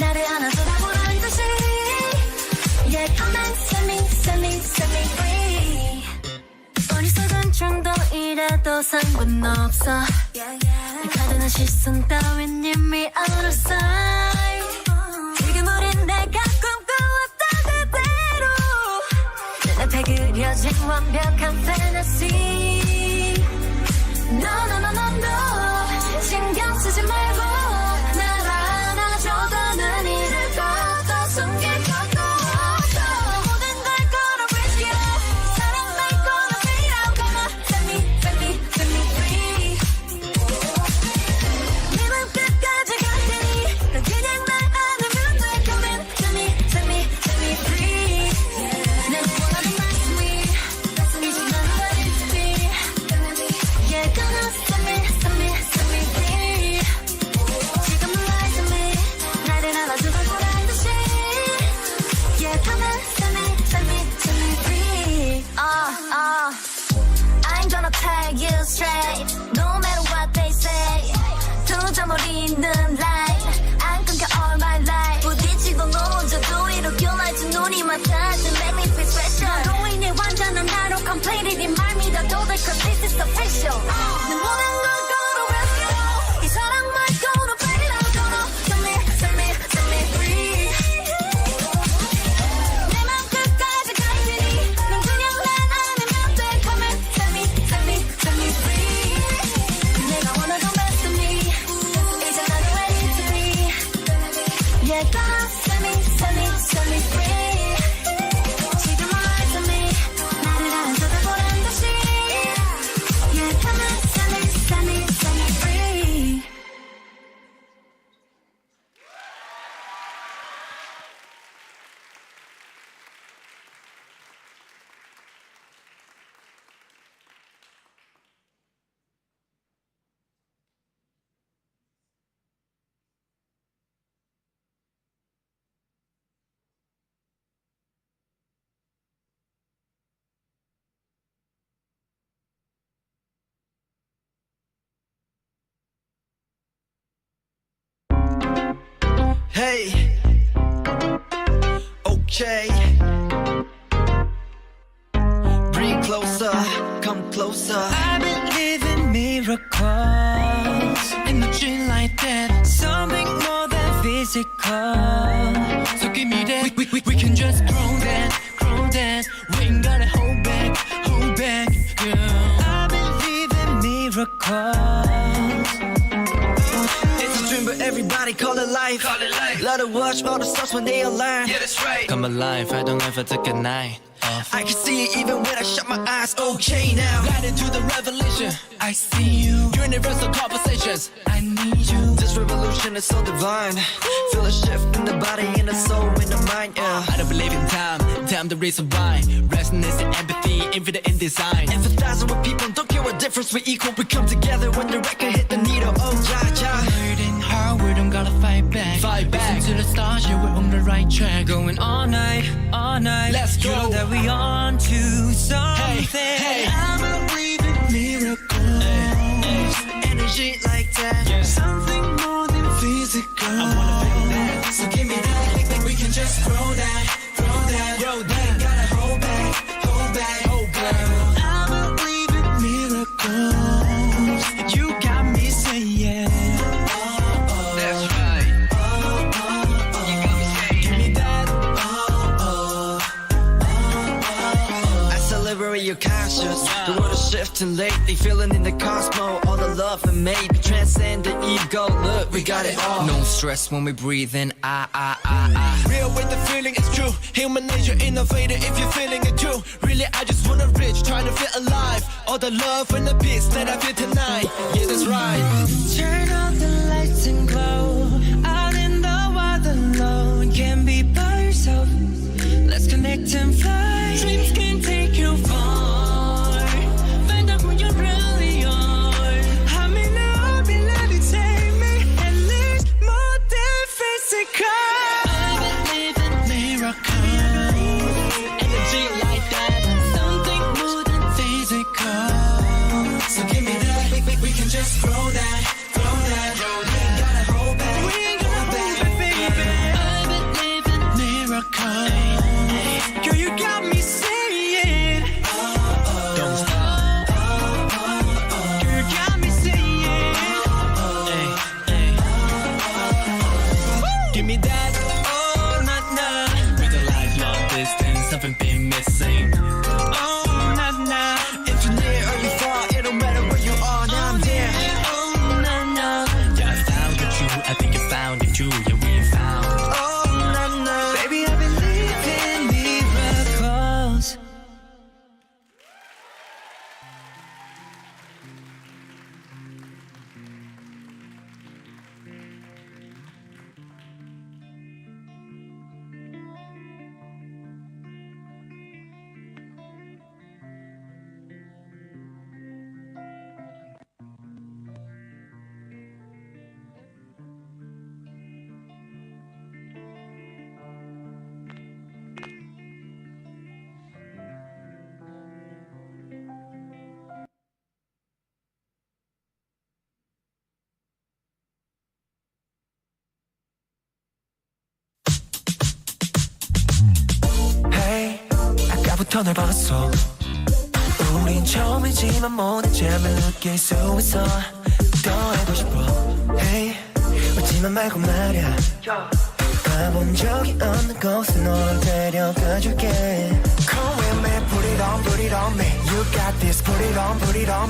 나를 안아줘라 보란 듯이 Yeah gonna set me free 어리석은 정도이라도 상관없어 내 가득한 시선 따윈 이미 out of sight 지금 우린 내가 꿈꿔왔던 그대로 눈앞에 그려진 완벽한 fantasy No no no no no 신경 쓰지 말고 날 안아줘도 난 잃을 것도 숨길 것도 없어 모든 걸 걸어 with you 사랑 날 gonna fade out gonna set me free 네 맘 끝까지 갈 테니 넌 그냥 날 안으면 돼 Come in set me free 내가 원하는 my sweet 이제 넌 ready to be Hey, okay. Bring closer, come closer. I believe in miracles. In the dream like that, something more than physical. So give me that. We can just grow that. We ain't gotta hold back, girl. I believe in miracles. It's a dream, but everybody call it life. Let it watch all the stars when they align. Yeah, that's right. Come alive, I don't ever take a night off. I can see it even when I shut my eyes. Okay now, right into the revelation. I see you. Universal conversations. I need you. This revolution is so divine. Feel a shift in the body, in the soul, in the mind. Yeah. I don't believe in time the reason why. Resonance and empathy, infinite in design. Empathizing with people, don't care what difference we equal. We come together when the record hit the needle. Oh yeah. Working hard, we don't gotta fight back. Listen to the stars, yeah, we're on the right track. Going all night. Let's go. You know that we on to something. Hey. I believe in miracles. Energy like that. Yeah. Something more than physical. I wanna feel that. So give me that. We can just grow that. Ain't gotta hold back. I believe in miracles. You got me saying. That's right. You got me saying. Give me that. Accelerate your conscience. The world is shifting lately. Feeling in the cosmos. All the love and maybe transcend the ego. Look, we got it all. No stress when we breathe in. Real with the feeling, it's true. Human nature innovator if you're feeling it too. Really, I just wanna reach, try to feel alive. All the love and the peace that I feel tonight. Yeah, that's right. Turn on the lights and glow. Out in the wild alone. Can't be by yourself. Let's connect and fly. Dreams can take you far. Find out who you really are. I may not be levitate me. At least more than physical. Energy like that, something more than physical. So give me that, we can just grow that. We ain't gotta hold back, baby. I believe in miracles. Girl, you got me saying, don't stop. Girl, you got me saying, give me that. Haven't been missing. Oh, nah. If you're near or you're far, it don't matter where you are. Now I'm there. Oh, nah. Yeah, I found it, you. I think you found it, too. Yeah, we found. Oh, nah. Baby, I believe in miracles. 아까부터 널 봤어. 우린 처음이지만 모든 잠을 느낄 수 있어. 더 알고 싶어. Hey, 웃지만 말고 말야. 가본 적이 없는 곳에 널 데려가줄게. Come with me, put it on me. You got this, put it on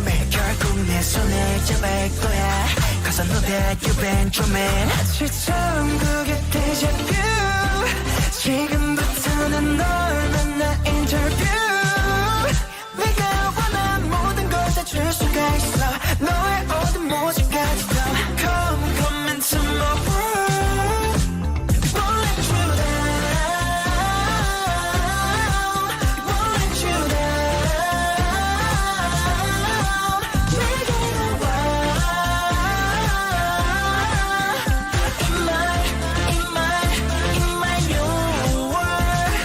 me. 결국 내 손을 잡을 거야. Cause I know that you've been dreaming. 아침처럼 그게 déjà vu. 지금부터는 널 만나 인터뷰. 내가 원한 모든 걸 다 줄 수가 있어. 너의 모든 모습까지 다 come into my world. Won't let you down. Won't let you down. 내게로 와. In my new world.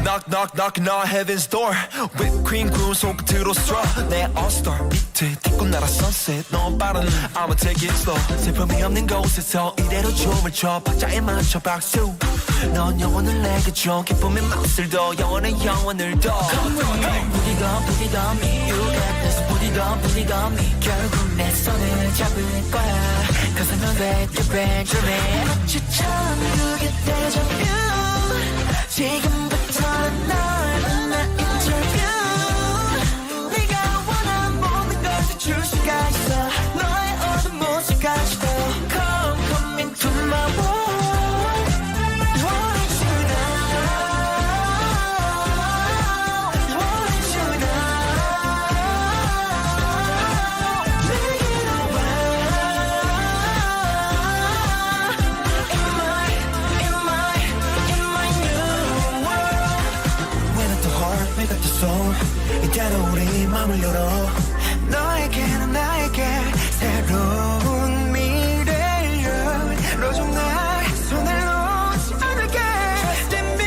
Knock knock knocking on heaven's door. Whipped cream 구운 손끝으로 straw. 내 all-star 밑에 티끌 날아 sunset. 너무 빠른 I'ma take it slow. 슬픔이 없는 곳에서 이대로 춤을 춰. 박자에 맞춰 박수. 넌 영혼을 내게 줘. 기쁨의 맛을 더 영원의 영혼을 더. Come on, put it on, put it on me. You got this, put it on, put it on me. 결국 내 손을 잡을 거야. Cause I know that you're Benjamin. 마치처럼 그게 deja vu. 지금부터는 널 만나 인터뷰. 네가 원한 모든 것을 줄 수가 있어. 너의 어두운 모습까지도. Come into my world. 이대로 우리 맘을 열어. 너에게는 나에게 새로운 미래를 열어줘. 날 손을 놓지 않을게. Trust in me,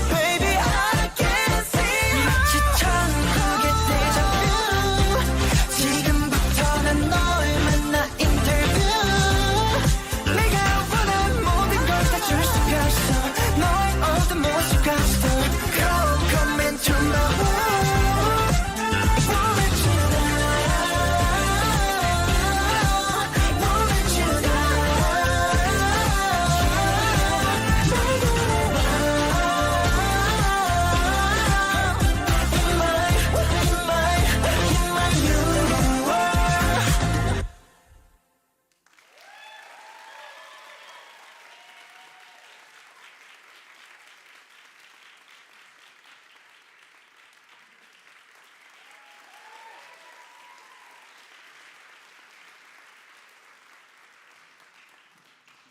baby, I can see. 마치처럼 그게 deja vu. 지금부터 난 널 만나 인터뷰. 내가 원한 모든 걸 다 줄 수가 있어. 너의 어떤 모습까지도. Come into my world.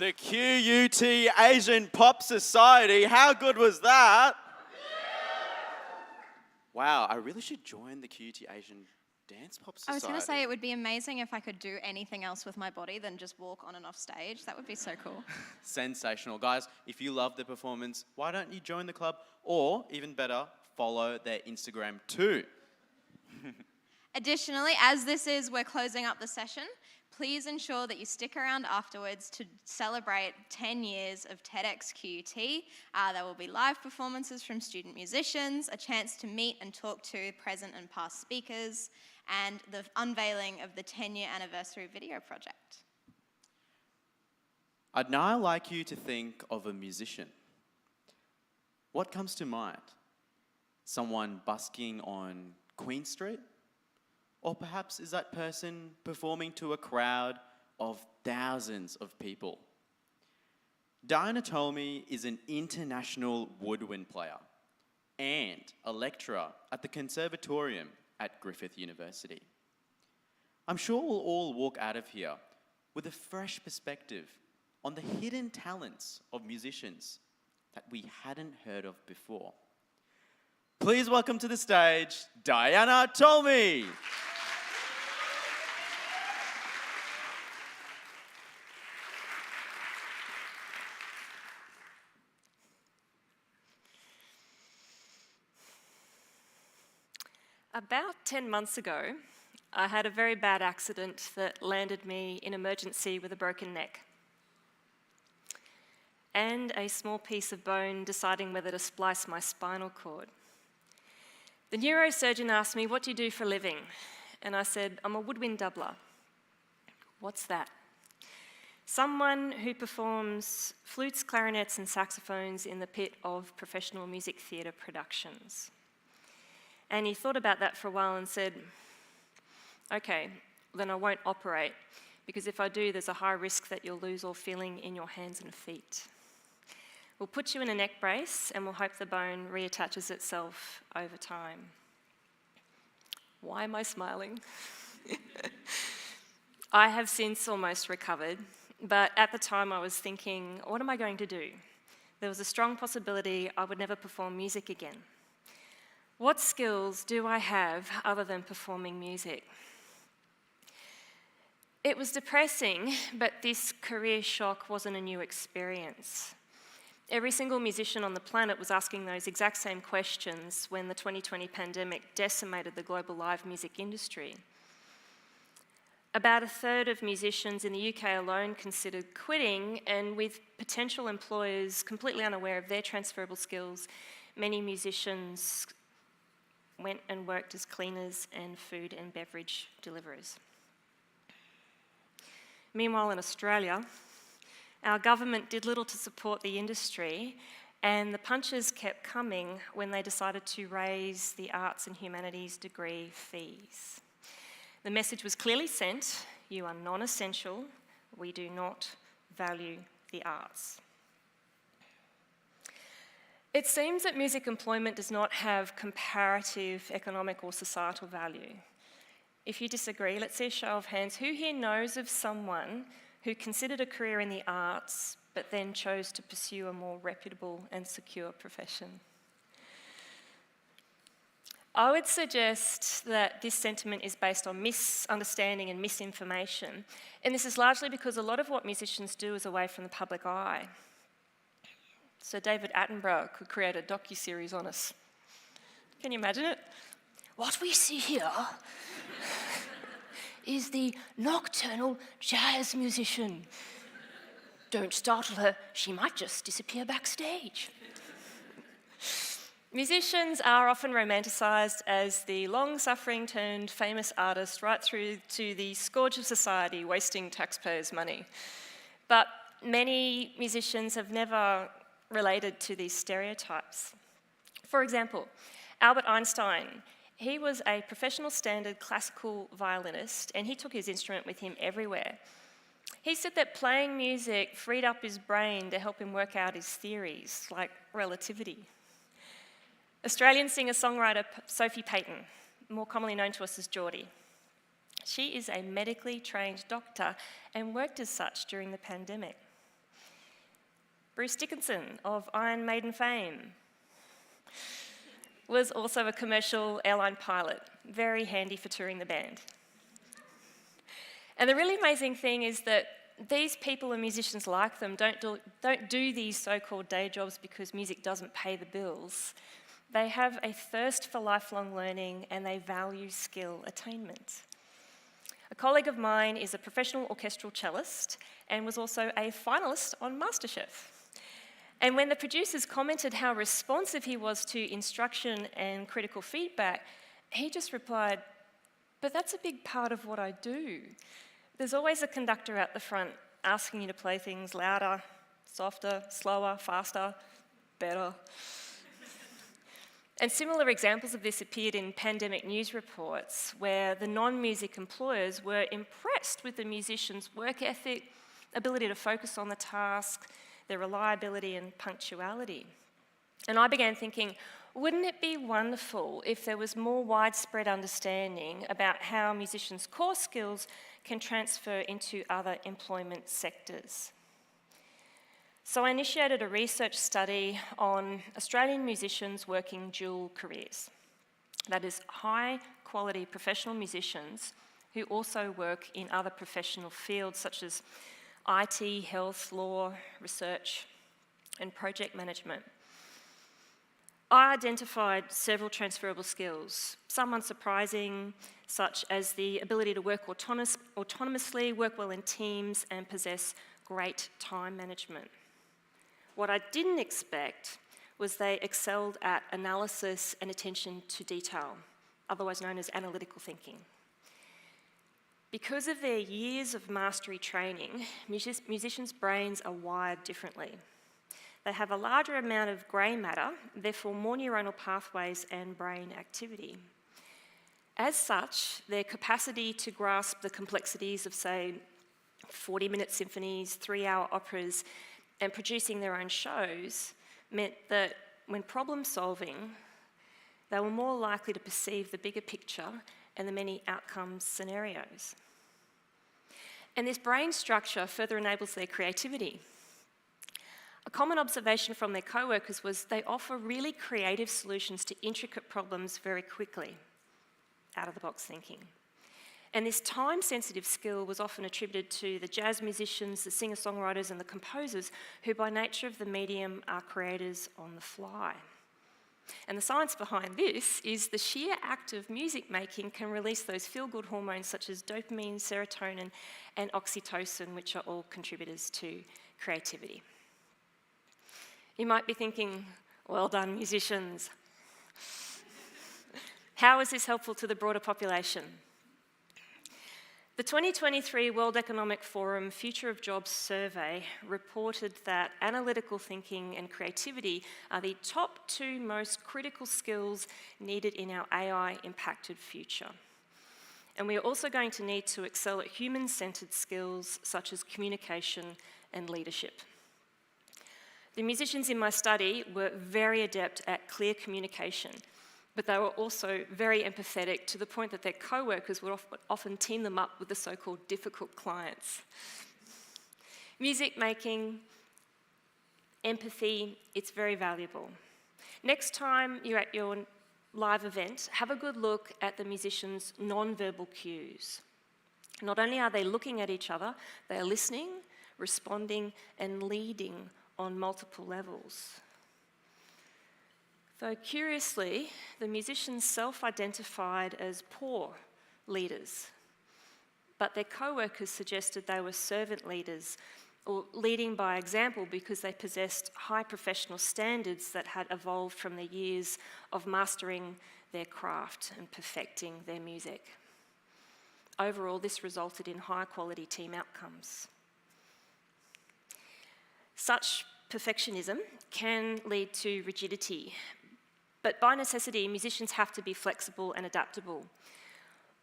The QUT Asian Pop Society. How good was that? Wow, I really should join the QUT Asian Dance Pop Society. I was going to say it would be amazing if I could do anything else with my body than just walk on and off stage. That would be so cool. Sensational. Guys, if you love the performance, why don't you join the club? Or, even better, follow their Instagram too. Additionally, we're closing up the session, please ensure that you stick around afterwards to celebrate 10 years of TEDxQT. There will be live performances from student musicians, a chance to meet and talk to present and past speakers, and the unveiling of the 10-year anniversary video project. I'd now like you to think of a musician. What comes to mind? Someone busking on Queen Street? Or perhaps is that person performing to a crowd of thousands of people? Diana Tolmie is an international woodwind player and a lecturer at the Conservatorium at Griffith University. I'm sure we'll all walk out of here with a fresh perspective on the hidden talents of musicians that we hadn't heard of before. Please welcome to the stage, Diana Tolmie. About 10 months ago, I had a very bad accident that landed me in emergency with a broken neck and a small piece of bone deciding whether to splice my spinal cord. The neurosurgeon asked me, "What do you do for a living?" And I said, "I'm a woodwind doubler." "What's that?" "Someone who performs flutes, clarinets, and saxophones in the pit of professional music theatre productions." And he thought about that for a while and said, "Okay, then I won't operate, because if I do, there's a high risk that you'll lose all feeling in your hands and feet. We'll put you in a neck brace and we'll hope the bone reattaches itself over time." Why am I smiling? I have since almost recovered, but at the time I was thinking, what am I going to do? There was a strong possibility I would never perform music again. What skills do I have other than performing music? It was depressing, but this career shock wasn't a new experience. Every single musician on the planet was asking those exact same questions when the 2020 pandemic decimated the global live music industry. About a third of musicians in the UK alone considered quitting, and with potential employers completely unaware of their transferable skills, many musicians went and worked as cleaners and food and beverage deliverers. Meanwhile, in Australia, our government did little to support the industry, and the punches kept coming when they decided to raise the arts and humanities degree fees. The message was clearly sent: you are non-essential, we do not value the arts. It seems that music employment does not have comparative economic or societal value. If you disagree, let's see a show of hands. Who here knows of someone who considered a career in the arts but then chose to pursue a more reputable and secure profession? I would suggest that this sentiment is based on misunderstanding and misinformation, and this is largely because a lot of what musicians do is away from the public eye. So David Attenborough could create a docu-series on us. Can you imagine it? What we see here is the nocturnal jazz musician. Don't startle her, she might just disappear backstage. Musicians are often romanticised as the long-suffering turned famous artist right through to the scourge of society, wasting taxpayers' money. But many musicians have never related to these stereotypes. For example, Albert Einstein, he was a professional standard classical violinist, and he took his instrument with him everywhere. He said that playing music freed up his brain to help him work out his theories, like relativity. Australian singer-songwriter Sophie Payton, more commonly known to us as Geordie. She is a medically trained doctor and worked as such during the pandemic. Bruce Dickinson of Iron Maiden fame was also a commercial airline pilot, very handy for touring the band. And the really amazing thing is that these people and musicians like them don't do these so-called day jobs because music doesn't pay the bills. They have a thirst for lifelong learning and they value skill attainment. A colleague of mine is a professional orchestral cellist and was also a finalist on MasterChef. And when the producers commented how responsive he was to instruction and critical feedback, he just replied, "But that's a big part of what I do. There's always a conductor out the front asking you to play things louder, softer, slower, faster, better." And similar examples of this appeared in pandemic news reports where the non-music employers were impressed with the musicians' work ethic, ability to focus on the task, their reliability and punctuality. And I began thinking, wouldn't it be wonderful if there was more widespread understanding about how musicians' core skills can transfer into other employment sectors? So I initiated a research study on Australian musicians working dual careers. That is, high-quality professional musicians who also work in other professional fields such as IT, health, law, research, and project management. I identified several transferable skills, some unsurprising, such as the ability to work autonomously, work well in teams, and possess great time management. What I didn't expect was they excelled at analysis and attention to detail, otherwise known as analytical thinking. Because of their years of mastery training, musicians' brains are wired differently. They have a larger amount of grey matter, therefore more neuronal pathways and brain activity. As such, their capacity to grasp the complexities of, say, 40-minute symphonies, 3-hour operas, and producing their own shows meant that when problem solving, they were more likely to perceive the bigger picture and the many outcomes scenarios. And this brain structure further enables their creativity. A common observation from their co-workers was they offer really creative solutions to intricate problems very quickly, out-of-the-box thinking. And this time-sensitive skill was often attributed to the jazz musicians, the singer-songwriters, and the composers, who by nature of the medium are creators on the fly. And the science behind this is the sheer act of music making can release those feel-good hormones such as dopamine, serotonin, and oxytocin, which are all contributors to creativity. You might be thinking, well done, musicians. How is this helpful to the broader population? The 2023 World Economic Forum Future of Jobs survey reported that analytical thinking and creativity are the top 2 most critical skills needed in our AI-impacted future. And we are also going to need to excel at human-centered skills such as communication and leadership. The musicians in my study were very adept at clear communication, but they were also very empathetic to the point that their co-workers would often team them up with the so-called difficult clients. Music making, empathy, it's very valuable. Next time you're at your live event, have a good look at the musicians' non-verbal cues. Not only are they looking at each other, they are listening, responding, and leading on multiple levels. Though curiously, the musicians self-identified as poor leaders, but their co-workers suggested they were servant leaders or leading by example because they possessed high professional standards that had evolved from the years of mastering their craft and perfecting their music. Overall, this resulted in high quality team outcomes. Such perfectionism can lead to rigidity. But by necessity, musicians have to be flexible and adaptable.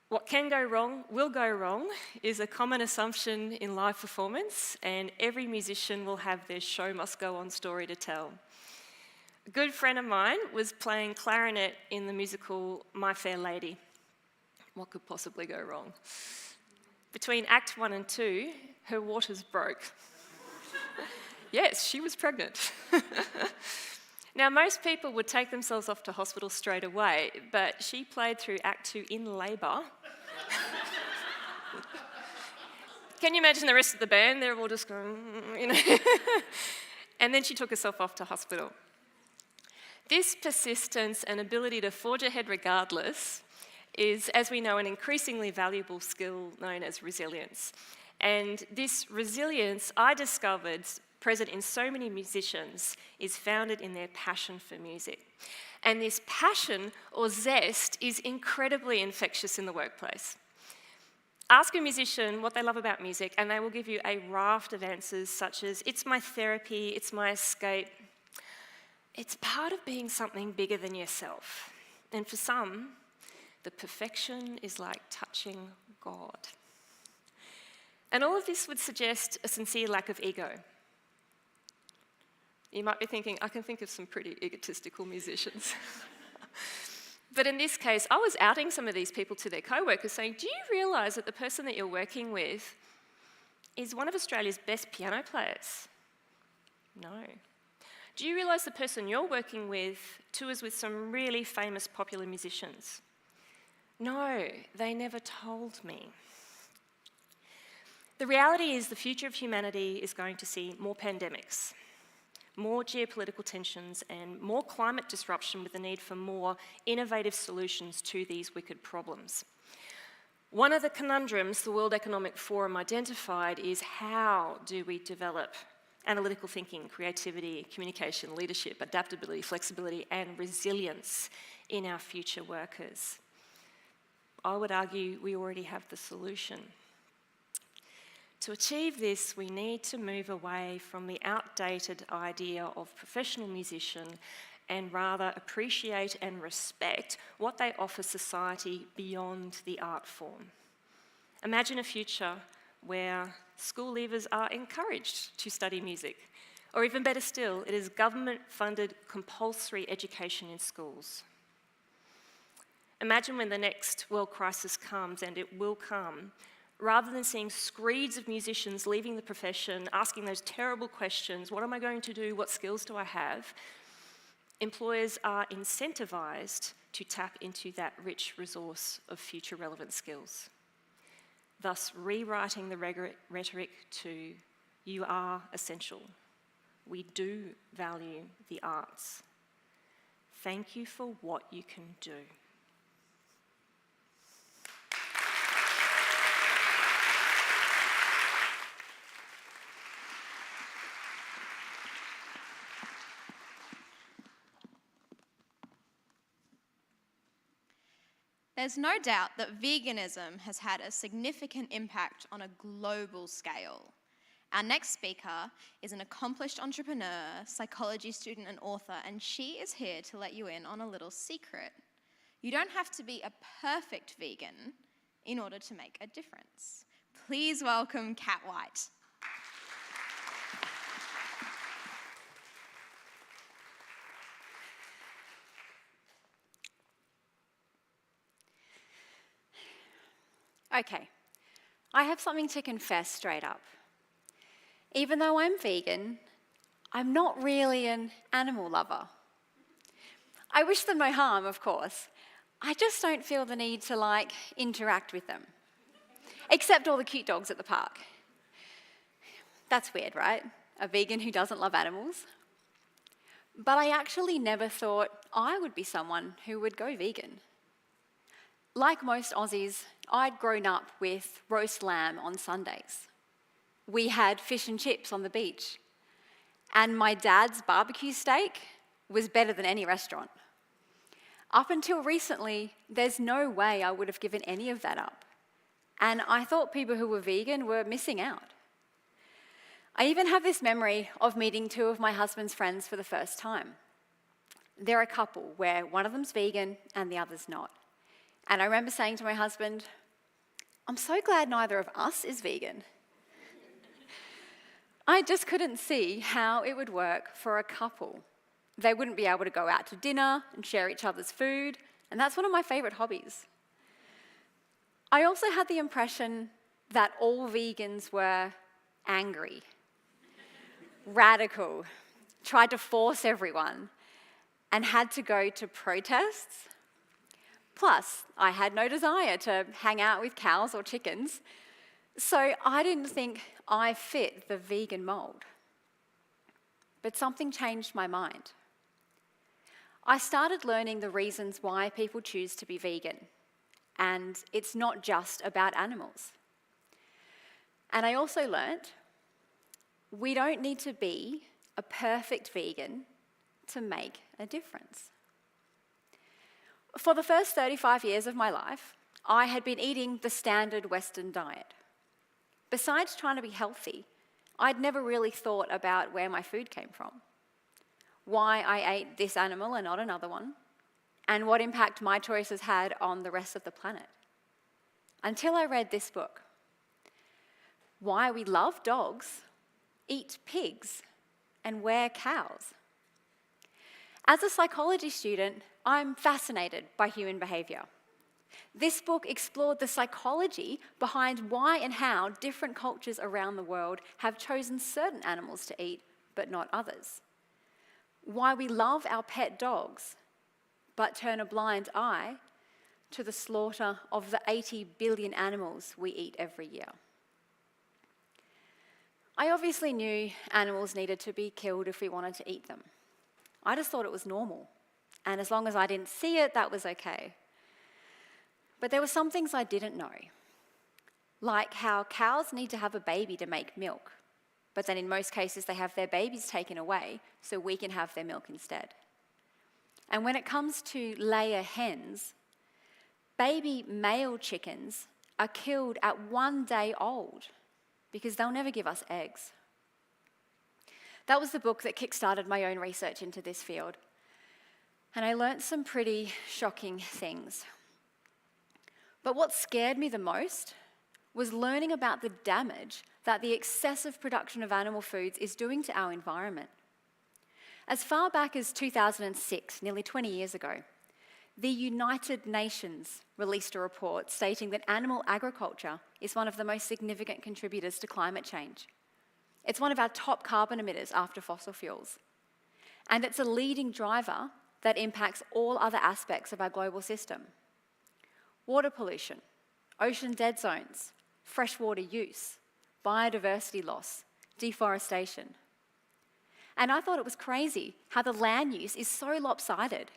What can go wrong, will go wrong, is a common assumption in live performance, and every musician will have their show must go on story to tell. A good friend of mine was playing clarinet in the musical My Fair Lady. What could possibly go wrong? Between Act 1 and 2, her waters broke. Yes, she was pregnant. Now, most people would take themselves off to hospital straight away, but she played through Act 2 in labour. Can you imagine the rest of the band? They're all just going, you know. And then she took herself off to hospital. This persistence and ability to forge ahead regardless is, as we know, an increasingly valuable skill known as resilience. And this resilience, I discovered, present in so many musicians, is founded in their passion for music. And this passion or zest is incredibly infectious in the workplace. Ask a musician what they love about music, and they will give you a raft of answers such as, it's my therapy, it's my escape. It's part of being something bigger than yourself. And for some, the perfection is like touching God. And all of this would suggest a sincere lack of ego. You might be thinking, I can think of some pretty egotistical musicians. But in this case, I was outing some of these people to their co-workers saying, do you realise that the person that you're working with is one of Australia's best piano players? No. Do you realise the person you're working with tours with some really famous popular musicians? No, they never told me. The reality is the future of humanity is going to see more pandemics, more geopolitical tensions, and more climate disruption with the need for more innovative solutions to these wicked problems. One of the conundrums the World Economic Forum identified is how do we develop analytical thinking, creativity, communication, leadership, adaptability, flexibility, and resilience in our future workers? I would argue we already have the solution. To achieve this, we need to move away from the outdated idea of professional musician and rather appreciate and respect what they offer society beyond the art form. Imagine a future where school leavers are encouraged to study music, or even better still, it is government-funded compulsory education in schools. Imagine when the next world crisis comes, and it will come, rather than seeing screeds of musicians leaving the profession, asking those terrible questions, what am I going to do, what skills do I have, employers are incentivised to tap into that rich resource of future relevant skills. thus rewriting the rhetoric to "you are essential. We do value the arts. Thank you for what you can do." There's no doubt that veganism has had a significant impact on a global scale. Our next speaker is an accomplished entrepreneur, psychology student, and author, and she is here to let you in on a little secret. You don't have to be a perfect vegan in order to make a difference. Please welcome Kat White. Okay, I have something to confess straight up. Even though I'm vegan, I'm not really an animal lover. I wish them no harm, of course. I just don't feel the need to, interact with them. Except all the cute dogs at the park. That's weird, right? A vegan who doesn't love animals? But I actually never thought I would be someone who would go vegan. Like most Aussies, I'd grown up with roast lamb on Sundays. We had fish and chips on the beach. And my dad's barbecue steak was better than any restaurant. Up until recently, there's no way I would have given any of that up. And I thought people who were vegan were missing out. I even have this memory of meeting two of my husband's friends for the first time. They're a couple where one of them's vegan and the other's not. And I remember saying to my husband, "I'm so glad neither of us is vegan." I just couldn't see how it would work for a couple. They wouldn't be able to go out to dinner and share each other's food, and that's one of my favourite hobbies. I also had the impression that all vegans were angry, radical, tried to force everyone, and had to go to protests. Plus, I had no desire to hang out with cows or chickens, so I didn't think I fit the vegan mold. But something changed my mind. I started learning the reasons why people choose to be vegan, and it's not just about animals. And I also learnt we don't need to be a perfect vegan to make a difference. For the first 35 years of my life, I had been eating the standard Western diet. Besides trying to be healthy, I'd never really thought about where my food came from, why I ate this animal and not another one, and what impact my choices had on the rest of the planet. Until I read this book, Why We Love Dogs, Eat Pigs, and Wear Cows. As a psychology student, I'm fascinated by human behaviour. This book explored the psychology behind why and how different cultures around the world have chosen certain animals to eat, but not others. Why we love our pet dogs, but turn a blind eye to the slaughter of the 80 billion animals we eat every year. I obviously knew animals needed to be killed if we wanted to eat them. I just thought it was normal, and as long as I didn't see it, that was okay. But there were some things I didn't know, like how cows need to have a baby to make milk, but then in most cases they have their babies taken away so we can have their milk instead. And when it comes to layer hens, baby male chickens are killed at 1 day old because they'll never give us eggs. That was the book that kickstarted my own research into this field. And I learnt some pretty shocking things. But what scared me the most was learning about the damage that the excessive production of animal foods is doing to our environment. As far back as 2006, nearly 20 years ago, the United Nations released a report stating that animal agriculture is one of the most significant contributors to climate change. It's one of our top carbon emitters after fossil fuels. And it's a leading driver that impacts all other aspects of our global system. Water pollution, ocean dead zones, freshwater use, biodiversity loss, deforestation. And I thought it was crazy how the land use is so lopsided.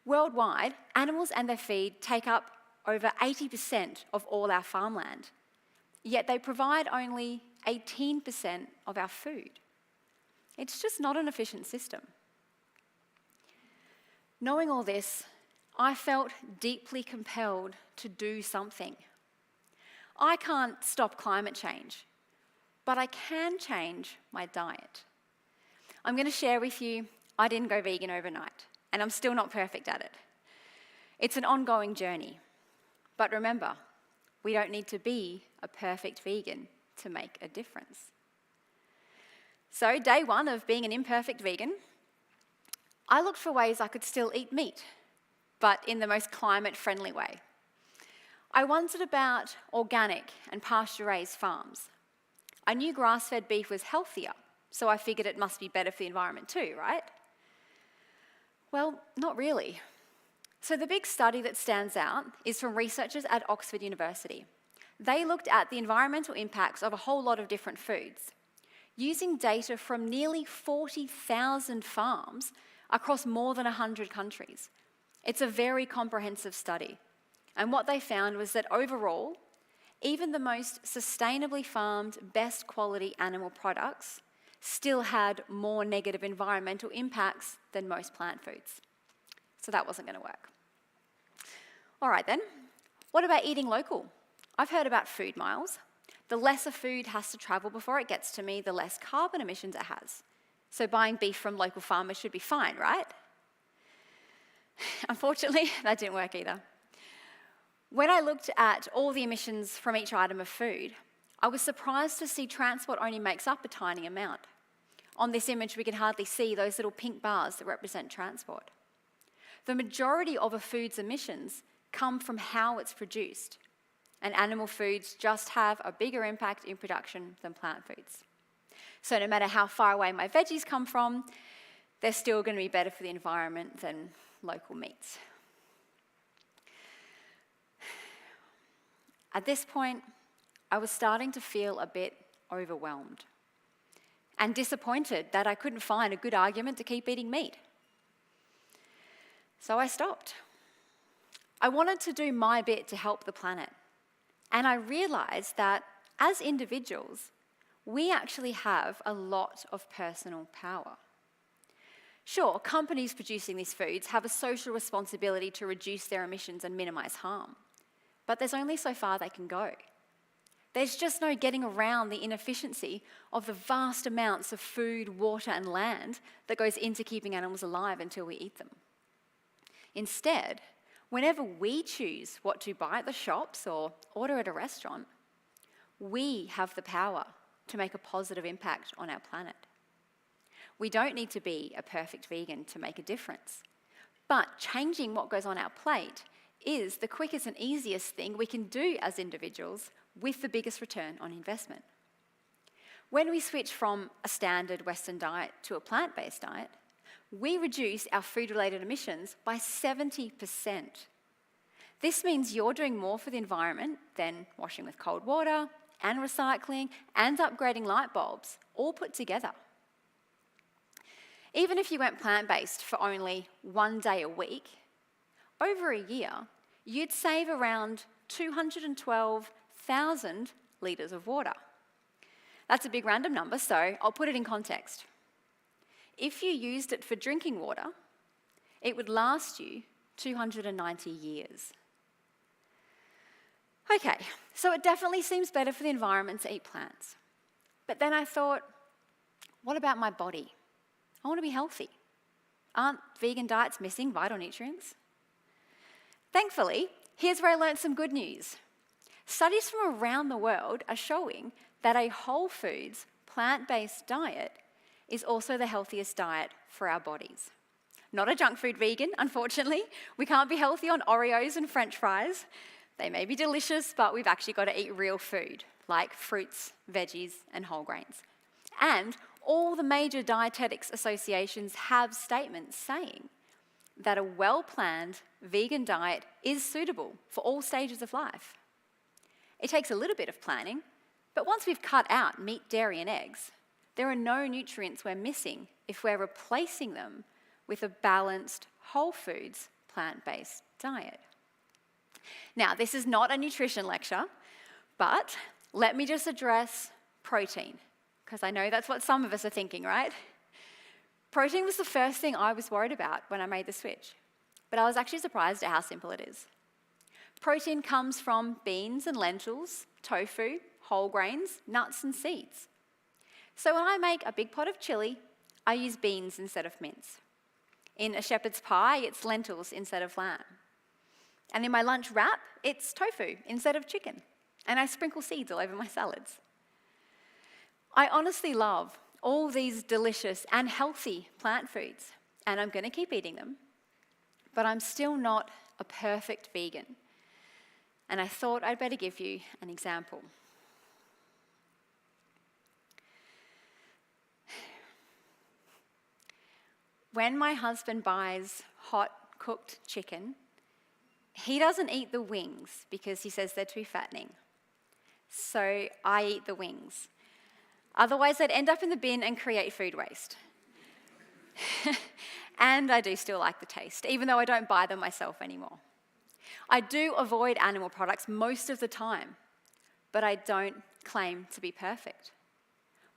Worldwide, animals and their feed take up over 80% of all our farmland, yet they provide only 18% of our food. It's just not an efficient system. Knowing all this, I felt deeply compelled to do something. I can't stop climate change, but I can change my diet. I'm going to share with you, I didn't go vegan overnight, and I'm still not perfect at it. It's an ongoing journey. But remember, we don't need to be a perfect vegan to make a difference. So, day one of being an imperfect vegan, I looked for ways I could still eat meat, but in the most climate-friendly way. I wondered about organic and pasture-raised farms. I knew grass-fed beef was healthier, so I figured it must be better for the environment too, right? Well, not really. So the big study that stands out is from researchers at Oxford University. They looked at the environmental impacts of a whole lot of different foods, using data from nearly 40,000 farms across more than 100 countries. It's a very comprehensive study. And what they found was that overall, even the most sustainably farmed, best quality animal products still had more negative environmental impacts than most plant foods. So that wasn't going to work. All right then, what about eating local? I've heard about food miles. The less a food has to travel before it gets to me, the less carbon emissions it has. So buying beef from local farmers should be fine, right? Unfortunately, that didn't work either. When I looked at all the emissions from each item of food, I was surprised to see transport only makes up a tiny amount. On this image, we can hardly see those little pink bars that represent transport. The majority of a food's emissions come from how it's produced, and animal foods just have a bigger impact in production than plant foods. So no matter how far away my veggies come from, they're still going to be better for the environment than local meats. At this point, I was starting to feel a bit overwhelmed and disappointed that I couldn't find a good argument to keep eating meat. So I stopped. I wanted to do my bit to help the planet, and I realized that as individuals, we actually have a lot of personal power. Sure, companies producing these foods have a social responsibility to reduce their emissions and minimize harm, but there's only so far they can go. There's just no getting around the inefficiency of the vast amounts of food, water, and land that goes into keeping animals alive until we eat them. Instead, whenever we choose what to buy at the shops or order at a restaurant, we have the power to make a positive impact on our planet. We don't need to be a perfect vegan to make a difference, but changing what goes on our plate is the quickest and easiest thing we can do as individuals with the biggest return on investment. When we switch from a standard Western diet to a plant-based diet, we reduce our food-related emissions by 70%. This means you're doing more for the environment than washing with cold water and recycling and upgrading light bulbs, all put together. Even if you went plant-based for only 1 day a week, over a year, you'd save around 212,000 litres of water. That's a big random number, so I'll put it in context. If you used it for drinking water, it would last you 290 years. Okay, so it definitely seems better for the environment to eat plants. But then I thought, what about my body? I want to be healthy. Aren't vegan diets missing vital nutrients? Thankfully, here's where I learned some good news. Studies from around the world are showing that a whole foods, plant-based diet is also the healthiest diet for our bodies. Not a junk food vegan, unfortunately. We can't be healthy on Oreos and French fries. They may be delicious, but we've actually got to eat real food, like fruits, veggies, and whole grains. And all the major dietetics associations have statements saying that a well-planned vegan diet is suitable for all stages of life. It takes a little bit of planning, but once we've cut out meat, dairy, and eggs, there are no nutrients we're missing if we're replacing them with a balanced, whole foods, plant-based diet. Now, this is not a nutrition lecture, but let me just address protein, because I know that's what some of us are thinking, right? Protein was the first thing I was worried about when I made the switch, but I was actually surprised at how simple it is. Protein comes from beans and lentils, tofu, whole grains, nuts and seeds. So when I make a big pot of chili, I use beans instead of mince. In a shepherd's pie, it's lentils instead of lamb. And in my lunch wrap, it's tofu instead of chicken. And I sprinkle seeds all over my salads. I honestly love all these delicious and healthy plant foods, and I'm going to keep eating them. But I'm still not a perfect vegan. And I thought I'd better give you an example. When my husband buys hot cooked chicken, he doesn't eat the wings because he says they're too fattening. So I eat the wings. Otherwise, they'd end up in the bin and create food waste. And I do still like the taste, even though I don't buy them myself anymore. I do avoid animal products most of the time, but I don't claim to be perfect.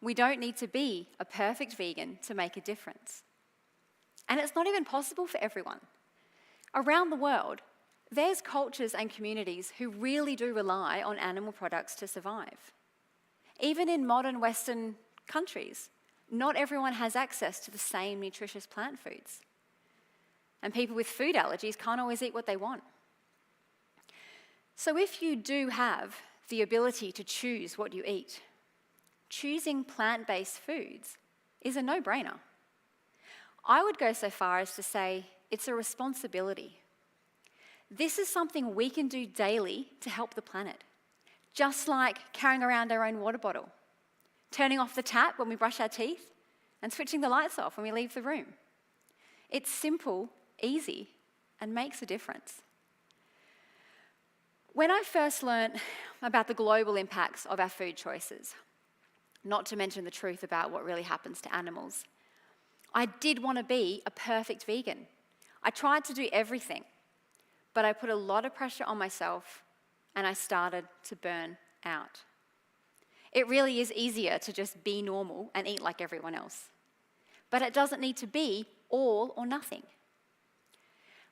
We don't need to be a perfect vegan to make a difference. And it's not even possible for everyone. Around the world, there's cultures and communities who really do rely on animal products to survive. Even in modern Western countries, not everyone has access to the same nutritious plant foods. And people with food allergies can't always eat what they want. So if you do have the ability to choose what you eat, choosing plant-based foods is a no-brainer. I would go so far as to say it's a responsibility. This is something we can do daily to help the planet, just like carrying around our own water bottle, turning off the tap when we brush our teeth, and switching the lights off when we leave the room. It's simple, easy, and makes a difference. When I first learnt about the global impacts of our food choices, not to mention the truth about what really happens to animals, I did want to be a perfect vegan. I tried to do everything, but I put a lot of pressure on myself and I started to burn out. It really is easier to just be normal and eat like everyone else. But it doesn't need to be all or nothing.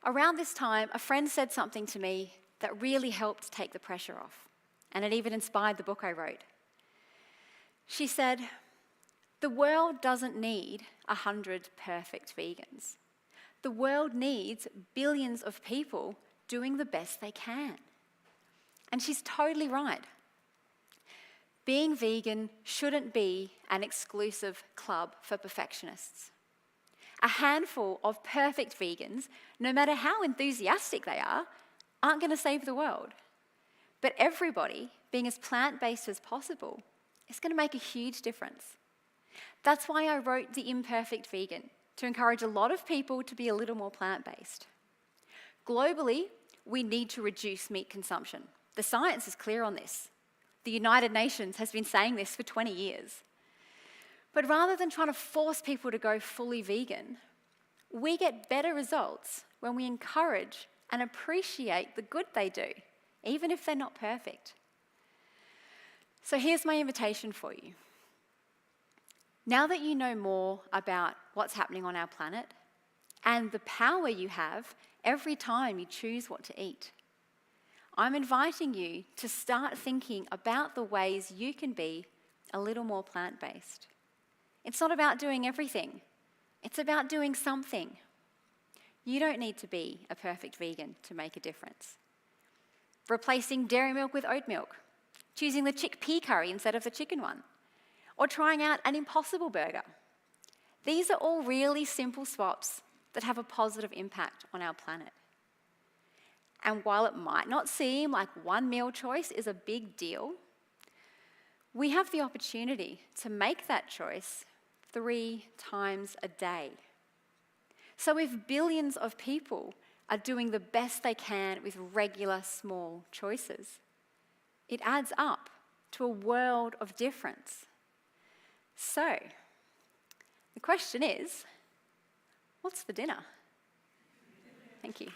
Around this time, a friend said something to me that really helped take the pressure off, and it even inspired the book I wrote. She said, "The world doesn't need 100 perfect vegans. The world needs billions of people doing the best they can." And she's totally right. Being vegan shouldn't be an exclusive club for perfectionists. A handful of perfect vegans, no matter how enthusiastic they are, aren't going to save the world. But everybody being as plant-based as possible is going to make a huge difference. That's why I wrote The Imperfect Vegan, to encourage a lot of people to be a little more plant-based. Globally, we need to reduce meat consumption. The science is clear on this. The United Nations has been saying this for 20 years. But rather than trying to force people to go fully vegan, we get better results when we encourage and appreciate the good they do, even if they're not perfect. So here's my invitation for you. Now that you know more about what's happening on our planet and the power you have every time you choose what to eat, I'm inviting you to start thinking about the ways you can be a little more plant-based. It's not about doing everything. It's about doing something. You don't need to be a perfect vegan to make a difference. Replacing dairy milk with oat milk, choosing the chickpea curry instead of the chicken one, or trying out an Impossible burger. These are all really simple swaps that have a positive impact on our planet. And while it might not seem like one meal choice is a big deal, we have the opportunity to make that choice 3 times a day. So if billions of people are doing the best they can with regular small choices, It adds up to a world of difference. So, the question is, what's for dinner? Thank you.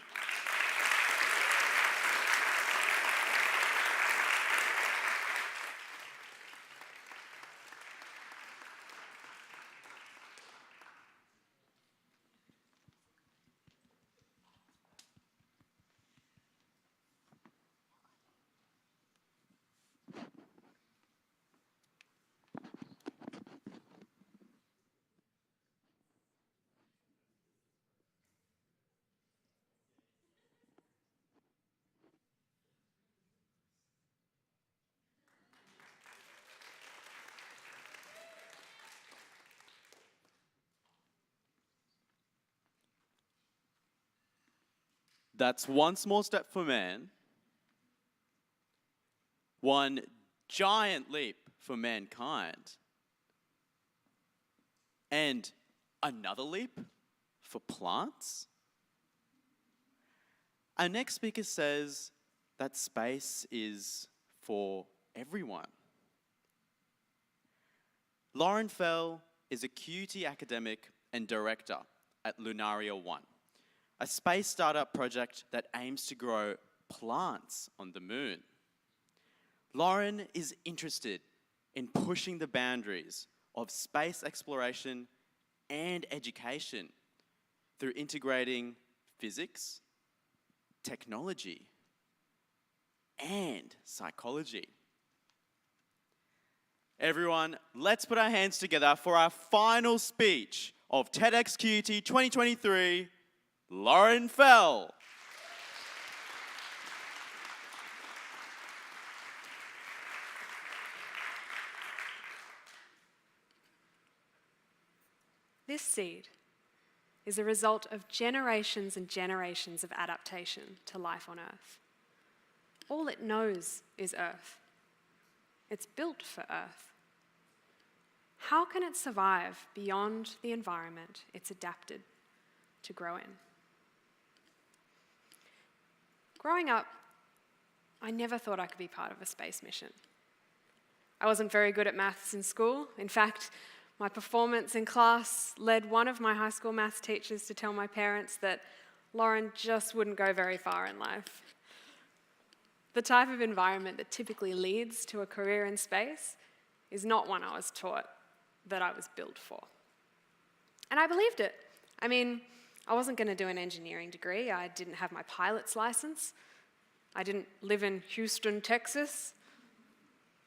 That's one small step for man, one giant leap for mankind, and another leap for plants. Our next speaker says that space is for everyone. Lauren Fell is a QT academic and director at Lunaria One, a space startup project that aims to grow plants on the moon. Lauren is interested in pushing the boundaries of space exploration and education through integrating physics, technology, and psychology. Everyone, let's put our hands together for our final speech of TEDxQT 2023, Lauren Fell. This seed is a result of generations and generations of adaptation to life on Earth. All it knows is Earth. It's built for Earth. How can it survive beyond the environment it's adapted to grow in? Growing up, I never thought I could be part of a space mission. I wasn't very good at maths in school. In fact, my performance in class led one of my high school maths teachers to tell my parents that Lauren just wouldn't go very far in life. The type of environment that typically leads to a career in space is not one I was taught that I was built for. And I believed it. I mean, I wasn't going to do an engineering degree. I didn't have my pilot's license. I didn't live in Houston, Texas.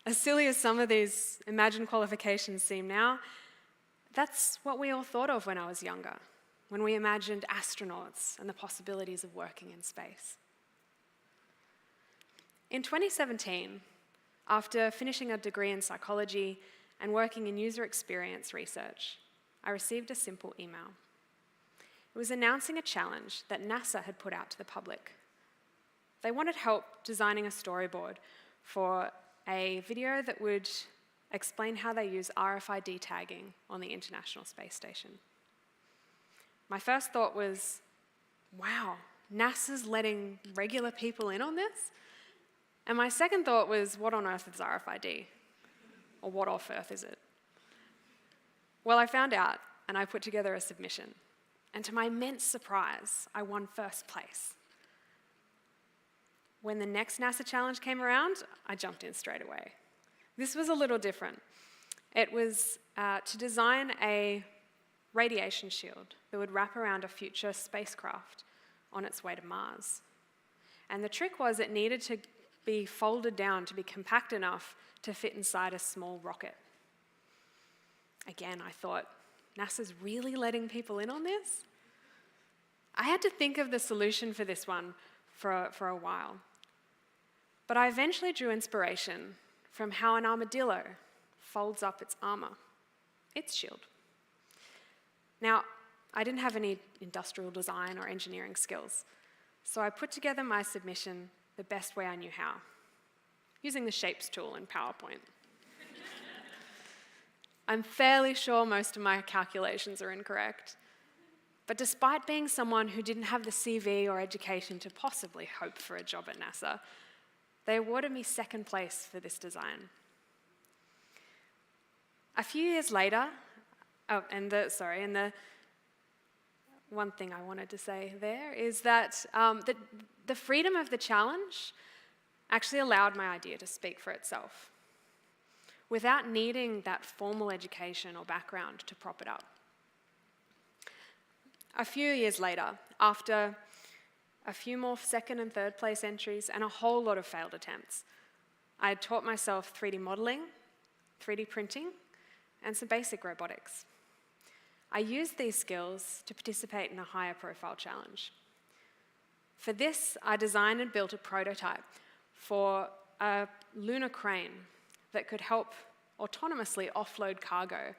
As silly as some of these imagined qualifications seem now, that's what we all thought of when I was younger, when we imagined astronauts and the possibilities of working in space. In 2017, after finishing a degree in psychology and working in user experience research, I received a simple email. It was announcing a challenge that NASA had put out to the public. They wanted help designing a storyboard for a video that would explain how they use RFID tagging on the International Space Station. My first thought was, wow, NASA's letting regular people in on this? And my second thought was, what on earth is RFID? Or what off earth is it? Well, I found out, and I put together a submission. And to my immense surprise, I won first place. When the next NASA challenge came around, I jumped in straight away. This was a little different. It was to design a radiation shield that would wrap around a future spacecraft on its way to Mars. And the trick was it needed to be folded down to be compact enough to fit inside a small rocket. Again, I thought, NASA's really letting people in on this? I had to think of the solution for this one for a while. But I eventually drew inspiration from how an armadillo folds up its armor, its shield. Now, I didn't have any industrial design or engineering skills, so I put together my submission the best way I knew how, using the Shapes tool in PowerPoint. I'm fairly sure most of my calculations are incorrect, but despite being someone who didn't have the CV or education to possibly hope for a job at NASA, They awarded me second place for this design. A few years later, one thing I wanted to say there is that the freedom of the challenge actually allowed my idea to speak for itself, without needing that formal education or background to prop it up. A few years later, after a few more second and third place entries and a whole lot of failed attempts, I had taught myself 3D modeling, 3D printing, and some basic robotics. I used these skills to participate in a higher profile challenge. For this, I designed and built a prototype for a lunar crane that could help autonomously offload cargo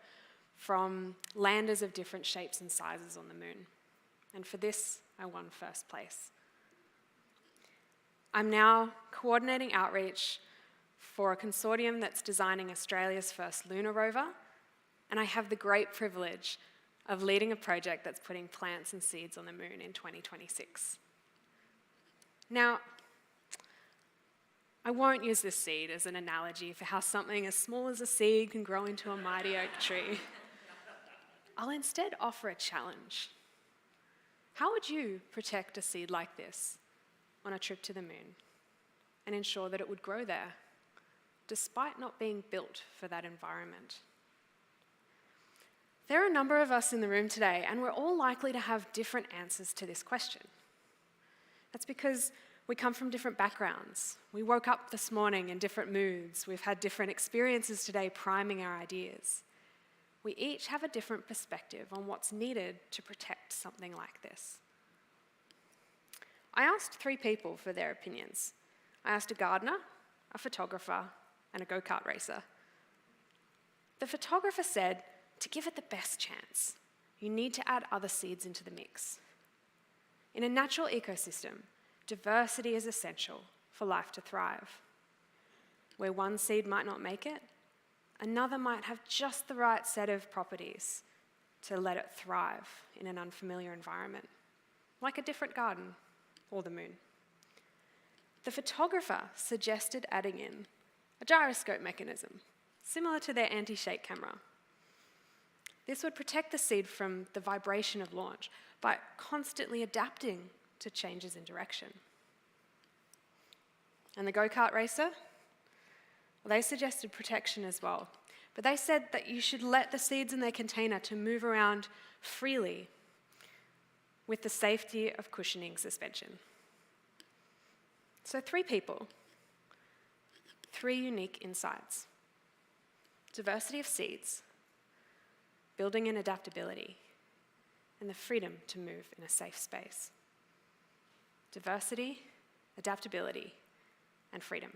from landers of different shapes and sizes on the moon. And for this, I won first place. I'm now coordinating outreach for a consortium that's designing Australia's first lunar rover, and I have the great privilege of leading a project that's putting plants and seeds on the moon in 2026. Now, I won't use this seed as an analogy for how something as small as a seed can grow into a mighty oak tree. I'll instead offer a challenge. How would you protect a seed like this on a trip to the moon and ensure that it would grow there, despite not being built for that environment? There are a number of us in the room today, and we're all likely to have different answers to this question. That's because we come from different backgrounds. We woke up this morning in different moods. We've had different experiences today priming our ideas. We each have a different perspective on what's needed to protect something like this. I asked 3 people for their opinions. I asked a gardener, a photographer, and a go-kart racer. The photographer said, to give it the best chance, you need to add other seeds into the mix. In a natural ecosystem, diversity is essential for life to thrive. Where one seed might not make it, another might have just the right set of properties to let it thrive in an unfamiliar environment, like a different garden or the moon. The photographer suggested adding in a gyroscope mechanism, similar to their anti-shake camera. This would protect the seed from the vibration of launch by constantly adapting to changes in direction. And the go-kart racer? Well, they suggested protection as well, but they said that you should let the seeds in their container to move around freely with the safety of cushioning suspension. So 3 people, 3 unique insights. Diversity of seeds, building in adaptability, and the freedom to move in a safe space. Diversity, adaptability, and freedom.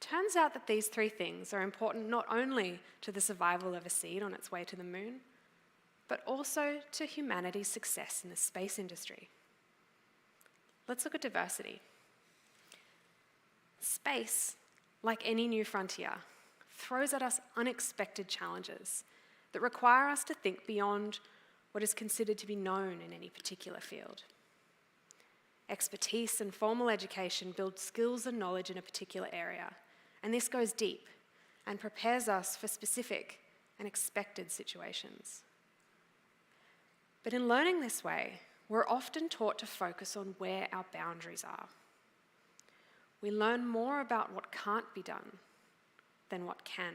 Turns out that these 3 things are important not only to the survival of a seed on its way to the moon, but also to humanity's success in the space industry. Let's look at diversity. Space, like any new frontier, throws at us unexpected challenges that require us to think beyond what is considered to be known in any particular field. Expertise and formal education build skills and knowledge in a particular area, and this goes deep and prepares us for specific and expected situations. But in learning this way, we're often taught to focus on where our boundaries are. We learn more about what can't be done than what can.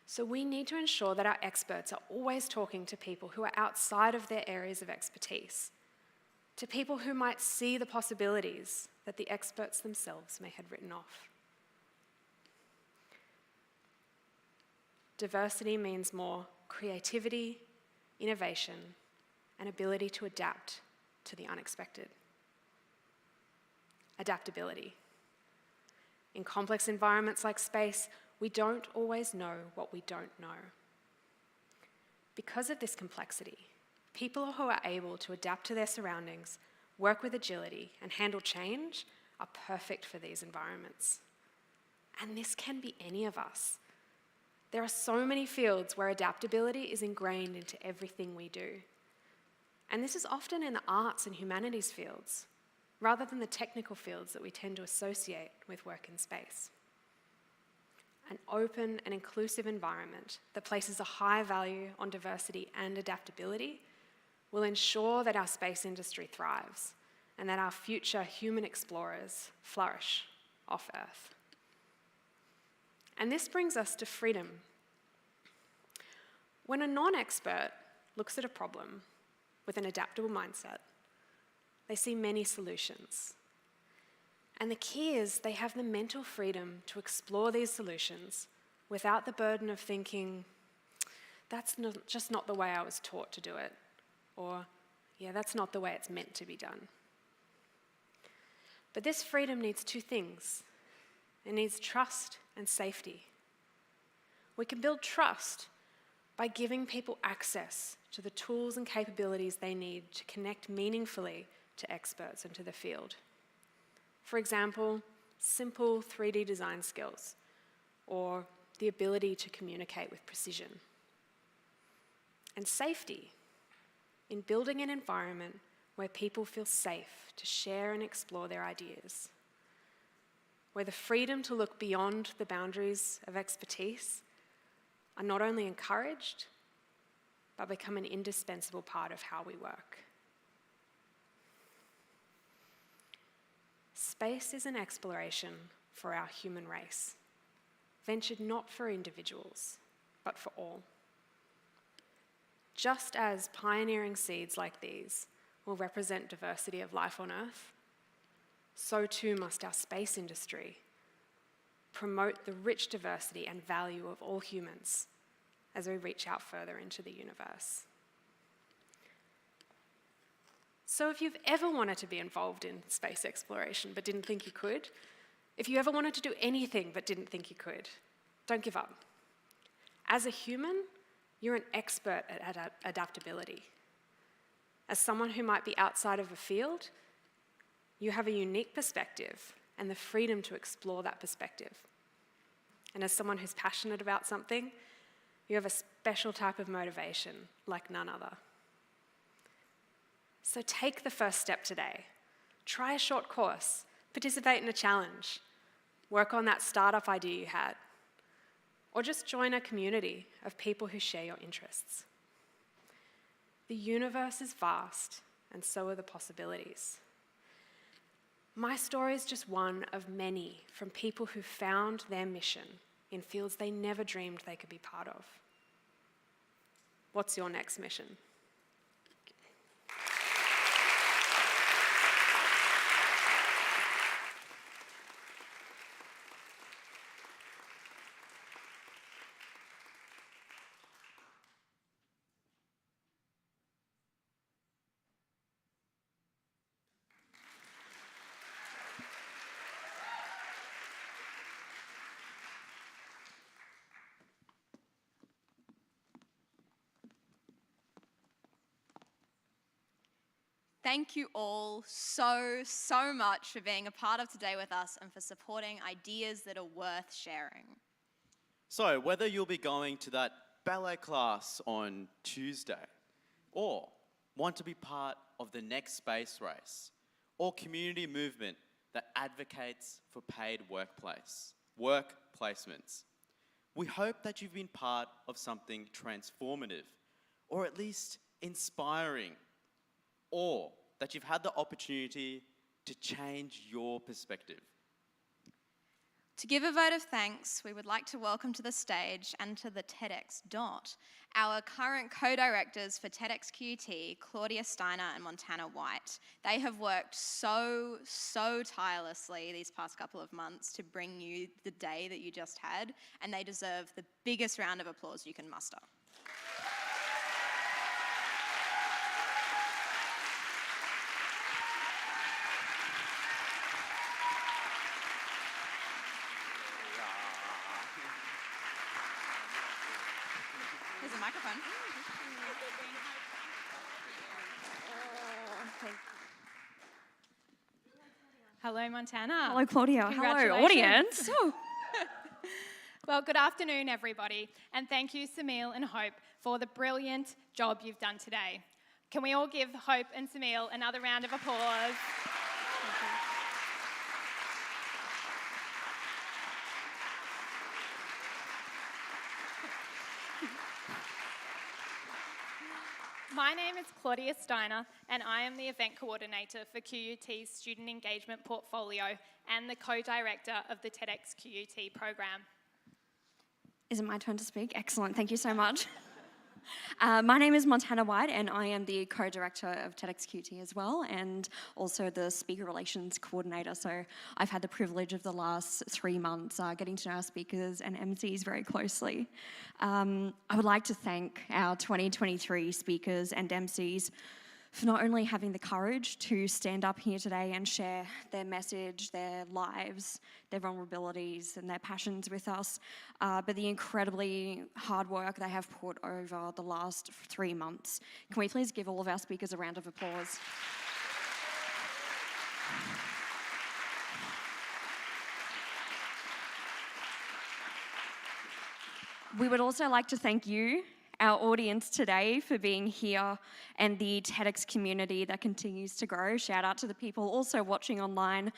So we need to ensure that our experts are always talking to people who are outside of their areas of expertise, to people who might see the possibilities that the experts themselves may have written off. Diversity means more creativity, innovation, and ability to adapt to the unexpected. Adaptability. In complex environments like space, we don't always know what we don't know. Because of this complexity, people who are able to adapt to their surroundings, work with agility, and handle change are perfect for these environments. And this can be any of us. There are so many fields where adaptability is ingrained into everything we do. And this is often in the arts and humanities fields, rather than the technical fields that we tend to associate with work in space. An open and inclusive environment that places a high value on diversity and adaptability will ensure that our space industry thrives and that our future human explorers flourish off Earth. And this brings us to freedom. When a non-expert looks at a problem with an adaptable mindset, they see many solutions. And the key is they have the mental freedom to explore these solutions without the burden of thinking, that's just not the way I was taught to do it, or, yeah, that's not the way it's meant to be done. But this freedom needs two things. It needs trust and safety. We can build trust by giving people access to the tools and capabilities they need to connect meaningfully to experts and to the field. For example, simple 3D design skills, or the ability to communicate with precision. And safety, in building an environment where people feel safe to share and explore their ideas, where the freedom to look beyond the boundaries of expertise are not only encouraged, but become an indispensable part of how we work. Space is an exploration for our human race, ventured not for individuals, but for all. Just as pioneering seeds like these will represent diversity of life on Earth, so too must our space industry promote the rich diversity and value of all humans as we reach out further into the universe. So if you've ever wanted to be involved in space exploration but didn't think you could, if you ever wanted to do anything but didn't think you could, don't give up. As a human, you're an expert at adaptability. As someone who might be outside of a field, you have a unique perspective and the freedom to explore that perspective. And as someone who's passionate about something, you have a special type of motivation like none other. So take the first step today. Try a short course, participate in a challenge, work on that startup idea you had, or just join a community of people who share your interests. The universe is vast, and so are the possibilities. My story is just one of many from people who found their mission in fields they never dreamed they could be part of. What's your next mission? Thank you all so much for being a part of today with us and for supporting ideas that are worth sharing. So whether you'll be going to that ballet class on Tuesday, or want to be part of the next space race, or community movement that advocates for paid work placements, we hope that you've been part of something transformative, or at least inspiring, or that you've had the opportunity to change your perspective. To give a vote of thanks, we would like to welcome to the stage and to the TEDxQUT our current co-directors for TEDxQT, Claudia Steiner and Montana White. They have worked so tirelessly these past couple of months to bring you the day that you just had, and they deserve the biggest round of applause you can muster. Here's a microphone. Hello, Montana. Hello, Claudia. Hello, Congratulations. audience. Well, good afternoon, everybody, and thank you, Samil and Hope, for the brilliant job you've done today. Can we all give Hope and Samil another round of applause? My name is Claudia Steiner, and I am the event coordinator for QUT's Student Engagement Portfolio and the co-director of the TEDxQUT program. Is it my turn to speak? Excellent, thank you so much. My name is Montana White, and I am the co-director of TEDxQT as well, and also the speaker relations coordinator. So I've had the privilege of the last 3 months getting to know our speakers and MCs very closely. I would like to thank our 2023 speakers and MCs for not only having the courage to stand up here today and share their message, their lives, their vulnerabilities and their passions with us, but the incredibly hard work they have put over the last 3 months. Can we please give all of our speakers a round of applause? We would also like to thank you, our audience today, for being here, and the TEDx community that continues to grow. Shout out to the people also watching online.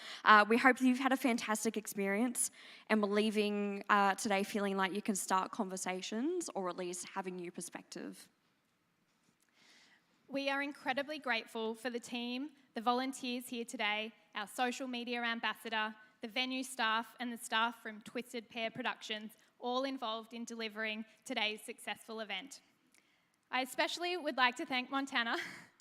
We hope you've had a fantastic experience, and we're leaving today feeling like you can start conversations or at least have a new perspective. We are incredibly grateful for the team, the volunteers here today, our social media ambassador, the venue staff, and the staff from Twisted Pair Productions, all involved in delivering today's successful event. I especially would like to thank Montana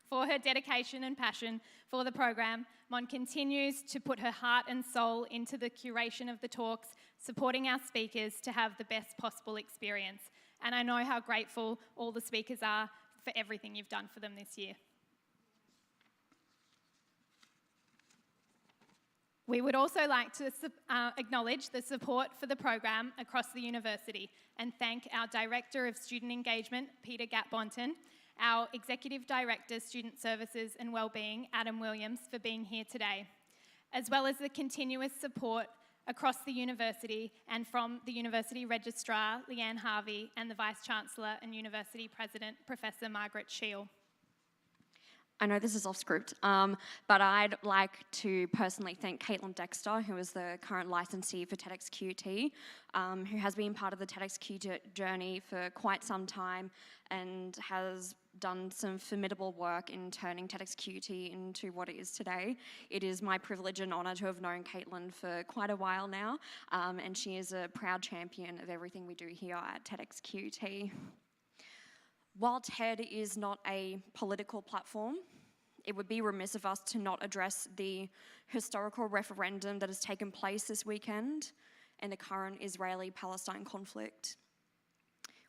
for her dedication and passion for the program. Mon continues to put her heart and soul into the curation of the talks, supporting our speakers to have the best possible experience. And I know how grateful all the speakers are for everything you've done for them this year. We would also like to acknowledge the support for the program across the university and thank our Director of Student Engagement, Peter Gatbonton, our Executive Director, Student Services and Wellbeing, Adam Williams, for being here today, as well as the continuous support across the university and from the University Registrar, Leanne Harvey, and the Vice-Chancellor and University President, Professor Margaret Shiel. I know this is off script, but I'd like to personally thank Caitlin Dexter, who is the current licensee for TEDxQT, who has been part of the TEDxQT journey for quite some time and has done some formidable work in turning TEDxQT into what it is today. It is my privilege and honour to have known Caitlin for quite a while now, and she is a proud champion of everything we do here at TEDxQT. While TED is not a political platform, it would be remiss of us to not address the historical referendum that has taken place this weekend and the current Israeli-Palestine conflict.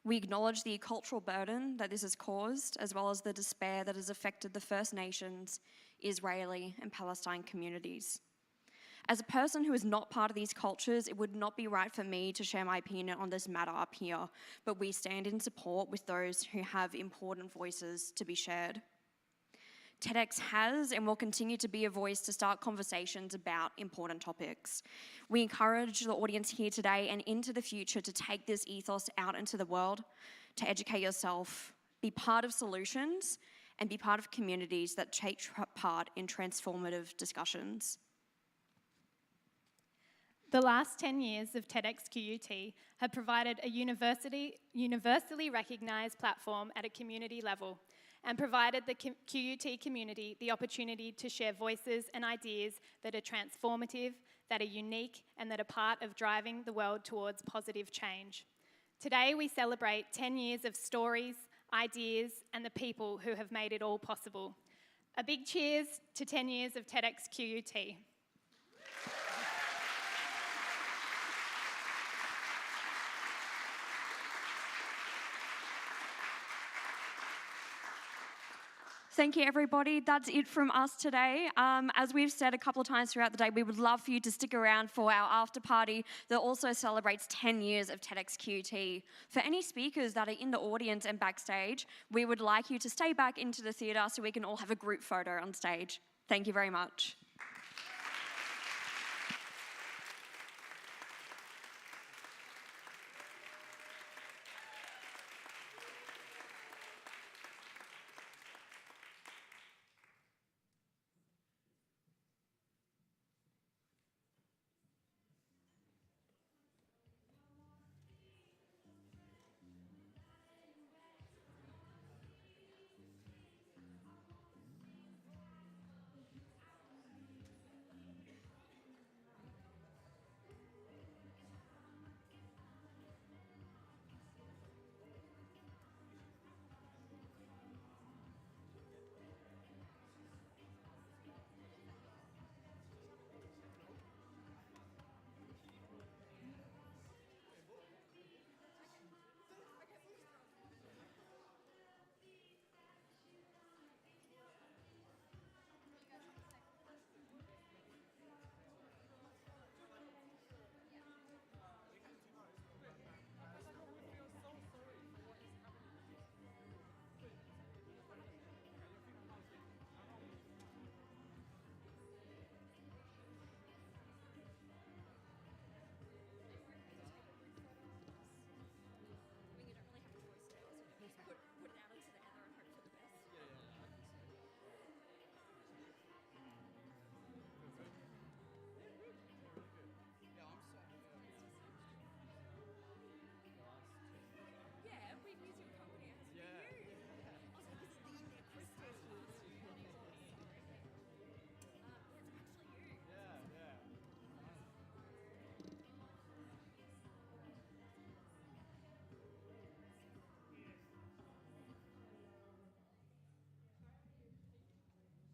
We acknowledge the cultural burden that this has caused, as well as the despair that has affected the First Nations, Israeli and Palestine communities. As a person who is not part of these cultures, it would not be right for me to share my opinion on this matter up here, but we stand in support with those who have important voices to be shared. TEDx has and will continue to be a voice to start conversations about important topics. We encourage the audience here today and into the future to take this ethos out into the world, to educate yourself, be part of solutions, and be part of communities that take part in transformative discussions. The last 10 years of TEDxQT have provided a universally recognised platform at a community level and provided the QUT community the opportunity to share voices and ideas that are transformative, that are unique, and that are part of driving the world towards positive change. Today we celebrate 10 years of stories, ideas, and the people who have made it all possible. A big cheers to 10 years of TEDxQT. Thank you, everybody. That's it from us today. As we've said a couple of times throughout the day, we would love for you to stick around for our after party that also celebrates 10 years of TEDxQT. For any speakers that are in the audience and backstage, we would like you to stay back into the theatre so we can all have a group photo on stage. Thank you very much.